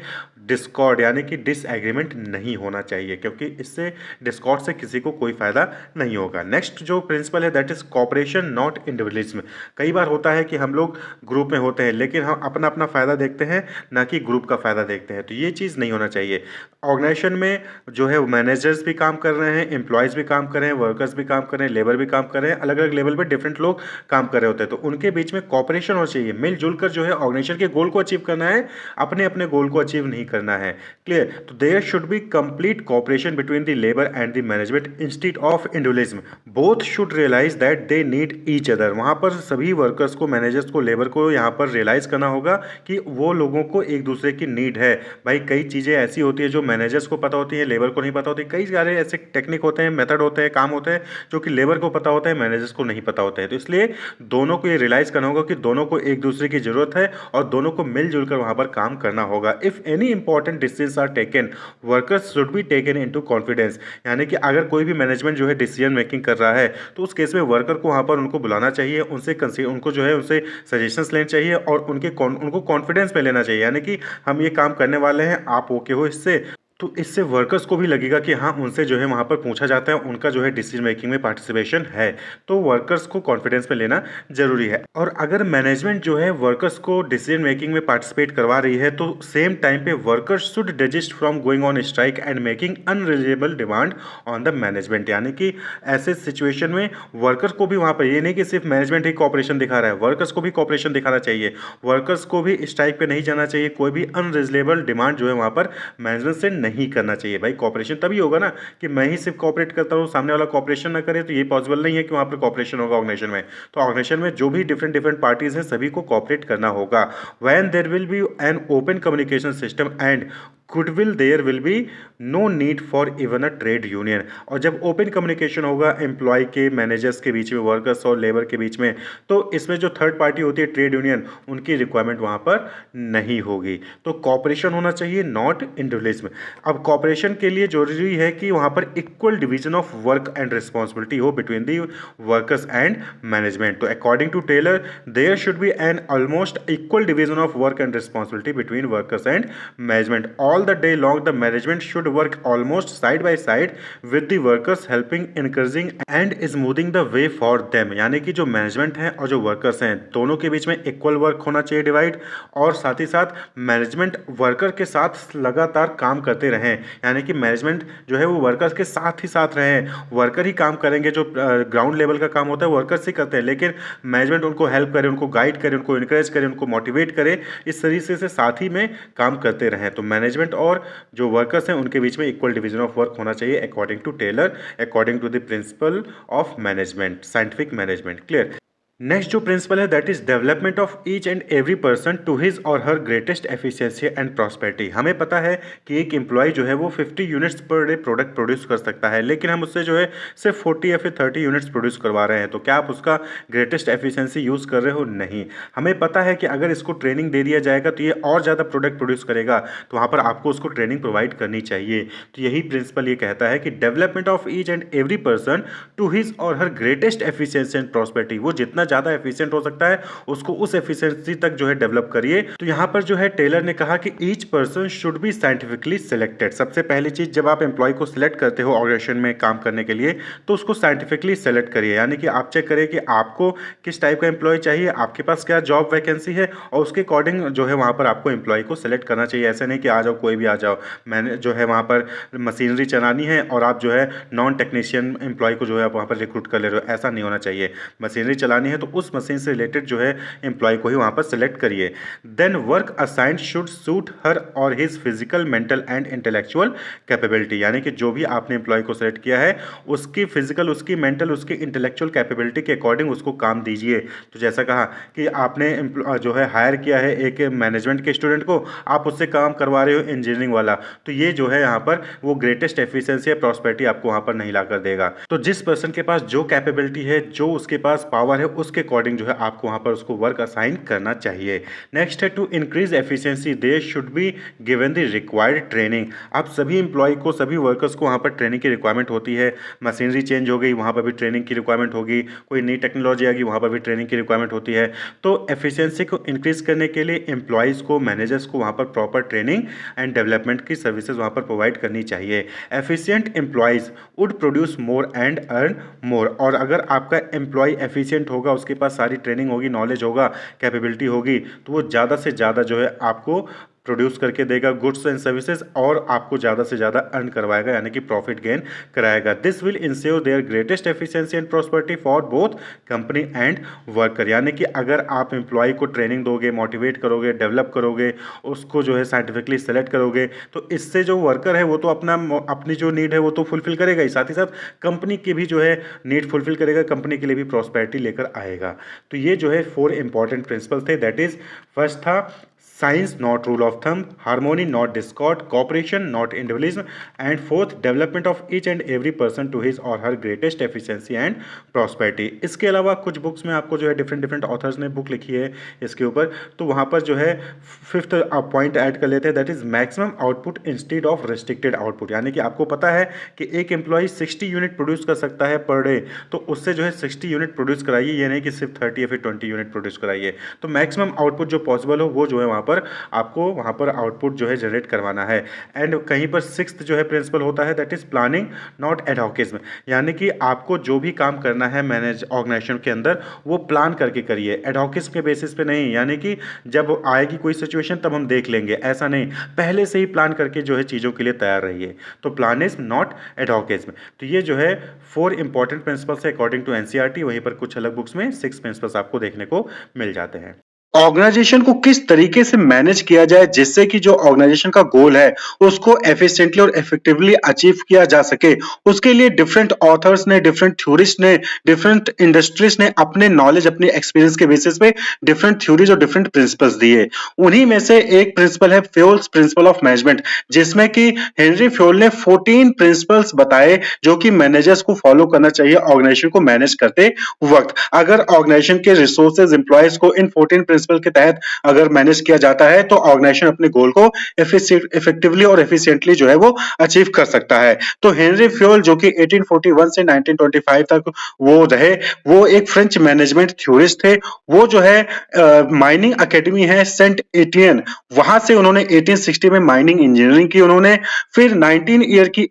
डिस्कॉर्ड यानी कि डिसएग्रीमेंट नहीं होना चाहिए, क्योंकि इससे डिस्कॉर्ड से किसी को कोई फायदा नहीं होगा। नेक्स्ट जो प्रिंसिपल है that is cooperation not individualism. कई बार होता है कि हम लोग ग्रुप में होते हैं लेकिन हम अपना अपना फायदा देखते हैं, ना कि ग्रुप का फायदा देखते हैं। तो ये चीज़ नहीं होना चाहिए। ऑर्गेनाइजेशन में जो है मैनेजर्स भी काम कर रहे हैं, एम्प्लॉयज़ भी काम कर रहे हैं, वर्कर्स भी काम कर रहे हैं, लेबर भी काम कर रहे हैं, अलग अलग लेवल पे डिफरेंट लोग काम कर रहे होते हैं। तो उनके बीच में कॉपरेशन होना चाहिए, मिलजुल कर जो है ऑर्गेनाइजेशन के गोल को अचीव करना है, अपने अपने गोल को अचीव नहीं करना है। क्लियर? तो there should be complete cooperation between the labour and the management instead of individualism. Both should realise that they need each other. वहाँ पर सभी वर्कर्स को, मैनेजर्स को, लेबर को यहाँ पर रियलाइज करना होगा कि वो लोगों को एक दूसरे की नीड है। भाई कई चीज़ें ऐसी होती है जो मैनेजर्स को पता होती है, लेबर को नहीं पता होती। कई सारे ऐसे टेक्निक होते हैं, मेथड होते हैं, काम होते हैं जो कि लेबर को पता होता है, मैनेजर्स को नहीं पता होता है। तो इसलिए दोनों को ये रियलाइज करना होगा कि दोनों को एक दूसरे की जरूरत है और दोनों को मिलजुल कर वहाँ पर काम करना होगा। If any important decisions are taken, workers should be taken into confidence. यानी कि अगर कोई भी मैनेजमेंट जो है डिसीजन मेकिंग कर रहा है तो उस केस में वर्कर को वहाँ पर उनको बुलाना चाहिए, उनको जो है उनसे सजेशंस लेने चाहिए और उनको कॉन्फिडेंस में लेना चाहिए, यानी कि हम ये काम करने वाले हैं, आप ओके हो इससे, तो इससे वर्कर्स को भी लगेगा कि हाँ, उनसे जो है वहाँ पर पूछा जाता है, उनका जो है डिसीजन मेकिंग में पार्टिसिपेशन है। तो वर्कर्स को कॉन्फिडेंस में लेना ज़रूरी है। और अगर मैनेजमेंट जो है वर्कर्स को डिसीजन मेकिंग में पार्टिसिपेट करवा रही है, तो सेम टाइम पे workers should desist from going on strike and making unreasonable demand on the management. यानी कि ऐसे सिचुएशन में वर्कर्स को भी वहाँ पर, ये नहीं कि सिर्फ मैनेजमेंट ही कॉपरेशन दिखा रहा है, वर्कर्स को भी कॉपरेशन दिखाना चाहिए। वर्कर्स को भी स्ट्राइक पे नहीं जाना चाहिए, कोई भी अनरीजनेबल डिमांड जो है वहाँ पर मैनेजमेंट से नहीं करना चाहिए। भाई कॉपरेशन तभी होगा ना कि मैं ही सिर्फ कॉपरेट करता हूँ, सामने वाला कॉपरेशन ना करे, तो ये पॉसिबल नहीं है कि वहाँ पर कॉपरेशन होगा ऑर्गेनाइजेशन में। तो ऑर्गेनाइजेशन में जो भी डिफरेंट डिफरेंट पार्टीज हैं सभी को कॉपरेट करना होगा। When there will be an open communication system and goodwill there will be no need for even a trade union. और जब ओपन कम्युनिकेशन होगा एम्प्लॉय के, मैनेजर्स के बीच में, वर्कर्स और लेबर के बीच में, तो इसमें जो थर्ड पार्टी होती है ट्रेड यूनियन, उनकी रिक्वायरमेंट वहाँ पर नहीं होगी। तो कॉपरेशन होना चाहिए, नॉट इंडिविजुअलिज्म। अब कॉपरेशन के लिए जरूरी है कि वहाँ पर equal division of work and responsibility हो between the workers and management. तो according to Taylor there should be an almost equal division of work and responsibility between workers and management. All the day long, the management should work almost side by side with the workers, helping, encouraging and smoothing the way for them। यानी कि जो management है और जो workers हैं दोनों के बीच में इक्वल वर्क होना चाहिए, डिवाइड। और साथ ही साथ मैनेजमेंट वर्कर के साथ लगातार काम करते रहें, यानी कि मैनेजमेंट जो है वो वर्कर्स के साथ ही साथ रहें। वर्कर ही काम करेंगे, जो ग्राउंड लेवल का काम होता है वर्कर्स ही करते हैं, लेकिन मैनेजमेंट उनको हेल्प करे, उनको गाइड करे, उनको इनकरेज करे, उनको मोटिवेट करे, इस तरीके से साथ ही में काम करते रहें। तो मैनेजमेंट और जो वर्कर्स हैं उनके बीच में इक्वल डिवीजन ऑफ वर्क होना चाहिए according to Taylor, according to the principle of management, scientific management. Clear. Next जो प्रिंसिपल है that is development of each and every person to his or her greatest efficiency and prosperity. हमें पता है कि एक employ जो है वो 50 units per day product produce कर सकता है, लेकिन हम उससे जो है सिर्फ 40 या फिर 30 यूनिट्स प्रोड्यूस करवा रहे हैं। तो क्या आप उसका ग्रेटेस्ट एफिशिएंसी यूज़ कर रहे हो? नहीं। हमें पता है कि अगर इसको ट्रेनिंग दे दिया जाएगा तो ये और ज़्यादा प्रोडक्ट प्रोड्यूस करेगा, तो वहाँ पर आपको उसको ट्रेनिंग प्रोवाइड करनी चाहिए। तो यही प्रिंसिपल ये कहता है कि development of each and every person to his or her greatest efficiency and prosperity. वो जितना ज़्यादा एफिशिएंट हो सकता है उसको उस एफिशिएंसी तक जो है डेवलप करिए। तो यहाँ पर जो है टेलर ने कहा कि each person should be scientifically selected. सबसे पहली चीज, जब आप एम्प्लॉय को सिलेक्ट करते हो ऑर्गेनाइजेशन में काम करने के लिए, तो उसको साइंटिफिकली सेलेक्ट करिए। यानी कि आप चेक करिए कि आपको किस टाइप का एम्प्लॉय चाहिए, आपके पास क्या जॉब वैकेंसी है, और उसके अकॉर्डिंग जो है वहाँ पर आपको एम्प्लॉय को सिलेक्ट करना चाहिए। ऐसे नहीं कि आ जाओ, कोई भी आ जाओ। मैंने जो है वहाँ पर मशीनरी चलानी है और आप जो है नॉन टेक्नीशियन एम्प्लॉय को जो है आप वहाँ पर रिक्रूट कर ले रहे हो, ऐसा नहीं होना चाहिए। मशीनरी चलानी है तो उस मशीन से रिलेटेड जो है एम्प्लॉय को ही वहाँ पर सेलेक्ट करिए। Then work assigned should suit her और his physical, mental and intellectual capability. यानी कि जो भी आपने एम्प्लॉय को सेलेक्ट किया है उसकी फिजिकल, उसकी मेंटल, उसकी इंटेलेक्चुअल कैपेबिलिटी के अकॉर्डिंग उसको काम दीजिए। तो जैसा कहा कि आपने जो है हायर किया है एक मैनेजमेंट के स्टूडेंट को, आप उससे काम करवा रहे हो इंजीनियरिंग वाला, तो ये जो है यहाँ पर वो ग्रेटेस्ट एफिशिएंसी या प्रॉस्पेरिटी आपको वहाँ पर नहीं ला कर देगा। तो जिस पर्सन के पास जो कैपेबिलिटी है, जो उसके पास पावर है, उसके अकॉर्डिंग जो है आपको वहाँ पर उसको वर्क असाइन करना चाहिए। नेक्स्ट है to increase efficiency they should be given the required training. आप सभी एम्प्लॉय को, सभी वर्कर्स को वहाँ पर ट्रेनिंग की रिक्वायरमेंट होती है। मशीनरी चेंज हो गई, वहाँ पर भी ट्रेनिंग की रिक्वायरमेंट होगी। कोई नई टेक्नोलॉजी आ गई, वहाँ पर भी ट्रेनिंग की रिक्वायरमेंट होती है। तो एफिशिएंसी को इंक्रीज करने के लिए एम्प्लॉयज़ को, मैनेजर्स को वहाँ पर प्रॉपर ट्रेनिंग एंड डेवलपमेंट की सर्विसेज वहाँ पर प्रोवाइड करनी चाहिए। Efficient employees would produce more and earn more. और अगर आपका एम्प्लॉय एफिशिएंट होगा, उसके पास सारी ट्रेनिंग होगी, नॉलेज होगा, कैपेबिलिटी होगी, तो वो ज़्यादा से ज़्यादा जो है आपको प्रोड्यूस करके देगा गुड्स एंड सर्विसेज, और आपको ज़्यादा से ज़्यादा अर्न करवाएगा, यानी कि प्रॉफिट गेन कराएगा। This will ensure there greatest efficiency and prosperity for both company and worker. यानी कि अगर आप एम्प्लॉय को ट्रेनिंग दोगे, मोटिवेट करोगे, डेवलप करोगे, उसको जो है साइंटिफिकली सेलेक्ट करोगे, तो इससे जो वर्कर है वो तो अपनी जो नीड है वो तो फुलफिल करेगा ही, साथ ही साथ कंपनी की भी जो है नीड फुलफिल करेगा, कंपनी के लिए भी प्रॉस्पेरिटी लेकर आएगा। तो ये जो है 4 इंपॉर्टेंट प्रिंसिपल थे। दैट इज, फर्स्ट था science not rule of thumb, harmony not discord, cooperation not individualism, and fourth development of each and every person to his or her greatest efficiency and prosperity. इसके अलावा कुछ books में आपको जो है different different authors ने book लिखी है इसके ऊपर, तो वहाँ पर जो है 5th पॉइंट ऐड कर लेते हैं, that is maximum output instead of restricted output. यानी कि आपको पता है कि एक एम्प्लॉय 60 यूनिट प्रोड्यूस कर सकता है पर डे, तो उससे जो है 60 यूनिट प्रोड्यूस कराइए, ये नहीं कि सिर्फ 30 या फिर 20 यूनिट प्रोड्यूस कराइए। तो मैक्सिमम आउटपुट जो पॉसिबल हो वो जो है वहाँ पर आपको वहाँ पर आउटपुट जो है जनरेट करवाना है। एंड कहीं पर सिक्स्थ जो है प्रिंसिपल होता है that is planning not adhocism, यानी कि आपको जो भी काम करना है मैनेज ऑर्गेनाइजेशन के अंदर वो प्लान करके करिए, एडहॉकिज्म के बेसिस पे नहीं, यानी कि जब आएगी कोई सिचुएशन तब हम देख लेंगे, ऐसा नहीं, पहले से ही प्लान करके जो है चीज़ों के लिए तैयार रहिए। तो प्लान इज नॉट एडहॉकिज्म। तो ये जो है 4 इंपॉर्टेंट प्रिंसिपल्स है अकॉर्डिंग टू एनसीईआरटी, वहीं पर कुछ अलग बुक्स में 6 प्रिंसिपल्स आपको देखने को मिल जाते हैं। ऑर्गेनाइजेशन को किस तरीके से मैनेज किया जाए जिससे कि जो ऑर्गेनाइजेशन का गोल है उसको एफिशिएंटली और इफेक्टिवली अचीव किया जा सके, उसके लिए डिफरेंट ऑथर्स ने, डिफरेंट थ्योरिस्ट ने, डिफरेंट इंडस्ट्रीज ने अपने नॉलेज, अपने एक्सपीरियंस के बेसिस पे डिफरेंट थ्योरीज और डिफरेंट प्रिंसिपल्स दिए। उन्हीं में से एक प्रिंसिपल है फ्योल्स प्रिंसिपल ऑफ मैनेजमेंट, जिसमें कि हेनरी फ्योल ने 14 प्रिंसिपल्स बताए जो कि मैनेजर्स को फॉलो करना चाहिए ऑर्गेनाइजेशन को मैनेज करते वक्त। अगर ऑर्गेनाइजेशन के रिसोर्सेज, एम्प्लॉयज को इन 14 प्रिंसिपल के तहत अगर मैनेज किया जाता है तो ऑर्गेनाइजेशन अपने गोल को इफेक्टिवली और एफिशिएंटली जो है वो अचीव कर सकता है। तो हेनरी फ्योल जो कि 1841 से 1925 तक वो रहे, वो एक फ्रेंच मैनेजमेंट थ्योरिस्ट थे। वो जो है माइनिंग एकेडमी है सेंट एटियन, वहां से उन्होंने 1860 में माइनिंग इंजीनियरिंग की उन्होंने। फिर 19 ईयर की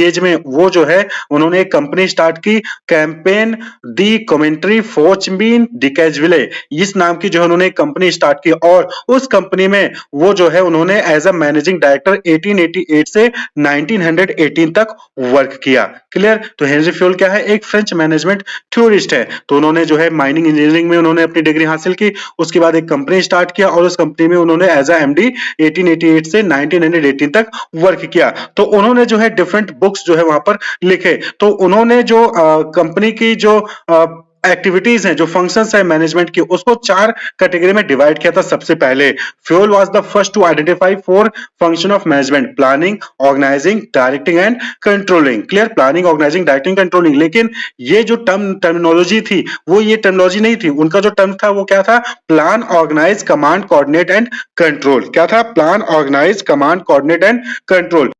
एज में वो जो है उन्होंने एक कंपनी स्टार्ट की, कैंपेन दी कमेंट्री फोर्चबीन डिकेजविले, इस नाम की जो है उन्होंने एक कंपनी स्टार्ट की और उस कंपनी में वो जो है उन्होंने एज अ मैनेजिंग डायरेक्टर 1888 से 1918 तक वर्क किया। क्लियर? तो हेनरी फ्योल क्या है, एक फ्रेंच मैनेजमेंट थ्योरिस्ट है। तो उन्होंने जो है माइनिंग इंजीनियरिंग में उन्होंने अपनी डिग्री हासिल की, उसके बाद एक कंपनी स्टार्ट किया और उस कंपनी में उन्होंने एज अ एमडी 1888 से 1918 तक वर्क किया। तो उन्होंने जो है डिफरेंट बुक्स जो है वहां पर लिखे। तो उन्होंने जो कंपनी की जो एक्टिविटीज हैं, जो फंक्शंस है मैनेजमेंट की, उसको 4 कैटेगरी में डिवाइड किया था। सबसे पहले Fayol was the first to identify 4 function of management: planning, organising, directing and controlling. Clear? Planning, organising, directing, controlling. लेकिन ये जो टर्मिनोलॉजी थी वो ये टर्मिनोलॉजी नहीं थी, उनका जो टर्म था वो क्या था? Plan, organise, command, coordinate and control. क्या था? Plan, organise, command, coordinate and control.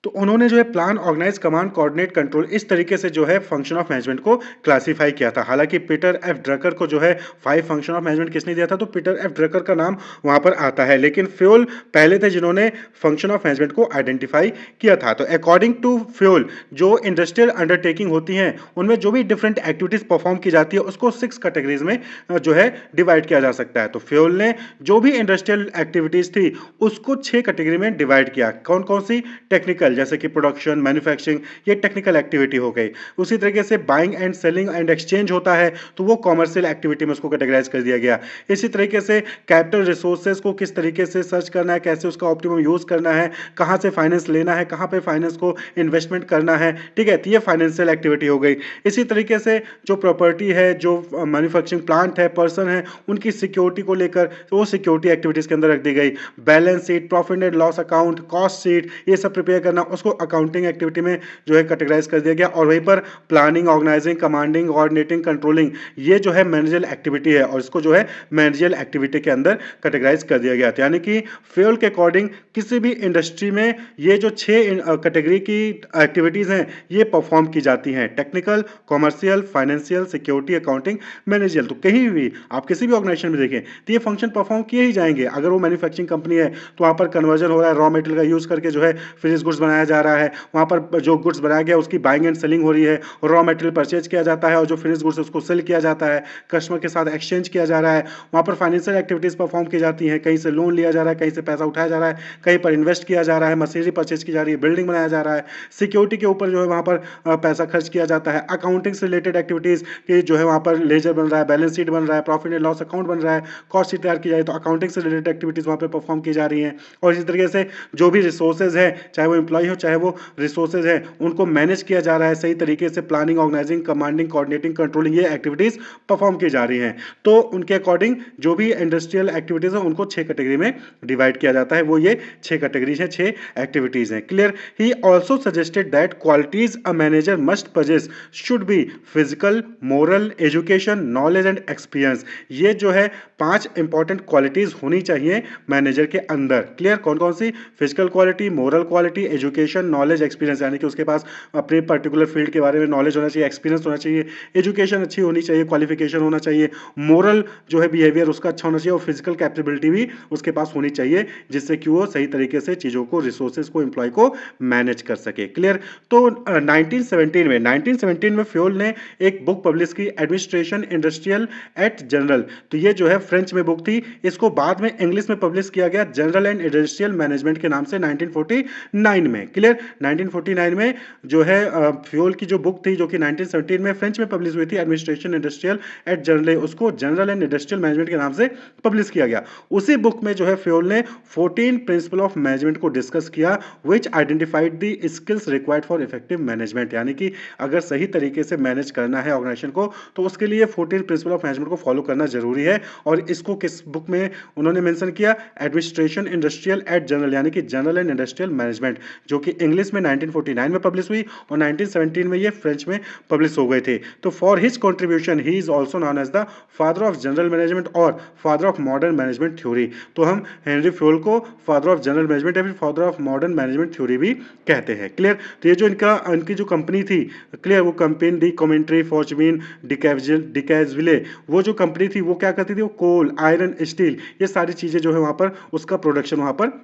तो उन्होंने जो है plan, organise, command, coordinate, control, इस तरीके से जो है फंक्शन ऑफ मैनेजमेंट को क्लासिफाई किया था। हालांकि पीटर एफ ड्रकर को जो है 5 फंक्शन ऑफ मैनेजमेंट किसने दिया था, तो पीटर एफ ड्रकर का नाम वहां पर आता है, लेकिन फ्योल पहले थे जिन्होंने फंक्शन ऑफ मैनेजमेंट को आइडेंटिफाई किया था। तो अकॉर्डिंग टू फ्योल जो इंडस्ट्रियल अंडरटेकिंग होती हैं उनमें जो भी डिफरेंट एक्टिविटीज परफॉर्म की जाती है उसको 6 कैटेगरीज में जो है डिवाइड किया जा सकता है। तो फ्योल ने जो भी इंडस्ट्रियल एक्टिविटीज थी उसको 6 कैटेगरी में डिवाइड किया। कौन कौन सी? टेक्निकल, जैसे कि प्रोडक्शन, मैन्युफैक्चरिंग, ये टेक्निकल एक्टिविटी हो गई। उसी तरीके से buying and selling and exchange होता है तो वो कॉमर्शियल एक्टिविटी में उसको कैटेगराइज कर दिया गया। इसी तरीके से कैपिटल रिसोर्सेज को किस तरीके से सर्च करना है, कैसे उसका ऑप्टिमम यूज करना है, कहां से फाइनेंस लेना है, कहां पे फाइनेंस को इन्वेस्टमेंट करना है, ठीक है, तो ये फाइनेंशियल एक्टिविटी हो गई। इसी तरीके से जो प्रॉपर्टी है, जो मैन्युफैक्चरिंग प्लांट है, पर्सन है, उनकी सिक्योरिटी को लेकर वो सिक्योरिटी एक्टिविटीज के अंदर रख दी गई। Balance sheet, profit and loss account, cost sheet, ये सब प्रिपेयर करना उसको अकाउंटिंग एक्टिविटी में जो है कैटेगराइज कर दिया गया। और वहीं पर planning, organising, commanding, coordinating, controlling, ये जो है मैनेजरियल एक्टिविटी है और इसको जो है मैनेजरियल एक्टिविटी के अंदर कैटेगराइज कर दिया गया। यानी कि फ्योल के अकॉर्डिंग किसी भी इंडस्ट्री में ये जो 6 कैटेगरी की एक्टिविटीज हैं ये परफॉर्म की जाती हैं: technical, commercial, financial, security, accounting, managerial. तो कहीं भी आप किसी भी ऑर्गेनाइजेशन में देखें तो ये फंक्शन परफॉर्म किए ही जाएंगे। अगर वो मैन्युफैक्चरिंग कंपनी है तो वहां पर कन्वर्जन हो रहा है, रॉ मटेरियल का यूज करके जो है फिनिश गुड्स बनाया जा रहा है, वहां पर जो गुड्स बनाया गया उसकी बाइंग एंड सेलिंग हो रही है, रॉ मटेरियल परचेज किया जाता है और जो फिनिश गुड्स उसको सेल किया जाता है, कस्टमर के साथ एक्सचेंज किया जा रहा है। वहां पर फाइनेंशियल एक्टिविटीज परफॉर्म की जाती हैं, कहीं से लोन लिया जा रहा है, कहीं से पैसा उठाया जा रहा है, कहीं पर इन्वेस्ट किया जा रहा है, मशीनरी परचेज की जा रही है, बिल्डिंग बनाया जा रहा है, सिक्योरिटी के ऊपर जो है वहां पर पैसा खर्च किया जाता है। अकाउंटिंग से रिलेटेड एक्टिविटीज की जो है वहां पर लेजर बन रहा है, बैलेंस शीट बन रहा है, प्रॉफिट एंड लॉस अकाउंट बन रहा है, कॉस्ट शीट तैयार की जाए तो अकाउंटिंग से रिलेटेड एक्टिविटीज वहां पर परफॉर्म की जा रही हैं। और इसी तरीके से जो भी रिसोर्सेज है, चाहे वो एम्प्लॉय हो चाहे वो रिसोर्सेज है, उनको मैनेज किया जा रहा है सही तरीके से। Planning, organising, commanding, coordinating, controlling, ये एक्टिविटीज परफॉर्म की जा रही हैं। तो उनके अकॉर्डिंग जो भी इंडस्ट्रियल एक्टिविटीज है उनको 6 कैटेगरी में डिवाइड किया जाता है। वो ये 6 कैटेगरीज हैं, 6 एक्टिविटीज हैं। Clear? He also suggested that qualities a manager must possess should be physical, moral, education, knowledge and experience. ये जो है 5 इंपॉर्टेंट क्वालिटीज होनी चाहिए मैनेजर के अंदर। क्लियर? कौन कौन सी? Physical quality, moral quality, education, knowledge, experience, यानी कि उसके पास अपने पर्टिकुलर फील्ड के बारे में नॉलेज होना चाहिए, एक्सपीरियंस होना चाहिए, एजुकेशन अच्छी होनी चाहिए, क्वालिफिकेशन होना चाहिए, मोरल जो है बिहेवियर उसका अच्छा होना चाहिए और फिजिकल कैपेबिलिटी भी उसके पास होनी चाहिए, जिससे कि वो सही तरीके से चीज़ों को, रिसोर्सेज को, एम्प्लॉय को मैनेज कर सके। क्लियर। तो 1917 में फ्योल ने एक बुक पब्लिश की, एडमिनिस्ट्रेशन इंडस्ट्रियल एट जनरल। तो ये जो है फ्रेंच में बुक थी, इसको बाद में इंग्लिश में पब्लिश किया गया जनरल एंड इंडस्ट्रियल मैनेजमेंट के नाम से 1949 में। क्लियर। 1949 में जो है फ्योल की जो बुक थी, जो कि 1917 में फ्रेंच में पब्लिश हुई थी, एडमिनिस्ट्रेशन इंडस्ट्रियल एट जनरल, उसको जनरल एंड इंडस्ट्रियल मैनेजमेंट के नाम से पब्लिश किया गया। उसी बुक में जो है फ्योल ने 14 प्रिंसिपल ऑफ मैनेजमेंट को डिस्कस किया, which identified the skills required for effective management, यानी कि अगर सही तरीके से मैनेज करना है ऑर्गेनाइजेशन को, तो उसके लिए 14 प्रिंसिपल ऑफ मैनेजमेंट को फॉलो करना जरूरी है। और इसको किस बुक में उन्होंने मेंशन किया? एडमिनिस्ट्रेशन इंडस्ट्रियल एट जनरल, यानी कि जनरल एंड इंडस्ट्रियल मैनेजमेंट, जो कि इंग्लिश में 1949 में पब्लिश हुई और 1917 में ये फ्रेंच में पब्लिश हो गए थे। तो for his contribution he is also known as the father of general management और father of modern management theory. तो हम हेनरी फ्योल को फादर ऑफ जनरल मैनेजमेंट या फिर father of modern management theory भी कहते हैं। क्लियर। तो ये जो इनकी जो कंपनी थी, क्लियर, वो कंपनी दी कमेंट्री फॉर्चमीन डिकैजविले, वो जो कंपनी थी वो क्या करती थी? वो कोल, आयरन, स्टील, ये सारी चीजें जो है वहां पर उसका प्रोडक्शन वहां पर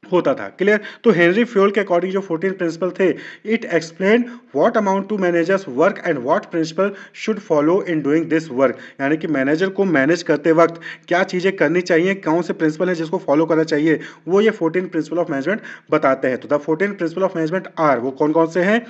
होता था। क्लियर। तो हेनरी फ्योल के अकॉर्डिंग जो 14 प्रिंसिपल थे, it explain what amount to managers work and what principle should follow in doing this work, यानी कि मैनेजर को मैनेज करते वक्त क्या चीजें करनी चाहिए, कौन से प्रिंसिपल है जिसको फॉलो करना चाहिए, वो ये 14 प्रिंसिपल ऑफ मैनेजमेंट बताते हैं। तो the 14 principle of management are, वो कौन कौन से हैं?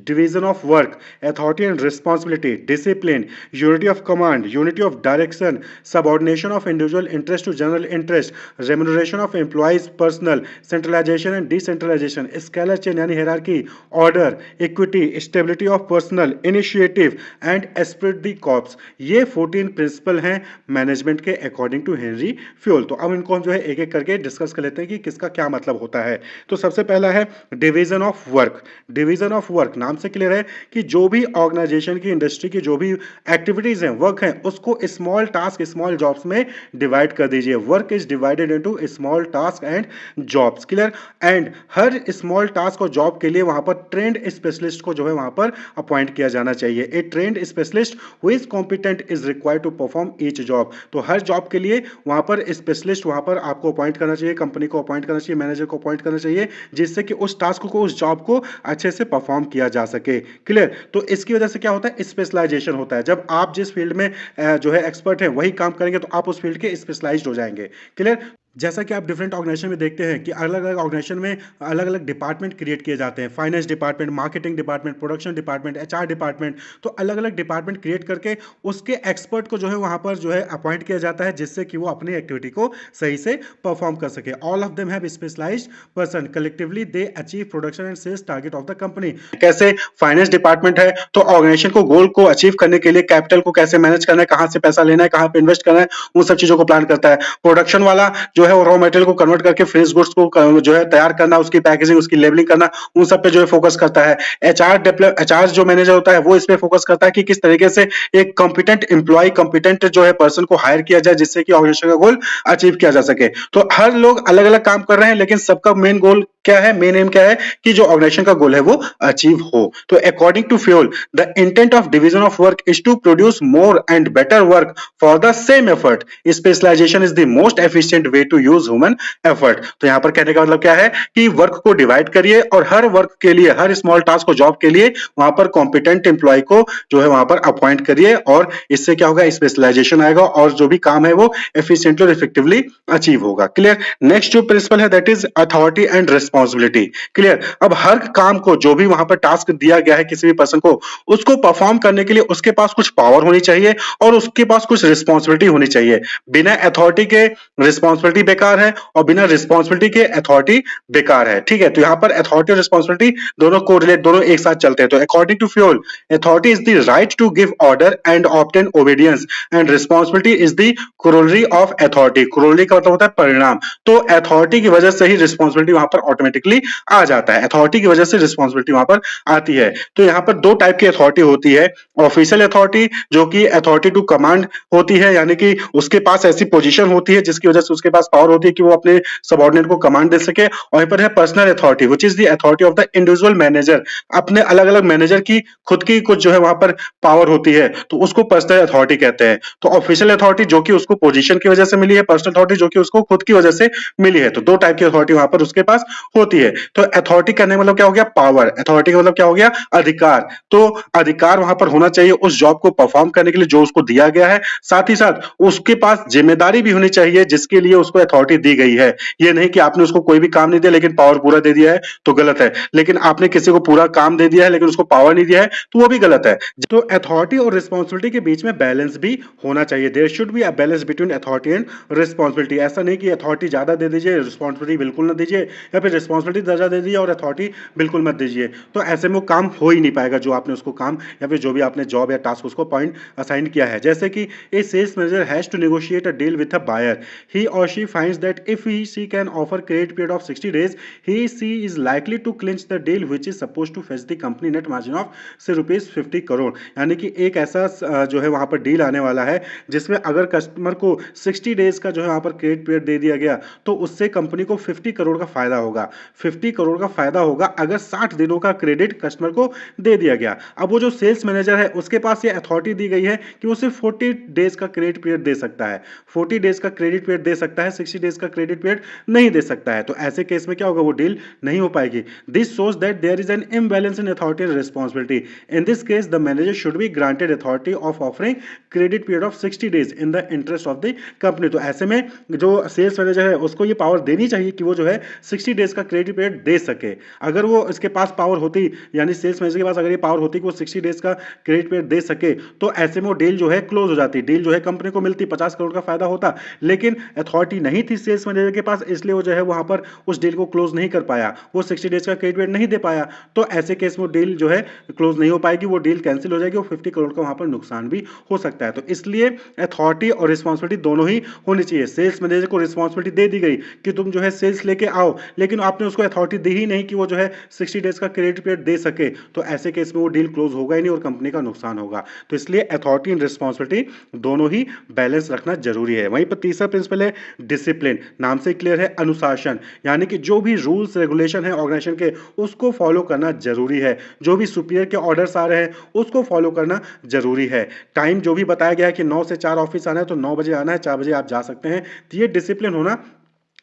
Division of work, authority and responsibility, discipline, unity of command, unity of direction, subordination of individual interest to general interest, remuneration of employees personal, centralisation and decentralisation, scalar chain यानी hierarchy, order, equity, stability of personal, initiative and esprit de corps. ये 14 principal हैं management के according to Henry Fayol. तो अब इनको हम जो है एक एक करके डिस्कस कर लेते हैं कि किसका क्या मतलब होता है। तो सबसे पहला है division of work. Division of work नाम से क्लियर है कि जो भी ऑर्गेनाइजेशन की, इंडस्ट्री की जो भी एक्टिविटीज हैं, वर्क हैं, उसको स्मॉल टास्क, स्मॉल जॉब्स में डिवाइड कर दीजिए। Work is divided into small task and jobs. Clear. And her small task और जॉब के लिए वहां पर ट्रेंड स्पेशलिस्ट को जो है वहां पर अपॉइंट किया जाना चाहिए। A trained specialist who is competent is required to perform each job. तो हर जॉब के लिए वहां पर स्पेशलिस्ट वहां पर आपको अपॉइंट करना चाहिए, कंपनी को अपॉइंट करना चाहिए, मैनेजर को अपॉइंट करना चाहिए, जिससे कि उस टास्क को, उस जॉब को अच्छे से परफॉर्म किया जा सके। क्लियर। तो इसकी वजह से क्या होता है? स्पेशलाइजेशन होता है। जब आप जिस फील्ड में जो है एक्सपर्ट हैं वही काम करेंगे तो आप उस फील्ड के स्पेशलाइज्ड हो जाएंगे। क्लियर। जैसा कि आप डिफरेंट ऑर्गेनाइजेशन में देखते हैं कि अलग अलग ऑर्गेनाइजेशन में अलग अलग डिपार्टमेंट क्रिएट किए जाते हैं, finance department, marketing department, production department, HR department. तो अलग अलग डिपार्टमेंट क्रिएट करके उसके एक्सपर्ट को जो है वहां पर जो है अपॉइंट किया जाता है, जिससे कि वो अपनी एक्टिविटी को सही से परफॉर्म कर सके। All of them have specialised person, collectively they achieve production and sales target of the company. कैसे फाइनेंस डिपार्टमेंट है तो ऑर्गेनाइजेशन को गोल को अचीव करने के लिए कैपिटल को कैसे मैनेज करना है, कहां से पैसा लेना है, कहां पे इन्वेस्ट करना है, उन सब चीजों को प्लान करता है। प्रोडक्शन वाला जो है वो रॉ मटेरियल को कन्वर्ट करके फिनिश गुड्स को जो है तैयार करना, उसकी पैकेजिंग, उसकी लेबलिंग करना, उन सब पे जो है फोकस करता है। एचआर जो मैनेजर होता है वो इस पे फोकस करता है कि किस तरीके से एक कॉम्पिटेंट एम्प्लॉय, कॉम्पिटेंट जो है पर्सन को हायर किया जाए, जिससे कि ऑर्गेनाइजेशन का गोल अचीव किया जा सके। तो हर लोग अलग अलग काम कर रहे हैं, लेकिन सबका मेन गोल क्या है, मेन एम क्या है कि जो ऑर्गेनाइजेशन का गोल है वो अचीव हो। तो according to Fayol, the intent of division of work is to produce more and better work for the same effort. Specialisation is the most efficient way to use human effort. तो यहां पर कहने का मतलब क्या है कि वर्क को डिवाइड करिए और हर वर्क के लिए, हर स्मॉल टास्क को, जॉब के लिए वहां पर कॉम्पिटेंट एम्प्लॉय को जो है वहां पर अपॉइंट करिए, और इससे क्या होगा? स्पेशलाइजेशन आएगा और जो भी काम है वो एफिशिएंटली और इफेक्टिवली अचीव होगा। क्लियर। नेक्स्ट जो प्रिंसिपल है that is authority and responsibility. Clear. अब हर काम को, जो भी वहां पर टास्क दिया गया है किसी भी पर्सन को, उसको परफॉर्म करने के लिए उसके पास कुछ पावर होनी चाहिए और उसके पास कुछ रिस्पॉन्सिबिलिटी होनी चाहिए। बिना अथॉरिटी के रिस्पॉन्सिबिलिटी बेकार है और बिना रिस्पॉन्सिबिलिटी के अथॉरिटी बेकार है। ठीक है। तो यहां पर अथॉरिटी और रिस्पॉन्सिबिलिटी दोनों कोरिलेट, दोनों एक साथ चलते हैं। तो according to Fayol, authority is the right to give order and obtain obedience and responsibility is the corollary of authority. Corollary का मतलब होता है परिणाम। तो अथॉरिटी की वजह से ही रिस्पॉन्सिबिलिटी वहां पर ऑटोमेटिकली आ जाता है। अथॉरिटी की वजह से रिस्पॉन्सिबिलिटी वहां पर आती है। तो यहाँ पर दो टाइप की अथॉरिटी होती है, ऑफिशियल अथॉरिटी जो कि अथॉरिटी टू कमांड होती है, यानी कि उसके पास ऐसी पोजीशन होती है जिसकी वजह से उसके पास पावर होती है कि वो अपने सबऑर्डिनेट को कमांड दे सके। और यहाँ पर है personal authority which is the authority of the individual manager, अपने अलग अलग मैनेजर की खुद की कुछ जो है वहां पर पावर होती है, तो उसको पर्सनल अथॉरिटी कहते हैं। तो ऑफिशियल अथॉरिटी जो कि उसको पोजीशन की वजह से मिली है, पर्सनल अथॉरिटी जो कि उसको खुद की वजह से मिली है। तो दो टाइप की अथॉरिटी वहां पर उसके पास होती है। तो अथॉरिटी करने का मतलब क्या हो गया, पावर। अथॉरिटी का मतलब क्या हो गया, अधिकार। तो अधिकार वहां पर होना चाहिए उस जॉब को परफॉर्म करने के लिए जो उसको दिया गया है, साथ ही साथ उसके पास जिम्मेदारी भी होनी चाहिए जिसके लिए उसको अथॉरिटी दी गई है। ये नहीं कि आपने उसको कोई भी काम नहीं दिया लेकिन पावर पूरा दे दिया है तो गलत है, लेकिन आपने किसी को पूरा काम दे दिया है लेकिन उसको पावर नहीं दिया है तो वो भी गलत है। तो अथॉरिटी और रिस्पॉन्सिबिलिटी के बीच में बैलेंस भी होना चाहिए। There should be a balance between authority and responsibility. ऐसा नहीं कि अथॉरिटी ज्यादा दे दीजिए, रिस्पॉन्सिबिलिटी बिल्कुल ना दीजिए, या फिर रिस्पॉन्सिबिलिटी ज्यादा दे दीजिए और अथॉरिटी बिल्कुल मत दीजिए। तो ऐसे में वो काम हो ही नहीं पाएगा जो आपने उसको काम या फिर जो भी आपने जॉब या टास्क उसको पॉइंट असाइन किया है। जैसे कि a sales manager has to negotiate a deal with a buyer, he और she finds that if he she can offer credit period of 60 days, he she is likely to clinch the deal which is supposed to fetch the company net margin of से ₹50 करोड़। यानी कि एक ऐसा जो है वहां पर डील आने वाला है जिसमें अगर कस्टमर को 60 डेज का जो है वहां पर क्रेडिट पीरियड दे दिया गया तो उससे कंपनी को 50 करोड़ का फायदा होगा। 50 करोड़ का फायदा होगा अगर 60 दिनों का क्रेडिट कस्टमर को दे दिया गया। अब वो जो सेल्स मैनेजर है उसके पास ये अथॉरिटी दी गई है कि वो सिर्फ 40 डेज का क्रेडिट पीरियड दे सकता है, 40 डेज का क्रेडिट पीरियड दे सकता है, 60 डेज का क्रेडिट पीरियड नहीं दे सकता है। तो ऐसे केस में क्या होगा, वो डील नहीं हो पाएगी। This shows that there is an imbalance in authority and responsibility. In this case the manager should be granted authority of offering credit period of 60 days in the interest of the company. तो ऐसे में जो sales manager है उसको ये power देनी चाहिए कि वो जो है 60 डेज का क्रेडिट पीरियड दे सके। अगर वो इसके पास पावर होती, यानी सेल्स मैनेजर के पास अगर ये पावर होती कि वो 60 डेज का क्रेडिट पीरियड दे सके, तो ऐसे में वो डील जो है क्लोज हो जाती, डील जो है कंपनी को मिलती, 50 करोड़ का फायदा होता। लेकिन अथॉरिटी नहीं थी सेल्स मैनेजर के पास, इसलिए वो जो है वहां पर उस डील को क्लोज नहीं कर पाया, वो 60 डेज का क्रेडिट पीरियड नहीं दे पाया। तो ऐसे केस में डील जो है क्लोज नहीं हो पाएगी, वो डील कैंसिल हो जाएगी और 50 करोड़ का वहां पर नुकसान भी हो सकता है। तो इसलिए अथॉरिटी और रिस्पॉन्सिबिलिटी दोनों ही होनी चाहिए। सेल्स मैनेजर को रिस्पॉन्सिबिलिटी दे दी गई कि तुम जो है सेल्स लेके आओ, लेकिन आपने उसको अथॉरिटी दी ही नहीं कि वो जो है 60 डेज का क्रेडिट पीरियड दे सके, तो ऐसे केस में वो डील क्लोज होगा ही नहीं और कंपनी का नुकसान होगा। तो इसलिए अथॉरिटी एंड रिस्पॉन्सिबिलिटी दोनों ही बैलेंस रखना जरूरी है। वहीं पर तीसरा प्रिंसिपल है डिसिप्लिन। नाम से क्लियर है, अनुशासन, यानी कि जो भी रूल्स रेगुलेशन है ऑर्गेनाइजेशन के उसको फॉलो करना जरूरी है। जो भी सुपीरियर के ऑर्डर्स आ रहे हैं उसको फॉलो करना जरूरी है। टाइम जो भी बताया गया है कि 9 से 4 ऑफिस आना है तो 9 बजे आना है, 4 बजे आप जा सकते हैं, तो ये डिसिप्लिन होना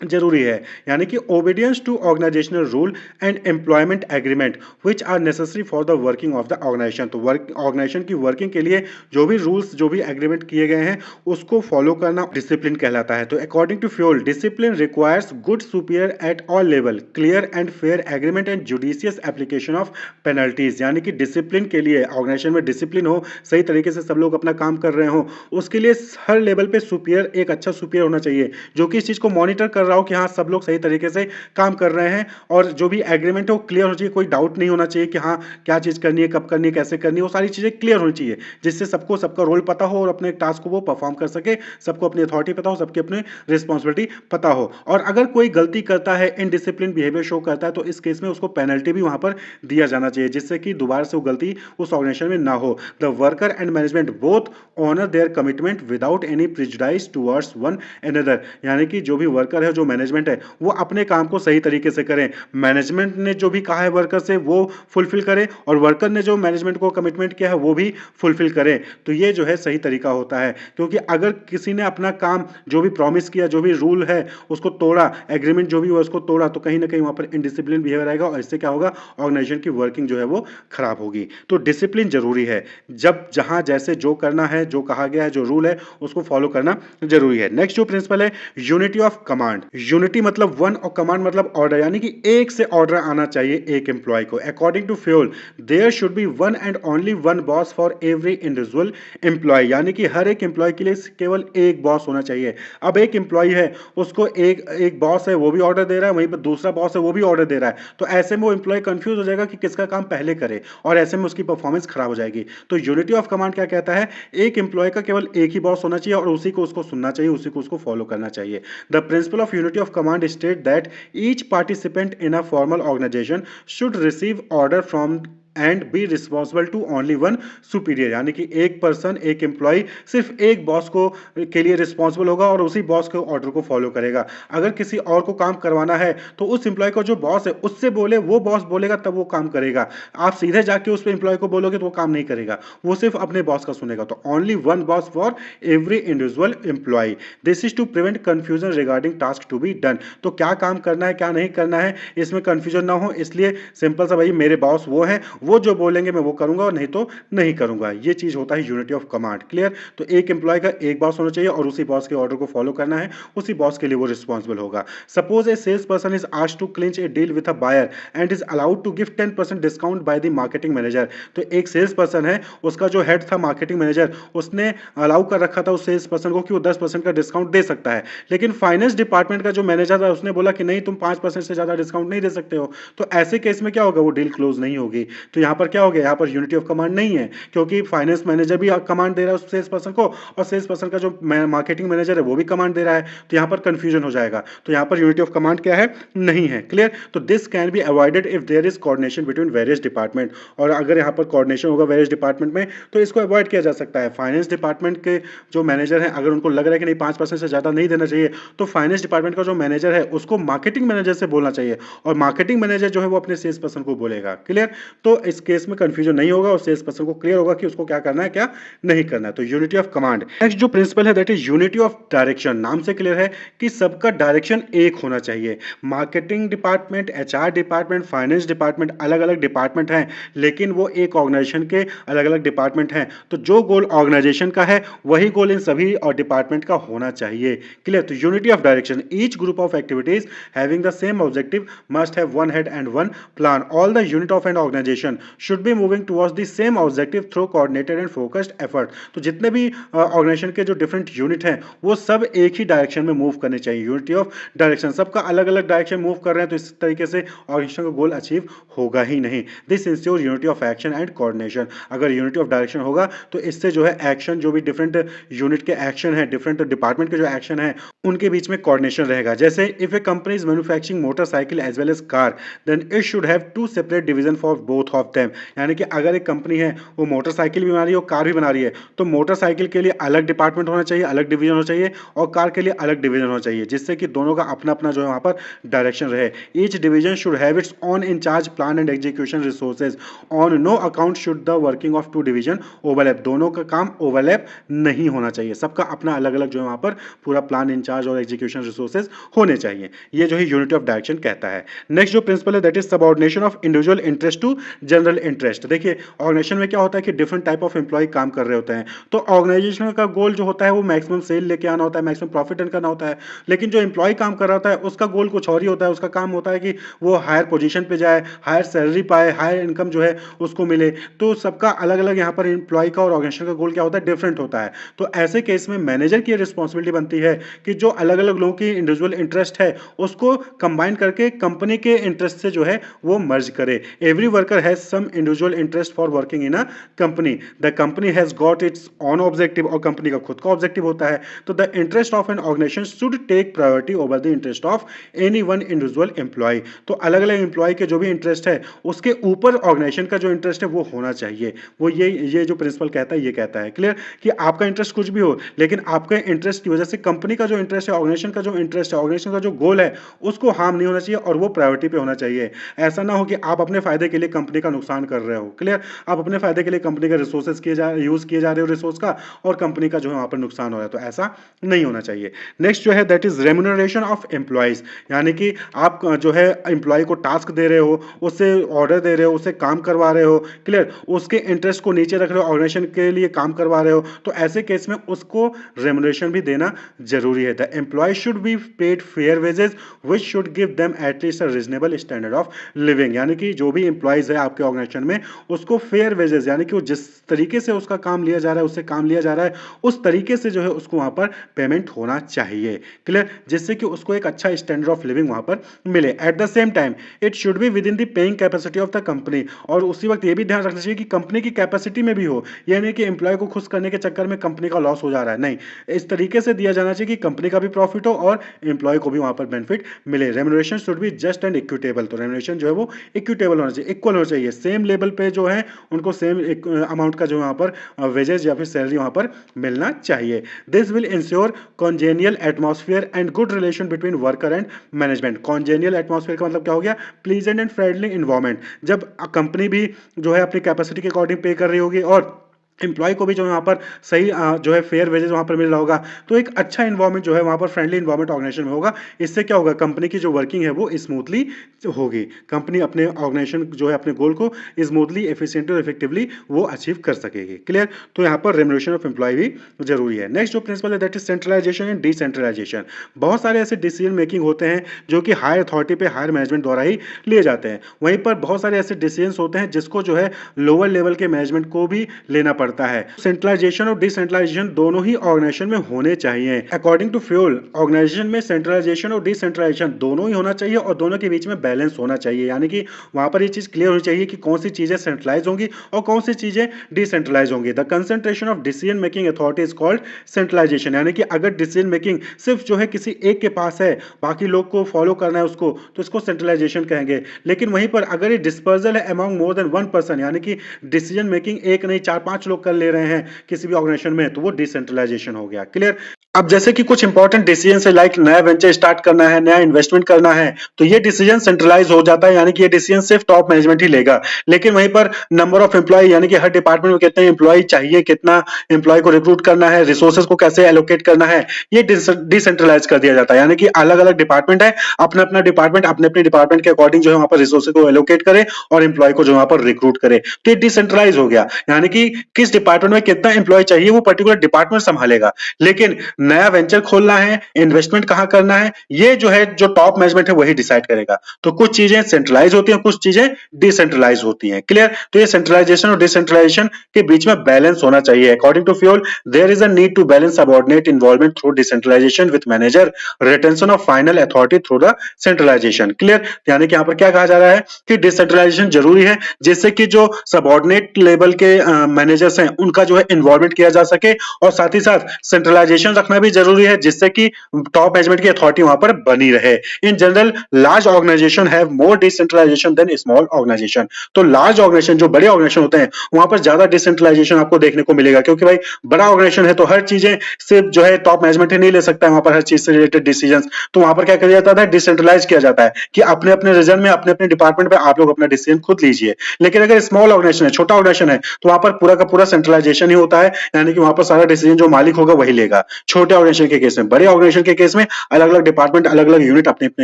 जरूरी है। यानी कि obedience to organisational rule and employment agreement which are necessary for the working of the organisation. तो ऑर्गेनाइजेशन की वर्किंग के लिए जो भी रूल्स जो भी एग्रीमेंट किए गए हैं उसको फॉलो करना डिसिप्लिन कहलाता है। तो according to Fayol discipline requires good superior at all level, clear and fair agreement and judicious application of penalties. यानी कि डिसिप्लिन के लिए ऑर्गेनाइजेशन में डिसिप्लिन हो, सही तरीके से सब लोग अपना काम कर रहे हो, उसके लिए हर लेवल पे सुपीरियर, एक अच्छा सुपीरियर होना चाहिए जो कि इस चीज को मॉनिटर कर रहा हो कि हाँ सब लोग सही तरीके से काम कर रहे हैं, और जो भी एग्रीमेंट है वो क्लियर होना चाहिए, कोई डाउट नहीं होना चाहिए कि हाँ क्या चीज करनी है, कब करनी है, कैसे करनी है, वो सारी चीजें क्लियर होनी चाहिए जिससे सबको सबका रोल पता हो और अपने टास्क को वो परफॉर्म कर सके, सबको अपनी अथॉरिटी पता हो, सबकी अपनी रिस्पॉन्सिबिलिटी पता हो। और अगर कोई गलती करता है, इनडिसिप्लिन बिहेवियर शो करता है, तो इस केस में उसको पेनल्टी भी वहां पर दिया जाना चाहिए जिससे कि दोबारा से वो गलती उस ऑर्गेनाइजेशन में ना हो। The worker and management both honour their commitment without any prejudice towards one another. यानी कि जो भी वर्कर है, जो मैनेजमेंट है, वो अपने काम को सही तरीके से करें, मैनेजमेंट ने जो भी कहा है वर्कर से वो फुलफिल करें और वर्कर ने जो मैनेजमेंट को कमिटमेंट किया है वो भी फुलफिल करें। तो ये जो है सही तरीका होता है, क्योंकि अगर किसी ने अपना काम जो भी प्रॉमिस किया, जो भी रूल है उसको तोड़ा, एग्रीमेंट जो भी हुआ उसको तोड़ा, तो कहीं ना कहीं वहां पर इनडिसिप्लिन बिहेवियर आएगा और इससे क्या होगा, ऑर्गेनाइजेशन की वर्किंग जो है वो खराब होगी। तो डिसिप्लिन जरूरी है, जब जहां जैसे जो करना है, जो कहा गया है, जो रूल है उसको फॉलो करना जरूरी है। नेक्स्ट जो प्रिंसिपल है यूनिटी ऑफ कमांड। यूनिटी मतलब वन और कमांड मतलब ऑर्डर, यानी कि एक से ऑर्डर आना चाहिए एक एम्प्लॉय को। According to Fayol there should be one and only one boss for every individual employee. यानी कि हर एक एम्प्लॉय के लिए केवल एक बॉस होना चाहिए। अब एक एम्प्लॉय है, उसको एक बॉस है वो भी ऑर्डर दे रहा है, वहीं पर दूसरा बॉस है वो भी ऑर्डर दे रहा है, तो ऐसे में वो एम्प्लॉय कंफ्यूज हो जाएगा कि किसका काम पहले करे और ऐसे में उसकी परफॉर्मेंस खराब हो जाएगी। तो यूनिटी ऑफ कमांड क्या कहता है, एक एम्प्लॉय का केवल एक ही बॉस होना चाहिए और उसी को उसको सुनना चाहिए, उसी को उसको फॉलो करना चाहिए। The principle of of unity of command state that each participant in a formal organization should receive order from and be responsible to only one superior, यानी कि एक पर्सन, एक एम्प्लॉय सिर्फ एक बॉस को के लिए रिस्पॉन्सिबल होगा और उसी बॉस के ऑर्डर को फॉलो करेगा। अगर किसी और को काम करवाना है तो उस एम्प्लॉय का जो बॉस है उससे बोले, वो बॉस बोलेगा तब वो काम करेगा। आप सीधे जाके उस एम्प्लॉय को बोलोगे तो वो काम नहीं करेगा, वो सिर्फ अपने बॉस का सुनेगा। तो only one boss for every individual employee. This is to prevent confusion regarding task to be done. तो क्या काम करना है, क्या नहीं करना है, इसमें कंफ्यूजन ना हो, इसलिए सिंपल सा भाई मेरे बॉस वो है, वो जो बोलेंगे मैं वो करूंगा और नहीं तो नहीं करूंगा। ये चीज होता है यूनिटी ऑफ कमांड। क्लियर? तो एक एम्प्लॉय का एक बॉस होना चाहिए और उसी बॉस के ऑर्डर को फॉलो करना है, उसी बॉस के लिए वो रिस्पॉन्सिबल होगा। Suppose a sales person is asked to clinch a deal with a buyer and is allowed to give 10% discount by the marketing manager. तो एक सेल्स पर्सन है, उसका जो हेड था मार्केटिंग मैनेजर, उसने अलाउ कर रखा था उस सेल्स पर्सन को कि वो 10% का डिस्काउंट दे सकता है, लेकिन फाइनेंस डिपार्टमेंट का जो मैनेजर था उसने बोला कि नहीं, तुम 5% से ज्यादा डिस्काउंट नहीं दे सकते हो। तो ऐसे केस में क्या होगा, वो डील क्लोज नहीं होगी। तो यहां पर क्या हो गया, यहां पर यूनिटी ऑफ कमांड नहीं है, क्योंकि फाइनेंस मैनेजर भी कमांड दे रहा है उस सेल्स पर्सन को और सेल्स पर्सन का जो मार्केटिंग मैनेजर है वो भी कमांड दे रहा है। तो यहां पर कंफ्यूजन हो जाएगा। तो यहां पर यूनिटी ऑफ कमांड क्या है, नहीं है। क्लियर? तो this can be avoided if there is coordination between various department. और अगर यहां पर कोऑर्डिनेशन होगा वेरियस डिपार्टमेंट में तो इसको अवॉइड किया जा सकता है। फाइनेंस डिपार्टमेंट के जो मैनेजर है, अगर उनको लग रहा है कि नहीं 5% से ज्यादा नहीं देना चाहिए, तो फाइनेंस डिपार्टमेंट का जो मैनेजर है उसको मार्केटिंग मैनेजर से बोलना चाहिए और मार्केटिंग मैनेजर जो है वो अपने सेल्स पर्सन को बोलेगा। क्लियर? तो इस केस में कंफ्यूजन नहीं होगा और सेल्स पर्सन को क्लियर होगा कि उसको क्या करना है, क्या नहीं करना है। तो यूनिटी ऑफ कमांड। नेक्स्ट जो प्रिंसिपल है that is unity of direction. नाम से क्लियर है कि सबका डायरेक्शन एक होना चाहिए। Marketing department, HR department, finance department अलग अलग डिपार्टमेंट हैं, लेकिन वो एक ऑर्गेनाइजेशन के अलग अलग डिपार्टमेंट हैं। तो जो गोल ऑर्गेनाइजेशन का है वही गोल इन सभी और डिपार्टमेंट का होना चाहिए। क्लियर? तो unity of direction. Each group of activities having the same objective must have one head and one plan. All the unit of an organization should be moving towards the same objective through coordinated and focused effort. तो जितने भी organisation के जो different unit हैं वो सब एक ही direction में मूव करने चाहिए। यूनिटी ऑफ डायरेक्शन, सबका अलग अलग डायरेक्शन मूव कर रहे हैं तो इस तरीके से ऑर्गेनाइजेशन का गोल अचीव होगा ही नहीं। This ensure unity of action and coordination. अगर यूनिटी ऑफ डायरेक्शन होगा तो इससे जो है एक्शन, जो भी डिफरेंट यूनिट के एक्शन है, डिफरेंट डिपार्टमेंट के जो एक्शन है उनके बीच में कोऑर्डिनेशन रहेगा। जैसे if a company is manufacturing motorcycle as well as car then it should have two separate division for both of them. यानी कि अगर एक कंपनी है वो मोटरसाइकिल भी बना रही है और कार भी बना रही है तो मोटरसाइकिल के लिए अलग डिपार्टमेंट होना चाहिए, अलग डिवीजन होना चाहिए, और कार के लिए अलग डिवीजन होना चाहिए, जिससे कि दोनों का अपना अपना जो है वहां पर डायरेक्शन रहे। Each division should have its own incharge plan and execution resources. On no account should the working of two division overlap. दोनों का काम ओवरलैप नहीं होना चाहिए, सबका अपना अलग अलग जो है वहां पर पूरा प्लान, इंचार्ज और एग्जीक्यूशन रिसोर्सेज होने चाहिए। ये जो है यूनिटी ऑफ डायरेक्शन कहता है। नेक्स्ट जो प्रिंसिपल है that is subordination of individual interest to general interest. देखिए ऑर्गेनाइजेशन में क्या होता है कि डिफरेंट टाइप ऑफ एम्प्लॉय काम कर रहे होते हैं, तो ऑर्गेनाइजेशन का गोल जो होता है वो मैक्सिमम सेल लेके आना होता है, मैक्सिमम प्रॉफिट अर्न करना होता है। लेकिन जो एम्प्लॉय काम कर रहा होता है उसका गोल कुछ और ही होता है। उसका काम होता है कि वो हायर पोजीशन पे जाए, हायर सैलरी पाए, हायर इनकम जो है उसको मिले। तो सबका अलग अलग यहाँ पर एम्प्लॉय का और ऑर्गेनाइजेशन का गोल क्या होता है, डिफरेंट होता है। तो ऐसे केस में मैनेजर की रिस्पॉन्सिबिलिटी बनती है कि जो अलग अलग लोगों की इंडिविजुअल इंटरेस्ट है उसको कंबाइन करके कंपनी के इंटरेस्ट से जो है वो मर्ज करे। Every worker has some individual interest for working in a company. The company has got its own objective, और कंपनी का खुद का ऑब्जेक्टिव होता है। तो the interest of an organisation should take priority over the interest of any one individual employee. तो अलग अलग एम्प्लॉय के जो भी इंटरेस्ट है उसके ऊपर ऑर्गेनाइजेशन का जो इंटरेस्ट है वो होना चाहिए। वो ये जो प्रिंसिपल कहता है ये कहता है। क्लियर? कि आपका इंटरेस्ट कुछ भी हो, लेकिन आपके इंटरेस्ट की वजह से कंपनी का जो इंटरेस्ट है, ऑर्गेनाइजेशन का जो इंटरेस्ट है, ऑर्गेनाइजेशन का जो गोल है उसको हार्म नहीं होना चाहिए और वो प्रायोरिटी पे होना चाहिए। ऐसा ना हो कि आप अपने फायदे के लिए कंपनी का नुकसान कर रहे हो। क्लियर? आप अपने फायदे के लिए कंपनी का रिसोर्सेज यूज किए जा रहे हो रिसोर्स का, और कंपनी का जो है वहां पर नुकसान हो रहा है। तो ऐसा नहीं होना चाहिए। नेक्स्ट जो है that is remuneration of employees. यानी कि आप जो है एम्प्लॉय को टास्क दे रहे हो, उससे ऑर्डर दे रहे हो, उससे काम करवा रहे हो। क्लियर? उसके इंटरेस्ट को नीचे रख रहे हो, ऑर्गेनाइजेशन के लिए काम करवा रहे हो, तो ऐसे केस में उसको रेम्यूनरेशन भी देना जरूरी है। The employee should be paid fair wages which should give them at least a reasonable standard of living. यानी कि जो भी एम्प्लॉइज है आपके ऑर्गेनाइजेशन में, उसको फेयर वेजेस यानी कि वो जिस तरीके से उसका काम लिया जा रहा है, उससे काम लिया जा रहा है, उस तरीके से जो है उसको वहां पर पेमेंट होना चाहिए। क्लियर? जिससे कि उसको एक अच्छा स्टैंडर्ड ऑफ लिविंग वहां पर मिले। Eight the same time it should be with in the paying capacity of the company, और उसी वक्त ये भी ध्यान रखना चाहिए कि कंपनी की कैपेसिटी में भी हो। यह नहीं कि एम्प्लॉय को खुश करने के चक्कर में कंपनी का लॉस हो जा रहा है, नहीं, इस तरीके से दिया जाना चाहिए कि कंपनी का भी प्रॉफिट हो और एम्प्लॉय को भी वहां पर बेनिफिट मिले। Remuneration should be just and equitable, तो रेम्यूनरेशन जो है वो इक्विटेबल होना चाहिए, इक्वल होना चाहिए, सेम लेवल पे जो है उनको सेम अमाउंट का जो वहां पर वेजेस या फिर सैलरी वहां पर मिलना चाहिए। This will ensure कॉन्जेनियल atmosphere and good relation between worker and management. कॉन्जेनियल atmosphere का मतलब क्या हो गया? Pleasant and friendly environment. जब कंपनी भी जो है अपनी कैपेसिटी के अकॉर्डिंग पे कर रही होगी और एम्प्लॉय को भी जो वहाँ पर सही जो है फेयर वेजेस वहाँ पर मिल रहा होगा, तो एक अच्छा इन्वायरमेंट जो है वहाँ पर फ्रेंडली इन्वायरमेंट ऑर्गेनाइजेशन में होगा। इससे क्या होगा? कंपनी की जो वर्किंग है वो स्मूथली होगी। कंपनी अपने ऑर्गेनाइजेशन जो है अपने गोल को स्मूथली, एफिशिएंटली और इफेक्टिवली वो अचीव कर सकेगी। क्लियर? तो यहाँ पर रेम्यूनरेशन ऑफ एम्प्लॉय भी जरूरी है। नेक्स्ट जो प्रिंसिपल है that is centralisation and decentralisation. बहुत सारे ऐसे डिसीजन मेकिंग होते हैं जो कि हायर अथॉरिटी पे, हायर मैनेजमेंट द्वारा ही लिए जाते हैं। वहीं पर बहुत सारे ऐसे डिसीजन होते हैं जिसको जो है लोअर लेवल के मैनेजमेंट को भी लेना पड़ता है। सेंट्रलाइजेशन और डिसेंट्रलाइजेशन दोनों ही ऑर्गेनाइजेशन में होने चाहिए। अकॉर्डिंग टू फ्यूल, ऑर्गेनाइजेशन में सेंट्रलाइजेशन और डिसेंट्रलाइजेशन दोनों ही होना चाहिए और दोनों के बीच में बैलेंस होना चाहिए। यानी कि वहां पर ये चीज क्लियर होनी चाहिए कि कौन सी चीजें सेंट्रलाइज होंगी और कौन सी चीजें डिसेंट्रलाइज होंगी। The concentration of decision making authority is called centralisation. यानी कि अगर डिसीजन मेकिंग सिर्फ जो है किसी एक के पास है, बाकी लोग को फॉलो करना है उसको, तो इसको सेंट्रलाइजेशन कहेंगे। लेकिन वहीं पर अगर ये डिस्पर्सल है among more than one person, यानी कि डिसीजन मेकिंग एक नहीं 4-5 लोग कर ले रहे हैं किसी भी ऑर्गेनाइजेशन में, तो वो डिसेंट्रलाइजेशन हो गया। क्लियर? अब जैसे कि कुछ इंपॉर्टेंट डिसीजन है, लाइक नया वेंचर स्टार्ट करना है, नया इन्वेस्टमेंट करना है, तो ये डिसीजन सेंट्रलाइज हो जाता है, यानी कि ये डिसीजन सिर्फ टॉप मैनेजमेंट ही लेगा। लेकिन वहीं पर नंबर ऑफ एम्प्लॉय, यानी कि हर डिपार्टमेंट में कितने एम्प्लॉय चाहिए, कितना एम्प्लॉय को रिक्रूट करना है, रिसोर्सेज को कैसे एलोकेट करना है, ये डिसेंट्रलाइज कर दिया जाता है। यानी कि अलग अलग डिपार्टमेंट है, अपना अपना डिपार्टमेंट अपने अपने डिपार्टमेंट के अकॉर्डिंग जो है वहां पर रिसोर्सेज को एलोकेट करे और एम्प्लॉय को जो वहां पर रिक्रूट करे, तो ये डिसेंट्रलाइज हो गया। यानी कि किस डिपार्टमेंट में कितना एम्प्लॉय चाहिए वो पर्टिकुलर डिपार्टमेंट संभालेगा। लेकिन नया वेंचर खोलना है, इन्वेस्टमेंट कहां करना है, ये जो है जो टॉप मैनेजमेंट है वही डिसाइड करेगा। तो कुछ चीजें सेंट्रलाइज होती हैं, कुछ चीजें डिसेंट्रलाइज होती हैं। क्लियर? तो ये सेंट्रलाइजेशन और डिसेंट्रलाइजेशन के बीच में बैलेंस होना चाहिए। According to Fayol, there is a need to balance subordinate involvement through decentralisation with manager retention of final authority through the centralisation. Clear? यानी कि यहां पर क्या कहा जा रहा है कि डिसेंट्रलाइजेशन जरूरी है, जिससे कि जो सबऑर्डिनेट लेवल के मैनेजर्स हैं उनका जो है इन्वॉल्वमेंट किया जा सके, और साथ ही साथ सेंट्रलाइजेशन रखना भी जरूरी है, जिससे कि टॉप मैनेजमेंट की अथॉरिटी वहां पर बनी रहे। In general large organisation have more decentralisation than small organisation. तो लार्ज ऑर्गेनाइजेशन, जो बड़े ऑर्गेनाइजेशन होते हैं, वहां पर ज्यादा डिसेंट्रलाइजेशन आपको देखने को मिलेगा, क्योंकि भाई बड़ा ऑर्गेनाइजेशन है तो हर चीजें सिर्फ जो है टॉप मैनेजमेंट ही नहीं ले सकता है वहां पर हर चीज से रिलेटेड डिसीजंस। तो वहां पर क्या किया जाता है? डिसेंट्रलाइज किया जाता है कि अपने अपने रीजन में, अपने अपने डिपार्टमेंट में आप लोग अपना डिसीजन खुद लीजिए। लेकिन अगर स्मॉल ऑर्गेनाइजेशन है, छोटा ऑर्गेनाइजेशन है, तो वहां पर पूरा का पूरा सेंट्रलाइजेशन ही होता है, यानी कि वहां पर सारा डिसीजन जो मालिक होगा वही लेगा। छोटे ऑर्गेनाइजेशन के केस में, बड़े ऑर्गेनाइजेशन के केस में अलग अलग डिपार्टमेंट, अलग अलग यूनिट अपने अपने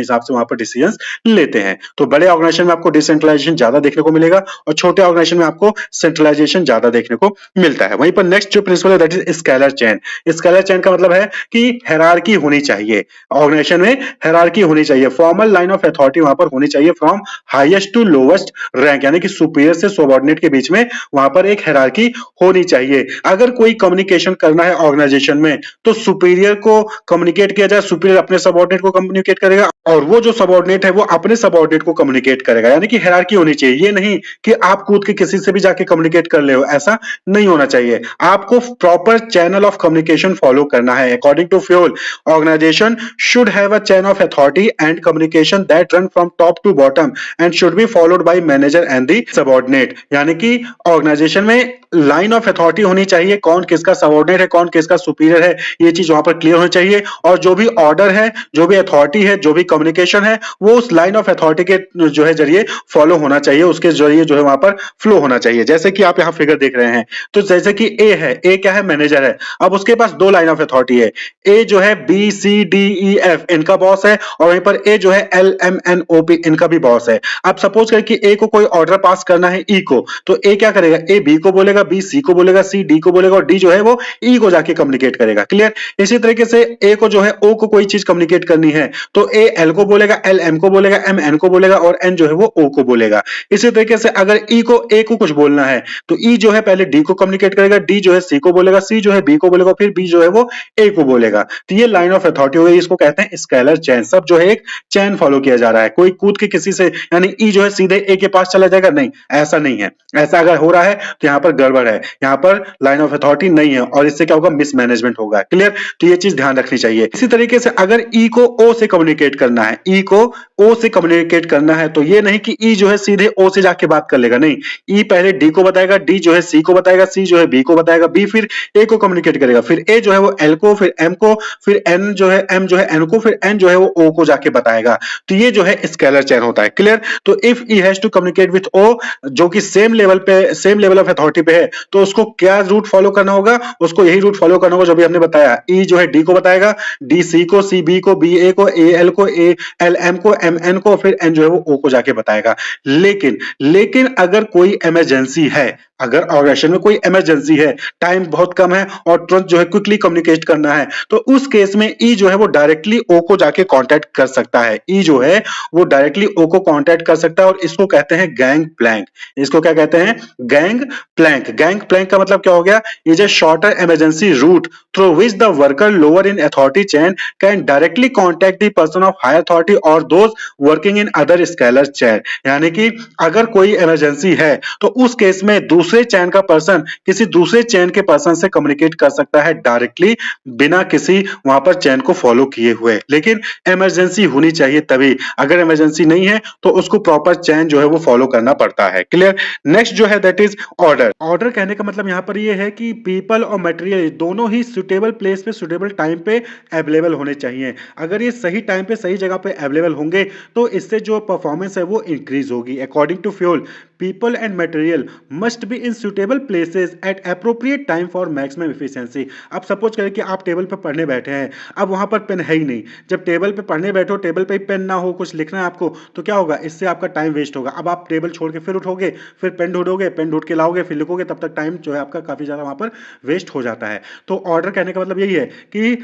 हिसाब से वहां पर डिसीजन लेते हैं। तो बड़े ऑर्गेनाइजेशन में आपको डिसेंट्रलाइजेशन ज्यादा देखने को मिलेगा और छोटे ऑर्गेनाइजेशन में आपको सेंट्रलाइजेशन ज्यादा देखने को मिलता है। वहीं पर नेक्स्ट जो प्रिंसिपल है that is scalar chain. Scalar chain का मतलब है कि हायरार्की होनी चाहिए, ऑर्गेनाइजेशन में हायरार्की होनी चाहिए, फॉर्मल लाइन ऑफ अथॉरिटी वहां पर होनी चाहिए from highest to lowest rank, यानी कि सुपीरियर से सबऑर्डिनेट के बीच में वहां पर एक हायरार्की होनी चाहिए। अगर कोई कम्युनिकेशन करना है ऑर्गेनाइजेशन में, तो सुपीरियर को कम्युनिकेट किया जाए, सुपीरियर अपने सबऑर्डिनेट को कम्युनिकेट करेगा और वो जो सबऑर्डिनेट है वो अपने सबऑर्डिनेट को कम्युनिकेट करेगा, यानी कि हायरार्की होनी चाहिए। ये नहीं कि आप कूद के किसी से भी जाके कम्युनिकेट कर ले हो, ऐसा नहीं होना चाहिए। आपको proper channel of communication follow करना है। According to Fayol, organisation should have a chain of authority and communication that run from top to bottom and should be followed by manager and the subordinate. यानी कि organisation में line of authority होनी चाहिए, कौन किसका subordinate है, कौन किसका सुपीरियर है, ये चीज वहां पर क्लियर होनी चाहिए। और जो भी ऑर्डर है, जो भी अथॉरिटी है, जो भी कम्युनिकेशन है, वो उस लाइन ऑफ अथॉरिटी के जो है जरिए फॉलो होना चाहिए, उसके जरिए जो है वहां पर फ्लो होना चाहिए। जैसे कि आप यहाँ फिगर देख रहे हैं, तो जैसे कि ए है, ए क्या है? मैनेजर है। अब उसके पास दो लाइन ऑफ अथॉरिटी है, ए जो है B C D E F इनका बॉस है, और वहीं पर ए जो है L M N O P इनका भी बॉस है। अब सपोज करें कि ए को कोई ऑर्डर पास करना है ई को, तो ए क्या करेगा? ए बी को बोलेगा बोलेगा, बी सी को बोलेगा, सी डी को बोलेगा और डी जो है वो ई को जाके कम्युनिकेट करेगा। क्लियर? इसी तरीके से ए को जो है ओ को कोई चीज कम्युनिकेट करनी है तो ए एल को बोलेगा, एल एम को बोलेगा, एम एन को बोलेगा और एन जो है वो ओ को बोलेगा। इसी तरीके से अगर ई को ए को कुछ बोलना है तो ई जो है पहले डी को कम्युनिकेट करेगा, डी जो है सी को बोलेगा, सी जो है बी को बोलेगा, फिर बी जो है वो ए को बोलेगा। तो ये लाइन ऑफ अथॉरिटी हो गई, इसको कहते हैं स्केलर चेन। सब जो है एक चैन फॉलो किया जा रहा है, कोई कूद के किसी से यानी ई जो है सीधे ए के पास चला जाएगा, नहीं, ऐसा नहीं है। ऐसा अगर हो रहा है तो यहाँ पर गड़बड़ है, यहाँ पर लाइन ऑफ अथॉरिटी नहीं है और इससे क्या होगा, मिसमैनेजमेंट होगा। क्लियर? तो ये चीज ध्यान रखनी चाहिए। इसी तरीके से अगर ई को ओ से कम्युनिकेट करना है, ई को ओ से कम्युनिकेट करना है तो ये नहीं कि ई जो है सीधे ओ से जाके बात कर लेगा, नहीं, ई पहले डी को बताएगा, डी जो है सी को बताएगा, सी जो है बी को बताएगा, बी फिर ए को कम्युनिकेट करेगा, फिर ए जो है वो एल को, फिर एम को, फिर एन जो है एम जो है एन को, फिर एन जो है वो ओ को जाके बताएगा। तो ये जो है स्केलर चेन होता है। क्लियर? तो if E has to communicate with O जो कि सेम लेवल पे, सेम लेवल ऑफ अथॉरिटी पे है, तो उसको क्या रूट फॉलो करना होगा, उसको यही रूट फॉलो करना होगा जो भी हमने बताया। ई जो है डी को बताएगा, डी सी को, सी बी को, बी ए को, ए एल को, ए एल एम को, एम एन को, फिर एन जो है वो ओ को जाके बताएगा। लेकिन अगर कोई इमरजेंसी है, अगर ऑर्गेनाइजेशन में कोई इमरजेंसी है, टाइम बहुत कम है और तुरंत जो है क्विकली कम्युनिकेट करना है, तो उस केस में ई जो है वो डायरेक्टली ओ को जाके कांटेक्ट कर सकता है। ई जो है वो डायरेक्टली ओ को कांटेक्ट कर सकता है और इसको कहते हैं गैंग प्लैंक। इसको क्या कहते हैं? Gang Planck. गैंग प्लैंक का मतलब क्या हो गया? Is a shorter emergency route through which the worker lower in authority chain can directly contact the person of higher authority और those working in other scalar chain. यानी कि अगर कोई इमरजेंसी है तो उस केस में दूसरे चैन का पर्सन किसी दूसरे चैन के पर्सन से कम्युनिकेट कर सकता है डायरेक्टली, बिना किसी वहां पर चैन को फॉलो किए हुए। लेकिन इमरजेंसी होनी चाहिए तभी, अगर इमरजेंसी नहीं है तो उसको प्रॉपर चैन जो है वो फॉलो करना पड़ता है। क्लियर? नेक्स्ट जो है दैट इज ऑर्डर। ऑर्डर कहने का मतलब यहाँ पर ये है कि पीपल और मटेरियल दोनों ही सुटेबल प्लेस पे, सुटेबल टाइम पे अवेलेबल होने चाहिए। अगर ये सही टाइम पे, सही जगह पे अवेलेबल होंगे तो इससे जो परफॉर्मेंस है वो इंक्रीज होगी। According to Fayol, people and material must be in suitable places at appropriate time for maximum efficiency। अब सपोज करें कि आप टेबल पे पढ़ने बैठे हैं, अब वहां पर पेन है ही नहीं। जब टेबल पे पढ़ने बैठो, टेबल पे ही पेन ना हो, कुछ लिखना है आपको, तो क्या होगा, इससे आपका टाइम वेस्ट होगा। अब आप टेबल छोड़ के फिर उठोगे, फिर पेन ढूंढोगे, पेन ढूंढ के लाओगे, फिर लिखोगे, तब तक टाइम जो है आपका काफी ज्यादा वहां पर वेस्ट हो जाता है। तो ऑर्डर कहने का मतलब यही है कि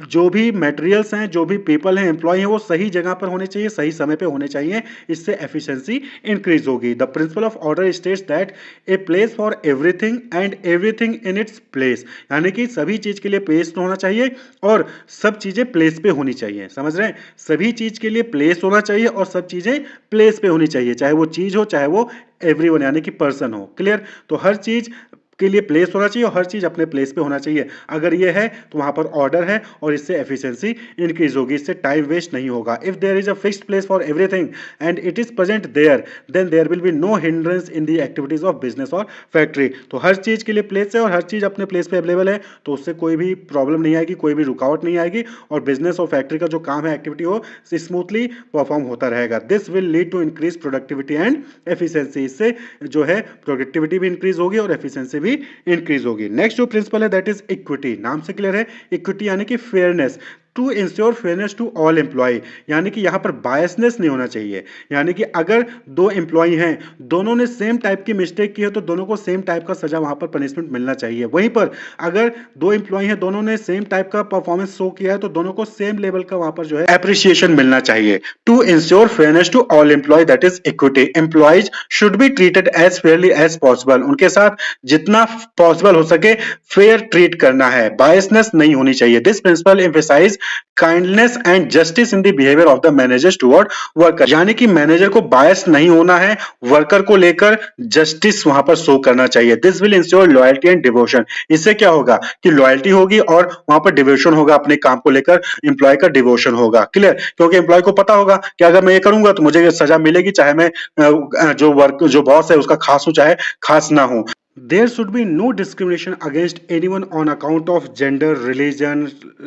जो भी मटेरियल्स हैं, जो भी पीपल हैं, एम्प्लॉय हैं, वो सही जगह पर होने चाहिए, सही समय पे होने चाहिए। इससे एफिशिएंसी इंक्रीज होगी। The principle of order states that a place for everything and everything in its place. यानी कि सभी चीज के लिए प्लेस होना चाहिए और सब चीजें प्लेस पे होनी चाहिए। समझ रहे हैं? सभी चीज के लिए प्लेस होना चाहिए और सब चीजें प्लेस पे होनी चाहिए, चाहे वो चीज हो, चाहे वो एवरीवन यानी कि पर्सन हो। क्लियर? तो हर चीज के लिए प्लेस होना चाहिए और हर चीज अपने प्लेस पे होना चाहिए। अगर ये है तो वहां पर ऑर्डर है और इससे एफिशिएंसी इंक्रीज होगी, इससे टाइम वेस्ट नहीं होगा। If there is a fixed place for everything and it is present there, then there will be no hindrance in the activities of business और फैक्ट्री। तो हर चीज के लिए प्लेस है और हर चीज अपने प्लेस पे अवेलेबल है, तो उससे कोई भी प्रॉब्लम नहीं आएगी, कोई भी रुकावट नहीं आएगी और बिजनेस और फैक्ट्री का जो काम है, एक्टिविटी हो, स्मूथली परफॉर्म होता रहेगा। This will lead to increase productivity and efficiency. इससे जो है प्रोडक्टिविटी भी इंक्रीज होगी और एफिशिएंसी भी इंक्रीज होगी। नेक्स्ट जो प्रिंसिपल है दैट इज इक्विटी। नाम से क्लियर है, इक्विटी यानी कि fairness. To ensure fairness to all employee, यानी कि यहां पर बायसनेस नहीं होना चाहिए। यानी कि अगर दो एम्प्लॉय हैं, दोनों ने सेम टाइप की मिस्टेक की है तो दोनों को सेम टाइप का सजा वहां पर पनिशमेंट मिलना चाहिए। वहीं पर अगर दो एम्प्लॉय हैं, दोनों ने सेम टाइप का परफॉर्मेंस शो किया है तो दोनों को सेम लेवल का वहां पर जो है एप्रिसिएशन मिलना चाहिए। To ensure fairness to all employee that is equity. Employees should be treated as fairly as possible. उनके साथ जितना पॉसिबल हो सके फेयर ट्रीट करना है, बायसनेस नहीं होनी चाहिए। This principle emphasise kindness and justice in the behaviour of the managers toward worker. यानी कि मैनेजर को बायस नहीं होना है, वर्कर को लेकर जस्टिस वहां पर शो करना चाहिए। This will ensure loyalty and devotion. इससे क्या होगा कि लॉयल्टी होगी और वहां पर डिवोशन होगा, अपने काम को लेकर एम्प्लॉय का डिवोशन होगा। क्लियर? क्योंकि एम्प्लॉय को पता होगा कि अगर मैं ये करूंगा तो मुझे सजा मिलेगी, चाहे मैं जो बॉस है उसका खास हूं चाहे खास ना हूं। There should be no discrimination against anyone on account of gender, religion,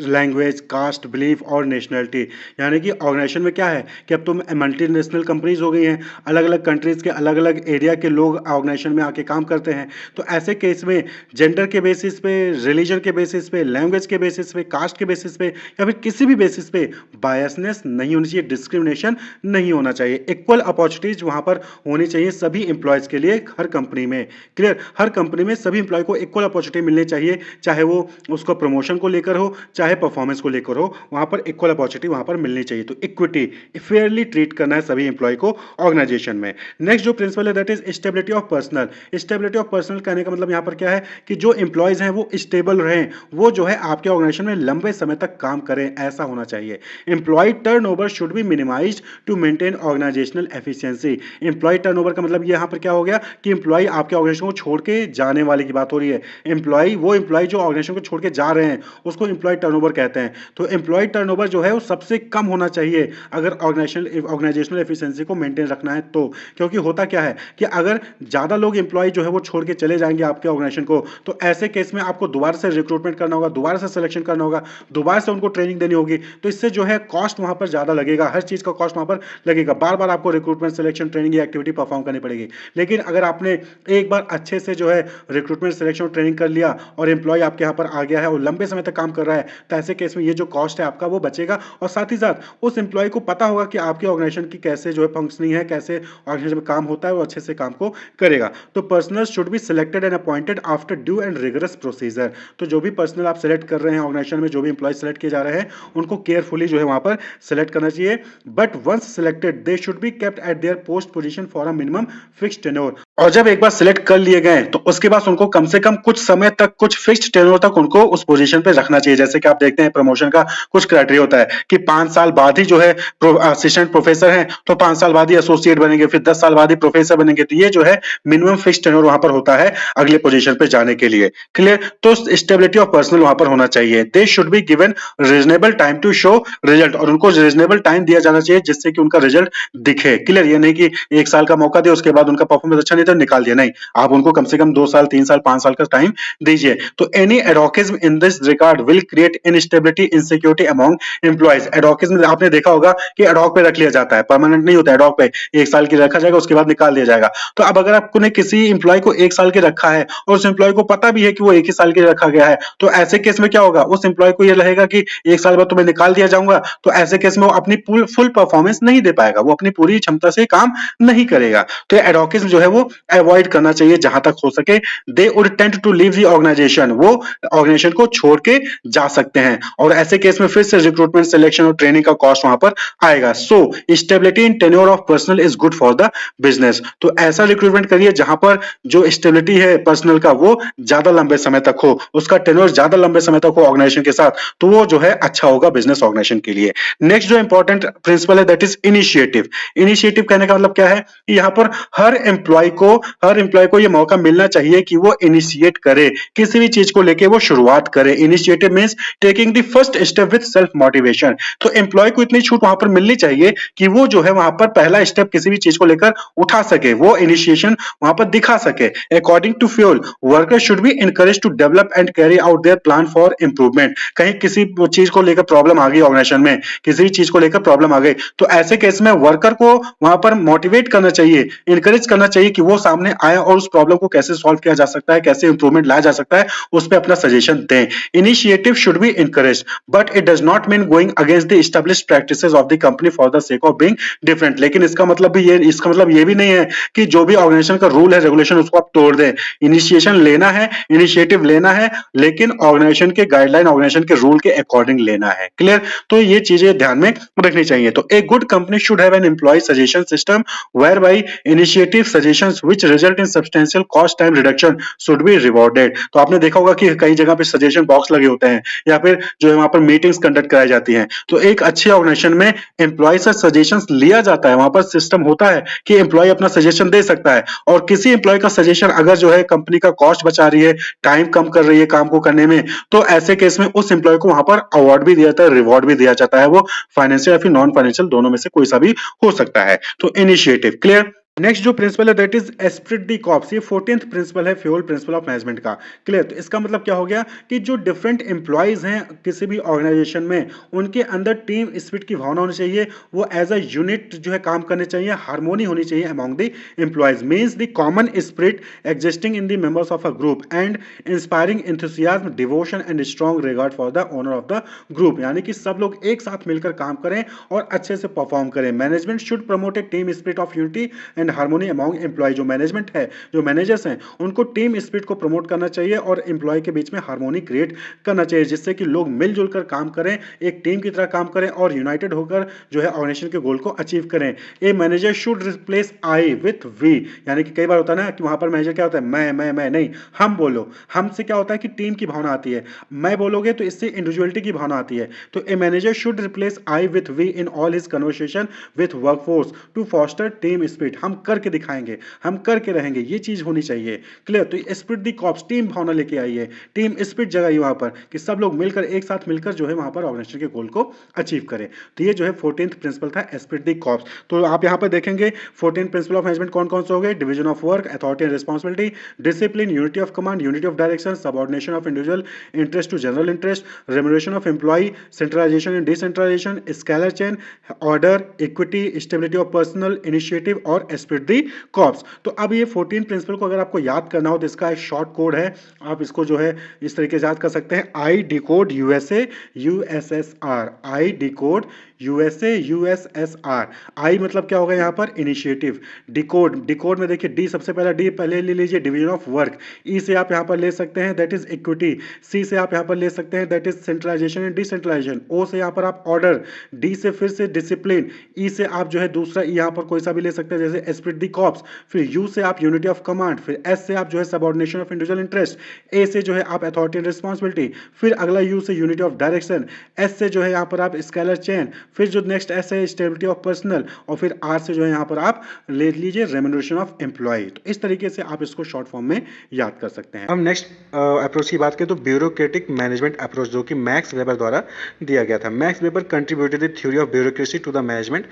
language, caste, belief और nationality। यानी कि ऑर्गेनाइजेशन में क्या है कि अब तो मल्टीनेशनल कंपनीज हो गई हैं, अलग अलग कंट्रीज के अलग अलग एरिया के लोग ऑर्गेनाइजेशन में आके काम करते हैं। तो ऐसे केस में जेंडर के बेसिस पे, रिलीजन के बेसिस पे, लैंग्वेज के बेसिस पे, कास्ट के बेसिस पे या फिर किसी भी बेसिस पे बायसनेस नहीं होनी चाहिए, डिस्क्रिमिनेशन नहीं होना चाहिए। इक्वल अपॉर्चुनिटीज वहां पर होनी चाहिए सभी एम्प्लॉयज के लिए हर कंपनी में। क्लियर? हर कंपनी में सभी एम्प्लॉय को इक्वल अपॉर्चुनिटी मिलनी चाहिए, चाहे वो उसको प्रमोशन को लेकर हो, चाहे परफॉर्मेंस को लेकर हो, वहाँ पर इक्वल अपॉर्चुनिटी वहाँ पर मिलनी चाहिए। तो इक्विटी, फेयरली ट्रीट करना है सभी एम्प्लॉय को ऑर्गेनाइजेशन में। नेक्स्ट जो प्रिंसिपल है that is stability of personal. Stability of personal कहने का मतलब यहाँ पर क्या है कि जो एम्प्लॉयज हैं वो स्टेबल रहें, वो जो है आपके ऑर्गेनाइजेशन में लंबे समय तक काम करें, ऐसा होना चाहिए। Employee turnover should be minimised to maintain organisational efficiency. Employee turnover का मतलब ये यहाँ पर क्या हो गया कि एम्प्लॉय आपके ऑर्गेनाइजेशन को छोड़ के जाने वाले की बात हो रही है। एम्प्लॉय वो एम्प्लॉय जो ऑर्गेनाइजेशन को छोड़ के जा रहे हैं उसको एम्प्लॉय टर्नओवर कहते हैं। तो एम्प्लॉय टर्नओवर जो है वो सबसे कम होना चाहिए अगर ऑर्गेनाइजेशनल एफिशिएंसी को मेंटेन रखना है तो। क्योंकि होता क्या है कि अगर ज़्यादा लोग एम्प्लॉय जो है वो छोड़ के चले जाएंगे आपके ऑर्गेनाइजेशन को, तो ऐसे केस में आपको दोबारा से रिक्रूटमेंट करना होगा, दोबारा से सिलेक्शन करना होगा, दोबारा से उनको ट्रेनिंग देनी होगी। तो इससे जो है कॉस्ट वहाँ पर ज़्यादा लगेगा, हर चीज़ का कॉस्ट वहाँ पर लगेगा, बार बार आपको रिक्रूटमेंट, सिलेक्शन, ट्रेनिंग या एक्टिविटी परफॉर्म करनी पड़ेगी। लेकिन अगर आपने एक बार अच्छे से जो है रिक्रूटमेंट, सिलेक्शन और ट्रेनिंग कर लिया और एम्प्लॉय आपके यहाँ पर आ गया है और लंबे समय तक काम कर रहा है, तो ऐसे केस में ये जो कॉस्ट है आपका वो बचेगा। और साथ ही साथ उस एम्प्लॉय को पता होगा कि आपके ऑर्गेनाइजेशन की कैसे जो है फंक्शनिंग है, कैसे ऑर्गेनाइजेशन में काम होता है, वो अच्छे से काम को करेगा। तो personal should be selected and appointed after due and rigorous procedure. तो जो भी पर्सनल आप सेलेक्ट कर रहे हैं ऑर्गेनाइजेशन में, जो भी एम्प्लॉय सेलेक्ट किए जा रहे हैं, उनको केयरफुली जो है वहां पर सेलेक्ट करना चाहिए। But once selected they should be kept at their post position for a minimum fixed tenure. और जब एक बार सिलेक्ट कर लिए गए तो उसके बाद उनको कम से कम कुछ समय तक, कुछ फिक्स्ड टेन्योर तक उनको उस पोजीशन पे रखना चाहिए। जैसे कि आप देखते हैं प्रमोशन का कुछ क्राइटेरिया होता है कि 5 साल बाद ही जो है असिस्टेंट प्रोफेसर हैं तो 5 साल बाद ही एसोसिएट बनेंगे, फिर 10 साल बाद ही प्रोफेसर बनेंगे। तो ये जो है मिनिमम फिक्स्ड टेन्योर वहां पर होता है अगले पोजीशन पे जाने के लिए। क्लियर? तो स्टेबिलिटी ऑफ पर्सनल वहां पर होना चाहिए। They should be given reasonable time to show result. और उनको रीजनेबल टाइम दिया जाना चाहिए जिससे कि उनका रिजल्ट दिखे। क्लियर? ये नहीं कि 1 साल का मौका दे, उसके बाद उनका परफॉर्मेंस अच्छा नहीं तो निकाल दिया, नहीं, आप उनको कम से कम 2 साल, 3 साल, 5 साल का टाइम दीजिए। तो any adhocism in this regard will create instability, insecurity among employees. Adhocism आपने देखा होगा कि एडॉक पे रख लिया जाता है, परमानेंट नहीं होता। एडॉक पे 1 साल की रखा जाएगा, उसके बाद निकाल दिया जाएगा। तो अब अगर आपने किसी एम्प्लॉय को 1 साल के रखा है और उस एम्प्लॉय को पता भी है कि वो 1 ही साल के लिए रखा गया है, तो ऐसे केस में क्या होगा, उस एम्प्लॉय को ये रहेगा कि 1 साल बाद तुम्हें निकाल दिया जाऊंगा। तो ऐसे केस में वो अपनी फुल परफॉर्मेंस नहीं दे पाएगा, वो अपनी पूरी क्षमता से काम नहीं करेगा। तो एडोकिज्म जो है वो अवॉइड करना चाहिए जहां तक हो सके। They would tend to leave the organisation, वो ऑर्गेनाइजेशन को छोड़ के जा सकते हैं और ऐसे केस में फिर से रिक्रूटमेंट, सिलेक्शन और ट्रेनिंग का कॉस्ट वहां पर आएगा। So stability in tenure of personal is good for the business. तो ऐसा रिक्रूटमेंट करिए जहां पर जो स्टेबिलिटी है पर्सनल का वो ज्यादा लंबे समय तक हो, उसका टेन्योर ज्यादा लंबे समय तक हो ऑर्गेनाइजेशन के साथ, तो वो जो है अच्छा होगा बिजनेस ऑर्गेनाइजेशन के लिए। नेक्स्ट जो इंपॉर्टेंट प्रिंसिपल है दैट इज इनिशिएटिव। इनिशिएटिव कहने का मतलब क्या है कि यहाँ पर हर एम्प्लॉय को ये मौका मिलना चाहिए कि वो इनिशिएट करे, किसी भी चीज को लेके वो शुरुआत करे। Initiative means taking the first step with self motivation. तो एम्प्लॉय को इतनी छूट वहां पर मिलनी चाहिए कि वो जो है वहां पर पहला स्टेप किसी भी चीज को लेकर उठा सके, वो इनिशिएशन वहां पर दिखा सके। According to Fayol, worker should be encourage to develop and carry out their plan for improvement. कहीं किसी चीज को लेकर प्रॉब्लम आ गई ऑर्गेनाइजेशन में, किसी भी चीज को लेकर प्रॉब्लम आ गई, तो ऐसे केस में वर्कर को वहां पर मोटिवेट करना चाहिए, इंकरेज करना चाहिए कि वो सामने आए और उस प्रॉब्लम को कैसे सॉल्व किया जा सकता है, कैसे इंप्रूवमेंट लाया जा सकता है, उस पर अपना सजेशन दें। Initiative should be encourage but it does not mean going against the established practices of the company for the sake of being different. लेकिन इसका मतलब ये भी नहीं है कि जो भी ऑर्गेनाइजेशन का रूल है, रेगुलेशन, उसको आप तोड़ दें। इनिशिएशन लेना है, इनिशिएटिव लेना है, लेकिन ऑर्गेनाइजेशन के गाइडलाइन, ऑर्गेनाइजेशन के रूल के अकॉर्डिंग लेना है। क्लियर? तो ये चीजें ध्यान में रखनी चाहिए। तो a good company should have an employee suggestion system whereby initiative suggestions which result in substantial cost time reduction should be rewarded। तो आपने देखा होगा कि कई जगह पे सजेशन बॉक्स लगे होते हैं या फिर जो है वहां पर मीटिंग्स कंडक्ट कराई जाती हैं। तो एक अच्छे ऑर्गेनाइजेशन में एम्प्लॉय से सजेशंस लिया जाता है, वहां पर सिस्टम होता है कि एम्प्लॉय अपना सजेशन दे सकता है और किसी एम्प्लॉय का सजेशन अगर जो है कंपनी का कॉस्ट बचा रही है, टाइम कम कर रही है काम को करने में, तो ऐसे केस में उस एम्प्लॉय को वहां पर अवार्ड भी दिया जाता है, रिवॉर्ड भी दिया जाता है। वो फाइनेंशियल या फिर नॉन फाइनेंशियल दोनों में से कोई सा भी हो सकता है। तो इनिशिएटिव। क्लियर? नेक्स्ट जो प्रिंसिपल है that is Spirit the corps. ये 14th प्रिंसिपल है फ्यूल प्रिंसिपल ऑफ मैनेजमेंट का। क्लियर? तो इसका मतलब क्या हो गया कि जो डिफरेंट एम्प्लॉयज हैं किसी भी ऑर्गेनाइजेशन में, उनके अंदर टीम स्पिरिट की भावना होनी चाहिए, वो एज अ यूनिट जो है काम करने चाहिए, हार्मोनी होनी चाहिए among the employees. Means the common spirit existing in the members of a group and inspiring enthusiasm, devotion and strong regard for the owner of the group. यानी कि सब लोग एक साथ मिलकर काम करें और अच्छे से परफॉर्म करें। Management should promote a team spirit of unity and and harmony among employee. जो मैनेजमेंट है, जो मैनेजर्स हैं, उनको टीम स्पिरिट को प्रमोट करना चाहिए और एम्प्लॉय के बीच में हार्मोनी क्रिएट करना चाहिए, जिससे कि लोग मिलजुल कर काम करें, एक टीम की तरह काम करें और यूनाइटेड होकर जो है ऑर्गेनाइजेशन के गोल को अचीव करें। A manager should replace I with we, यानी कि कई बार होता है ना कि वहां पर मैनेजर क्या होता है, मैं नहीं, हम बोलो। हमसे क्या होता है कि टीम की भावना आती है, मैं बोलोगे तो इससे इंडिविजुअलिटी की भावना आती है। तो a manager should replace I with we in all his conversation with workforce to foster team spirit. हम करके दिखाएंगे, हम करके रहेंगे, ये चीज होनी चाहिए। क्लियर? तो स्पिरिट दी कॉप्स, टीम भावना लेके आइए, टीम स्पिरिट जगाइए वहां पर कि सब लोग मिलकर, एक साथ मिलकर जो है वहां पर ऑर्गेनाइजेशन के गोल को अचीव करें। तो ये जो है 14th प्रिंसिपल था, स्पिरिट दी कॉप्स। तो आप यहां पर देखेंगे 14 प्रिंसिपल ऑफ मैनेजमेंट कौन कौन से हो गए? Division of work, authority and responsibility, discipline, unity of command, unity of direction, subordination of individual interest to general interest, remuneration of employee, centralisation and decentralisation, scalar chain, order, equity, stability of personal initiative और spirit de corps. तो अब ये 14 principal को अगर आपको याद करना हो तो इसका एक शॉर्ट कोड है, आप इसको जो है इस तरीके से याद कर सकते हैं। आई डिकोड यूएसए यूएसएसआर, आई डिकोड यूएसए यूएसएसआर। आई मतलब क्या होगा यहाँ पर? इनिशिएटिव। डिकोड, डिकोड में देखिए डी, सबसे पहला डी पहले ले लीजिए, डिवीजन ऑफ वर्क। ई से आप यहाँ पर ले सकते हैं, दैट इज इक्विटी। सी से आप यहाँ पर ले सकते हैं, that is centralisation and decentralisation. O से यहाँ पर आप ऑर्डर, डी से फिर से डिसिप्लिन, ई से आप जो है दूसरा यहाँ पर कोई सा भी ले सकते हैं जैसे स्पिरिट दी कॉप्स। फिर यू से आप यूनिटी ऑफ कमांड, फिर एस से आप जो है सबऑर्डिनेशन ऑफ इंडिविजुअल इंटरेस्ट, ए से जो है आप अथॉरिटी एंड रिस्पांसिबिलिटी, फिर अगला यू से यूनिटी ऑफ डायरेक्शन, एस से जो है यहाँ पर आप स्केलर चेन, फिर जो नेक्स्ट एस है स्टेबिलिटी ऑफ पर्सनल, और फिर आर से जो है यहाँ पर आप ले लीजिए रेम्यूनरेशन ऑफ एम्प्लॉय। तो इस तरीके से आप इसको शॉर्ट फॉर्म में याद कर सकते हैं। हम नेक्स्ट अप्रोच की बात करें तो ब्यूरोक्रेटिक मैनेजमेंट अप्रोच, जो कि मैक्स वेबर द्वारा दिया गया था। Max Weber contributed the theory of bureaucracy to the management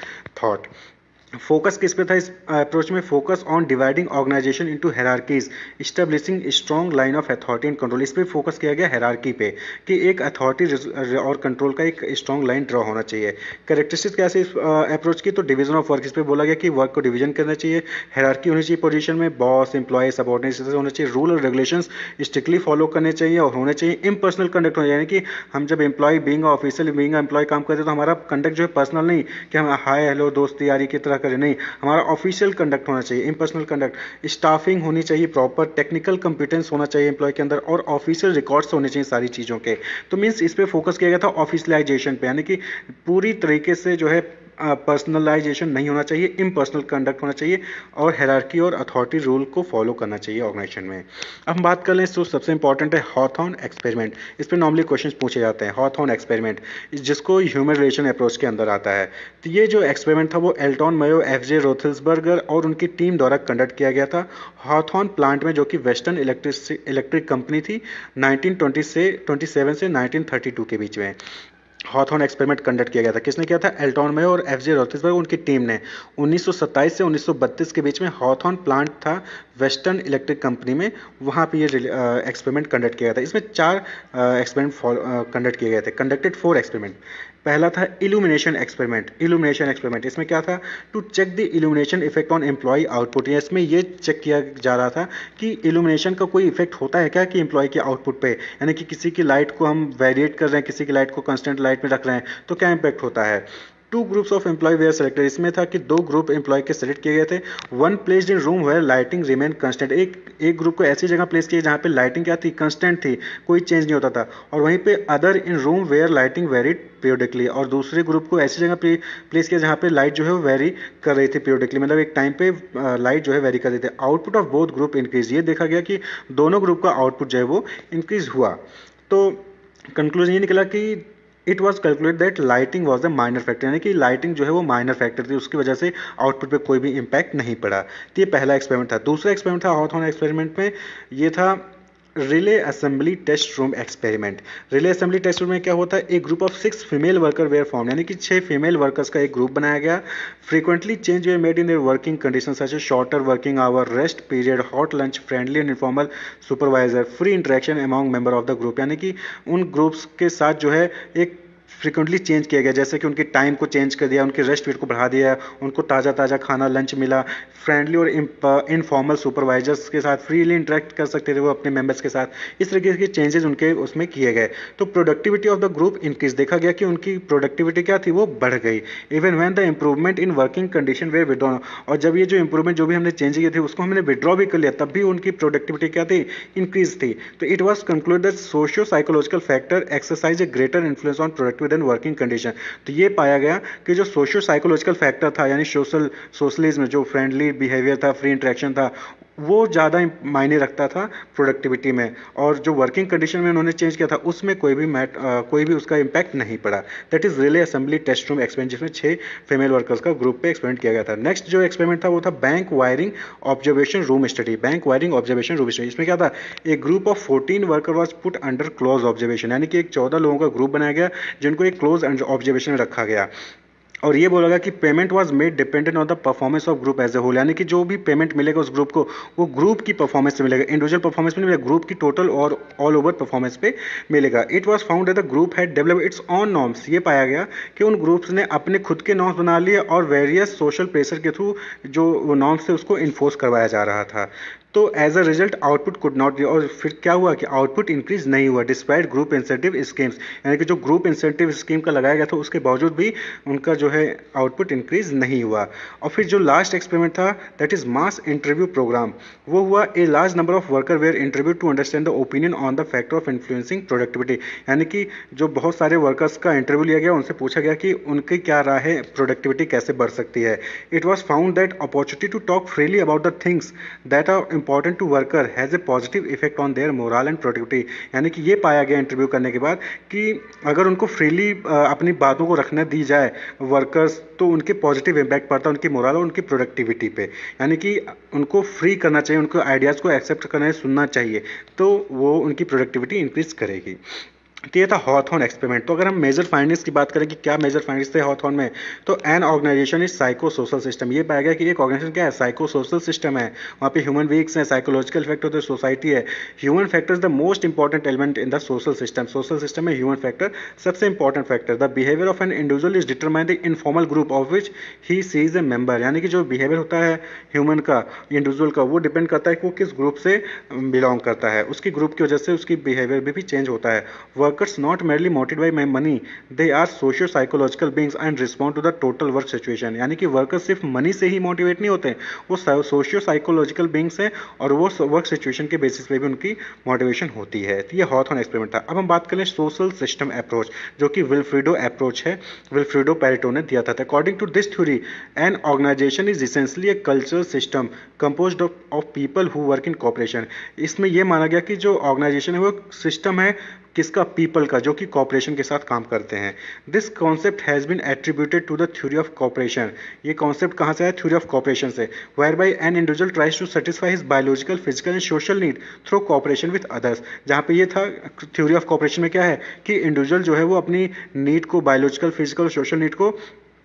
thought. Focus किस पे था इस अप्रोच में? Focus on dividing organisation into hierarchies, establishing strong line of authority and control. इस पे फोकस किया गया हायरार्की पे कि एक अथॉरिटी और कंट्रोल का एक स्ट्रॉन्ग लाइन ड्रॉ होना चाहिए। कैरेक्टरिस्टिक्स कैसे इस अप्रोच की? तो डिवीजन ऑफ वर्क, इस पे बोला गया कि वर्क को डिवीजन करना चाहिए, हायरार्की होनी चाहिए पोजीशन में, बॉस, एम्प्लॉय, सबऑर्डिनेट होना चाहिए, रूल और रेगुलेशंस स्ट्रिक्टली फॉलो करने चाहिए और होने चाहिए। इम्पर्सनल कंडक्ट होना, यानी कि हम जब employee being official being employee काम करते हैं तो हमारा कंडक्ट जो है पर्सनल नहीं कि हम हाय हेलो दोस्ती यारी की तरह करें, नहीं, हमारा ऑफिशियल कंडक्ट होना चाहिए, इम्पर्सनल कंडक्ट। स्टाफिंग होनी चाहिए प्रॉपर, टेक्निकल कंपिटेंस होना चाहिए एम्प्लॉय के अंदर और ऑफिशियल रिकॉर्ड्स होने चाहिए सारी चीज़ों के। तो मीन्स इस पे फोकस किया गया था ऑफिशियलाइजेशन पे, यानी कि पूरी तरीके से जो है पर्सनलाइजेशन नहीं होना चाहिए, इम्पर्सनल कंडक्ट होना चाहिए और हायरार्की और अथॉरिटी रूल को फॉलो करना चाहिए ऑर्गेनाइजेशन में। अब हम बात कर लें तो सबसे इंपॉर्टेंट है हॉथॉर्न एक्सपेरिमेंट। इस पर नॉर्मली क्वेश्चंस पूछे जाते हैं। हॉथॉर्न एक्सपेरिमेंट जिसको ह्यूमन रिलेशन अप्रोच के अंदर आता है। तो ये जो एक्सपेरिमेंट था वो एल्टॉन मयो, एफ.जे. रोथल्सबर्गर और उनकी टीम द्वारा कंडक्ट किया गया था हॉथॉर्न प्लांट में, जो कि वेस्टर्न इलेक्ट्रिक कंपनी थी 1927 से 1932 के बीच में। हॉथॉर्न एक्सपेरिमेंट कंडक्ट किया गया था। किसने किया था? एल्टॉन मयो और एफ.जे. रोथल्सबर्ग, उनकी टीम ने 1927 से 1932 के बीच में हॉथॉर्न प्लांट था वेस्टर्न इलेक्ट्रिक कंपनी में, वहाँ पे ये एक्सपेरिमेंट कंडक्ट किया गया था। इसमें 4 एक्सपेरिमेंट कंडक्ट किए गए थे। Conducted 4 experiment. पहला था इल्यूमिनेशन एक्सपेरिमेंट। इल्यूमिनेशन एक्सपेरिमेंट इसमें क्या था? To check the illumination effect on employee output. इसमें ये चेक किया जा रहा था कि इल्यूमिनेशन का कोई इफेक्ट होता है क्या कि एम्प्लॉय के आउटपुट पे, यानी कि किसी की लाइट को हम वेरिएट कर रहे हैं, किसी की लाइट को कंस्टेंट लाइट में रख रहे हैं तो क्या इम्पैक्ट होता है। 2 groups of employee were selected. इसमें था कि 2 ग्रुप एम्प्लॉय के सेलेक्ट किए गए थे। 1 placed in room where lighting remain constant. एक ग्रुप को ऐसी जगह प्लेस किया जहाँ पे लाइटिंग क्या थी? कंस्टेंट थी, कोई चेंज नहीं होता था। और वहीं पे other in room where lighting varied periodically. और दूसरे ग्रुप को ऐसी जगह प्लेस किया जहाँ पे लाइट जो है वो वेरी कर रही थी पीरियडिकली, मतलब एक टाइम पे लाइट जो है वेरी कर रही थी। Output of both group increase. ये देखा गया कि दोनों ग्रुप का आउटपुट जो है वो इंक्रीज हुआ। तो कंक्लूजन ये निकला कि it was calculate that lighting was the minor factor, यानी कि लाइटिंग जो है वो माइनर फैक्टर थी, उसकी वजह से आउटपुट पे कोई भी इम्पैक्ट नहीं पड़ा। तो ये पहला एक्सपेरिमेंट था। दूसरा एक्सपेरिमेंट था हॉथॉर्न एक्सपेरिमेंट में, ये था relay assembly test room experiment. Relay assembly test room में क्या होता है? एक group of 6 female worker were form, यानी कि 6 फीमेल वर्कर्स का एक ग्रुप बनाया गया। Frequently change were made in their working condition such as shorter working hour, rest period, hot lunch, friendly and informal supervisor, free interaction among member of the group, यानी कि उन groups के साथ जो है एक फ्रिक्वेंटली चेंज किया गया, जैसे कि उनके टाइम को चेंज कर दिया, उनके रेस्ट पीरियड को बढ़ा दिया, उनको ताज़ा ताज़ा खाना लंच मिला, फ्रेंडली और इनफॉर्मल सुपरवाइजर्स के साथ फ्रीली इंटरेक्ट कर सकते थे वो अपने मेंबर्स के साथ। इस तरीके के चेंजेस उनके उसमें किए गए, तो productivity of the group increase, देखा गया कि उनकी प्रोडक्टिविटी क्या थी, वो बढ़ गई। Even when the improvement in working condition were withdrawn, और जब ये जो इंप्रूवमेंट जो भी हमने चेंज किए थे उसको हमने विड्रॉ भी कर लिया, तब भी उनकी प्रोडक्टिविटी क्या थी, इंक्रीज थी। तो it was concluded that socio psychological factor exercise a greater influence on productivity than working condition. तो ये पाया गया कि जो सोशियो साइकोलॉजिकल फैक्टर था, यानी सोशलिज्म, जो फ्रेंडली बिहेवियर था, फ्री इंटरेक्शन था, वो ज़्यादा मायने रखता था प्रोडक्टिविटी में, और जो वर्किंग कंडीशन में उन्होंने चेंज किया था उसमें कोई भी उसका इम्पैक्ट नहीं पड़ा। That is relay assembly test room experiment, जिसमें 6 फीमेल वर्कर्स का ग्रुप पे एक्सपेरिमेंट किया गया था। नेक्स्ट जो एक्सपेरिमेंट था वो था bank wiring observation room study. Bank wiring observation room study, इसमें क्या था, एक group of 14 worker was put under close observation, यानी कि एक 14 लोगों का ग्रुप बनाया गया जिनको एक क्लोज ऑब्जर्वेशन में रखा गया। और ये बोला गया कि payment was made dependent on the performance of group as a whole, यानी कि जो भी पेमेंट मिलेगा उस ग्रुप को, वो ग्रुप की परफॉर्मेंस से मिलेगा, इंडिविजुअल परफॉर्मेंस में नहीं मिलेगा, ग्रुप की टोटल और ऑल ओवर परफॉर्मेंस पे मिलेगा। It was found that the group had develop it's on norms, ये पाया गया कि उन ग्रुप्स ने अपने खुद के नॉर्म्स बना लिए और वेरियस सोशल प्रेशर के थ्रू जो नॉर्म्स थे उसको इन्फोर्स करवाया जा रहा था। तो as a result output could not, और फिर क्या हुआ कि आउटपुट इंक्रीज नहीं हुआ डिस्पाइट ग्रुप इंसेंटिव स्कीम्स, यानी कि जो ग्रुप इंसेंटिव स्कीम का लगाया गया था उसके बावजूद भी उनका जो है आउटपुट इंक्रीज नहीं हुआ। और फिर जो लास्ट एक्सपेरिमेंट था that is mass interview programme, वो हुआ a large number of worker were interview to understand the opinion on the factor of influencing productivity, यानी कि जो बहुत सारे वर्कर्स का इंटरव्यू लिया गया, उनसे पूछा गया कि उनकी क्या राय है, प्रोडक्टिविटी कैसे बढ़ सकती है। It was found that opportunity to talk freely about the things that are important to worker has a positive effect on their moral and productivity, यानी कि ये पाया गया इंटरव्यू करने के बाद कि अगर उनको फ्रीली अपनी बातों को रखने दी जाए वर्कर्स, तो उनके पॉजिटिव इम्पैक्ट पड़ता है उनकी मोरल और उनकी प्रोडक्टिविटी पे, यानी कि उनको फ्री करना चाहिए, उनको आइडियाज़ को एक्सेप्ट करना है, सुनना चाहिए, तो वो उनकी प्रोडक्टिविटी इंक्रीज करेगी। तो ये था हॉथॉर्न एक्सपेरिमेंट। तो अगर हम मेजर फाइंडिंग्स की बात करें कि क्या मेजर फाइंडिंग्स थे हॉथॉर्न में, तो an organisation is psycho social system, ये पाया गया कि एक ऑर्गेनाइजेशन क्या है, साइको सोशल सिस्टम है, वहाँ पे ह्यूमन बीइंग्स हैं, साइकोलॉजिकल इफेक्ट होते हैं, सोसाइटी है। Human factor is the most important element in the social system, social system में ह्यूमन फैक्टर सबसे important factor. The behaviour of an individual is determine the informal group of which he she is a member, यानी कि जो behaviour होता है human का, individual का, वो डिपेंड करता है कि वो किस ग्रुप से बिलोंग करता है, उसकी ग्रुप की वजह से उसकी बिहेवियर भी चेंज होता है। Workers not merely motivated by money, they are socio psychological beings and respond to the total work situation, यानी कि वर्कर सिर्फ मनी से ही मोटिवेट नहीं होते, वो सोशियो साइकोलॉजिकल बींग्स हैं और वो वर्क सिचुएशन के बेसिस पे भी उनकी मोटिवेशन होती है। तो ये हॉथॉर्न एक्सपेरिमेंट था। अब हम बात करें सोशल सिस्टम अप्रोच, जो कि विल्फ्रेडो अप्रोच है, विल्फ्रेडो पैरेटो ने दिया था। According to this theory an organisation is essentially a cultural system composed of people who work in cooperation. इसमें यह माना गया कि जो ऑर्गेनाइजेशन है वो सिस्टम है किसका, पीपल का, जो कि कॉपरेशन के साथ काम करते हैं। This concept has been attributed to the theory of cooperation, ये कॉन्सेप्ट कहाँ से आया, थ्योरी ऑफ कॉपरेशन से, whereby an individual tries to satisfy his biological physical and social need through cooperation with others. जहाँ पे ये था theory of corporation में क्या है कि इंडिविजुअल जो है वो अपनी नीड को, बायोलॉजिकल फिजिकल और सोशल नीड को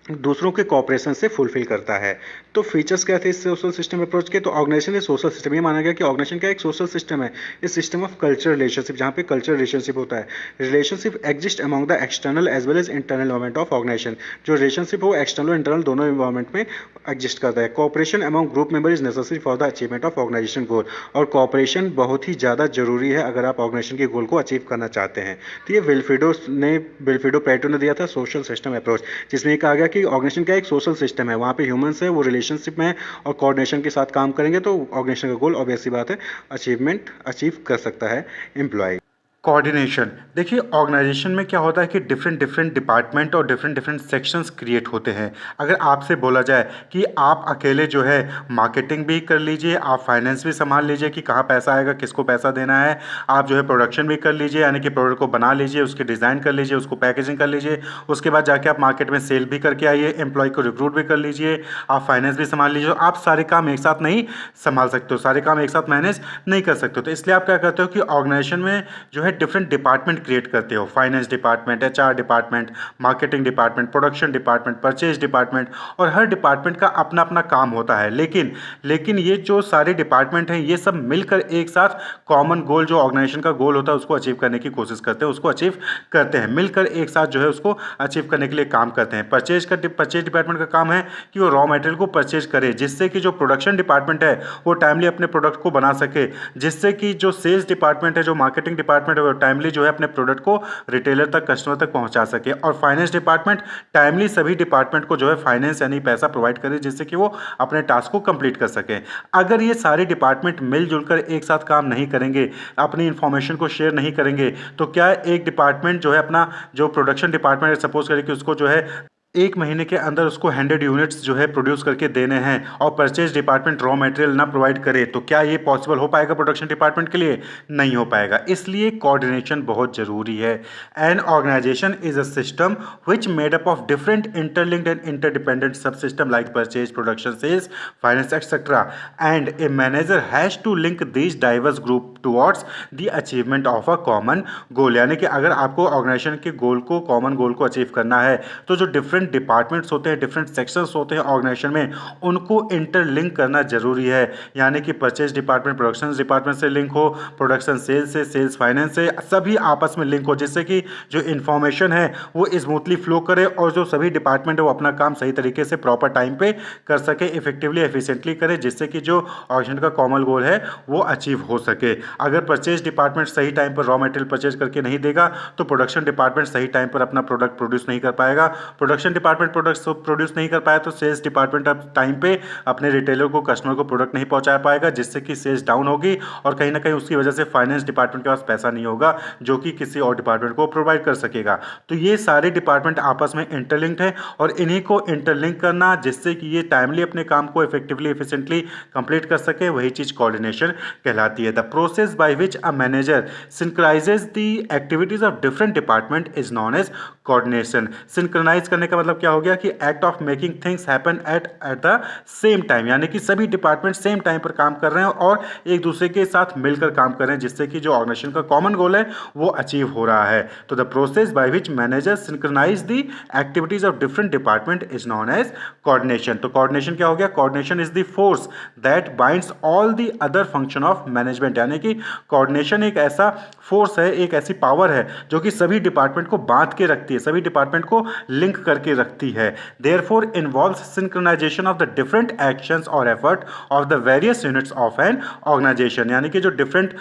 दूसरों के कॉपरेशन से फुलफिल करता है। तो फीचर्स क्या थे इस सोशल सिस्टम अप्रोच के, तो ऑर्गेनाइजेशन इज सोशल सिस्टम, ये माना गया कि ऑर्गेनाइजेशन क्या एक सोशल सिस्टम है, इस सिस्टम ऑफ कल्चर रिलेशनशिप, जहाँ पे कल्चर रिलेशनशिप होता है। Relationship exist among the external as well as internal environment of organisation, जो रिलेशनशिप हो एक्सटर्नल और इंटरनल दोनों एनवायरमेंट में एग्जिस्ट करता है। Cooperation among group member is necessary for the achievement of organisation goal, और कॉपरेशन बहुत ही ज़्यादा जरूरी है अगर आप ऑर्गेनाइजेशन के गोल को अचीव करना चाहते हैं। तो ये विल्फ्रेडो पैरेटो ने दिया था सोशल सिस्टम अप्रोच, जिसमें कहा गया कि ऑर्गेनाइजेशन का एक सोशल सिस्टम है, वहाँ पे ह्यूमंस है, वो रिलेशनशिप में और कोऑर्डिनेशन के साथ काम करेंगे तो ऑर्गेनाइजेशन का गोल ऑब्वियस सी बात है अचीव कर सकता है एम्प्लॉय। कोऑर्डिनेशन, देखिए ऑर्गेनाइजेशन में क्या होता है कि डिफरेंट डिपार्टमेंट और डिफरेंट सेक्शंस क्रिएट होते हैं। अगर आपसे बोला जाए कि आप अकेले जो है मार्केटिंग भी कर लीजिए, आप फाइनेंस भी संभाल लीजिए कि कहाँ पैसा आएगा, किसको पैसा देना है, आप जो है प्रोडक्शन भी कर लीजिए, यानी कि प्रोडक्ट को बना लीजिए, उसके डिज़ाइन कर लीजिए, उसको पैकेजिंग कर लीजिए, उसके बाद जाके आप मार्केट में सेल भी करके आइए, एम्प्लॉय को रिक्रूट भी कर लीजिए, आप फाइनेंस भी संभाल लीजिए, आप सारे काम एक साथ नहीं संभाल सकते हो, सारे काम एक साथ मैनेज नहीं कर सकते हो। तो इसलिए आप क्या करते हो कि ऑर्गेनाइजेशन में जो है डिफरेंट डिपार्टमेंट क्रिएट करते हो, finance department, HR department, marketing department, production department, purchase department, और हर डिपार्टमेंट का अपना अपना काम होता है। लेकिन ये जो सारे डिपार्टमेंट हैं ये सब मिलकर एक साथ कॉमन गोल, जो ऑर्गेनाइजेशन का गोल होता है उसको अचीव करने की कोशिश करते हैं, उसको अचीव करते हैं, मिलकर एक साथ जो है उसको अचीव करने के लिए काम करते हैं। परचेज डिपार्टमेंट का काम है कि वो रॉ मटेरियल को परचेज करे, जिससे कि जो प्रोडक्शन डिपार्टमेंट है वो टाइमली अपने प्रोडक्ट को बना सके, जिससे कि जो सेल्स डिपार्टमेंट है, जो मार्केटिंग डिपार्टमेंट है, वो टाइमली जो है अपने प्रोडक्ट को रिटेलर तक, कस्टमर तक पहुंचा सके। और फाइनेंस डिपार्टमेंट टाइमली सभी डिपार्टमेंट को जो है फाइनेंस यानी पैसा प्रोवाइड करे, जिससे कि वो अपने टास्क को कंप्लीट कर सके। अगर ये सारे डिपार्टमेंट मिलजुल कर एक साथ काम नहीं करेंगे, अपनी इंफॉर्मेशन को शेयर नहीं करेंगे, तो क्या एक डिपार्टमेंट जो है अपना, जो प्रोडक्शन डिपार्टमेंट है, सपोज करें कि उसको जो है 1 महीने के अंदर उसको 100 यूनिट्स जो है प्रोड्यूस करके देने हैं, और परचेज डिपार्टमेंट रॉ मटेरियल ना प्रोवाइड करे, तो क्या ये पॉसिबल हो पाएगा प्रोडक्शन डिपार्टमेंट के लिए? नहीं हो पाएगा। इसलिए कोऑर्डिनेशन बहुत ज़रूरी है। An organisation is a system which made up of different interlinked and interdependent sub system like purchase, production, sales, finance etcetera, and a manager has to link these diverse group towards the achievement of a common goal. यानी कि अगर आपको organisation के गोल को, common goal को achieve करना है, तो जो डिफरेंट डिपार्टमेंट्स होते हैं, डिफरेंट सेक्शंस होते हैं ऑर्गेनाइजेशन में, उनको इंटरलिंक करना जरूरी है। यानी कि परचेज डिपार्टमेंट प्रोडक्शन डिपार्टमेंट से लिंक हो, प्रोडक्शन सेल्स से, सेल्स फाइनेंस से, सभी आपस में लिंक हो, जिससे कि जो इन्फॉर्मेशन है वो स्मूथली फ्लो करे, और जो सभी डिपार्टमेंट है वो अपना काम सही तरीके से प्रॉपर टाइम पे कर सके, इफेक्टिवली एफिशिएंटली करे, जिससे कि जो ऑर्गेनाइजेशन का कॉमन गोल है वो अचीव हो सके। अगर परचेज डिपार्टमेंट सही टाइम पर रॉ मटेरियल परचेज करके नहीं देगा, तो प्रोडक्शन डिपार्टमेंट सही टाइम पर अपना प्रोडक्ट प्रोड्यूस नहीं कर पाएगा, प्रोडक्शन डिपार्टमेंट प्रोडक्ट्स प्रोड्यूस नहीं कर पाया तो सेल्स डिपार्टमेंट अब टाइम पे अपने रिटेलर को, कस्टमर को प्रोडक्ट नहीं पहुंचा पाएगा, जिससे कि सेल्स डाउन होगी, और कहीं ना कहीं उसकी वजह से फाइनेंस डिपार्टमेंट के पास पैसा नहीं होगा जो कि किसी और डिपार्टमेंट को प्रोवाइड कर सकेगा। तो ये सारे डिपार्टमेंट आपस में इंटरलिंक्ड है, और इन्हीं को इंटरलिंक करना, जिससे कि ये टाइमली अपने काम को इफेक्टिवली एफिशिएंटली कंप्लीट कर सके, वही चीज कोऑर्डिनेशन कहलाती है। The process by which a manager synchronises the activities of different department is known as coordination. Synchronise करने का मतलब क्या हो गया कि act of making things happen at the same time, यानी कि सभी डिपार्टमेंट सेम टाइम पर काम कर रहे हैं और एक दूसरे के साथ मिलकर काम कर रहे हैं, जिससे कि जो ऑर्गेनाइजेशन का कॉमन गोल है वो अचीव हो रहा है। तो the process by which manager synchronise the activities of different department is known as coordination. तो कोऑर्डिनेशन क्या हो गया? Coordination is the force that binds all the other function of management, यानी कि कोऑर्डिनेशन एक ऐसा फोर्स है, एक ऐसी पावर है जो कि सभी डिपार्टमेंट को बांध के रखती है, सभी डिपार्टमेंट को लिंक करके रखती है। Therefore involves synchronization of the different actions or effort of the various units of an organization, यानी कि जो डिफरेंट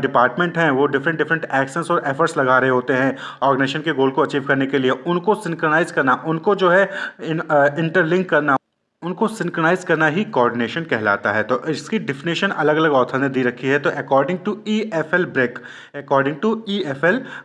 डिपार्टमेंट हैं वो डिफरेंट एक्शंस और एफर्ट्स लगा रहे होते हैं ऑर्गेनाइजेशन के गोल को अचीव करने के लिए, उनको सिंक्रोनाइज करना, उनको जो है इंटरलिंक करना, उनको सिंक्रोनाइज करना ही कोऑर्डिनेशन कहलाता है। तो इसकी डिफिनेशन अलग अलग ऑथर ने दी रखी है। तो according to EFL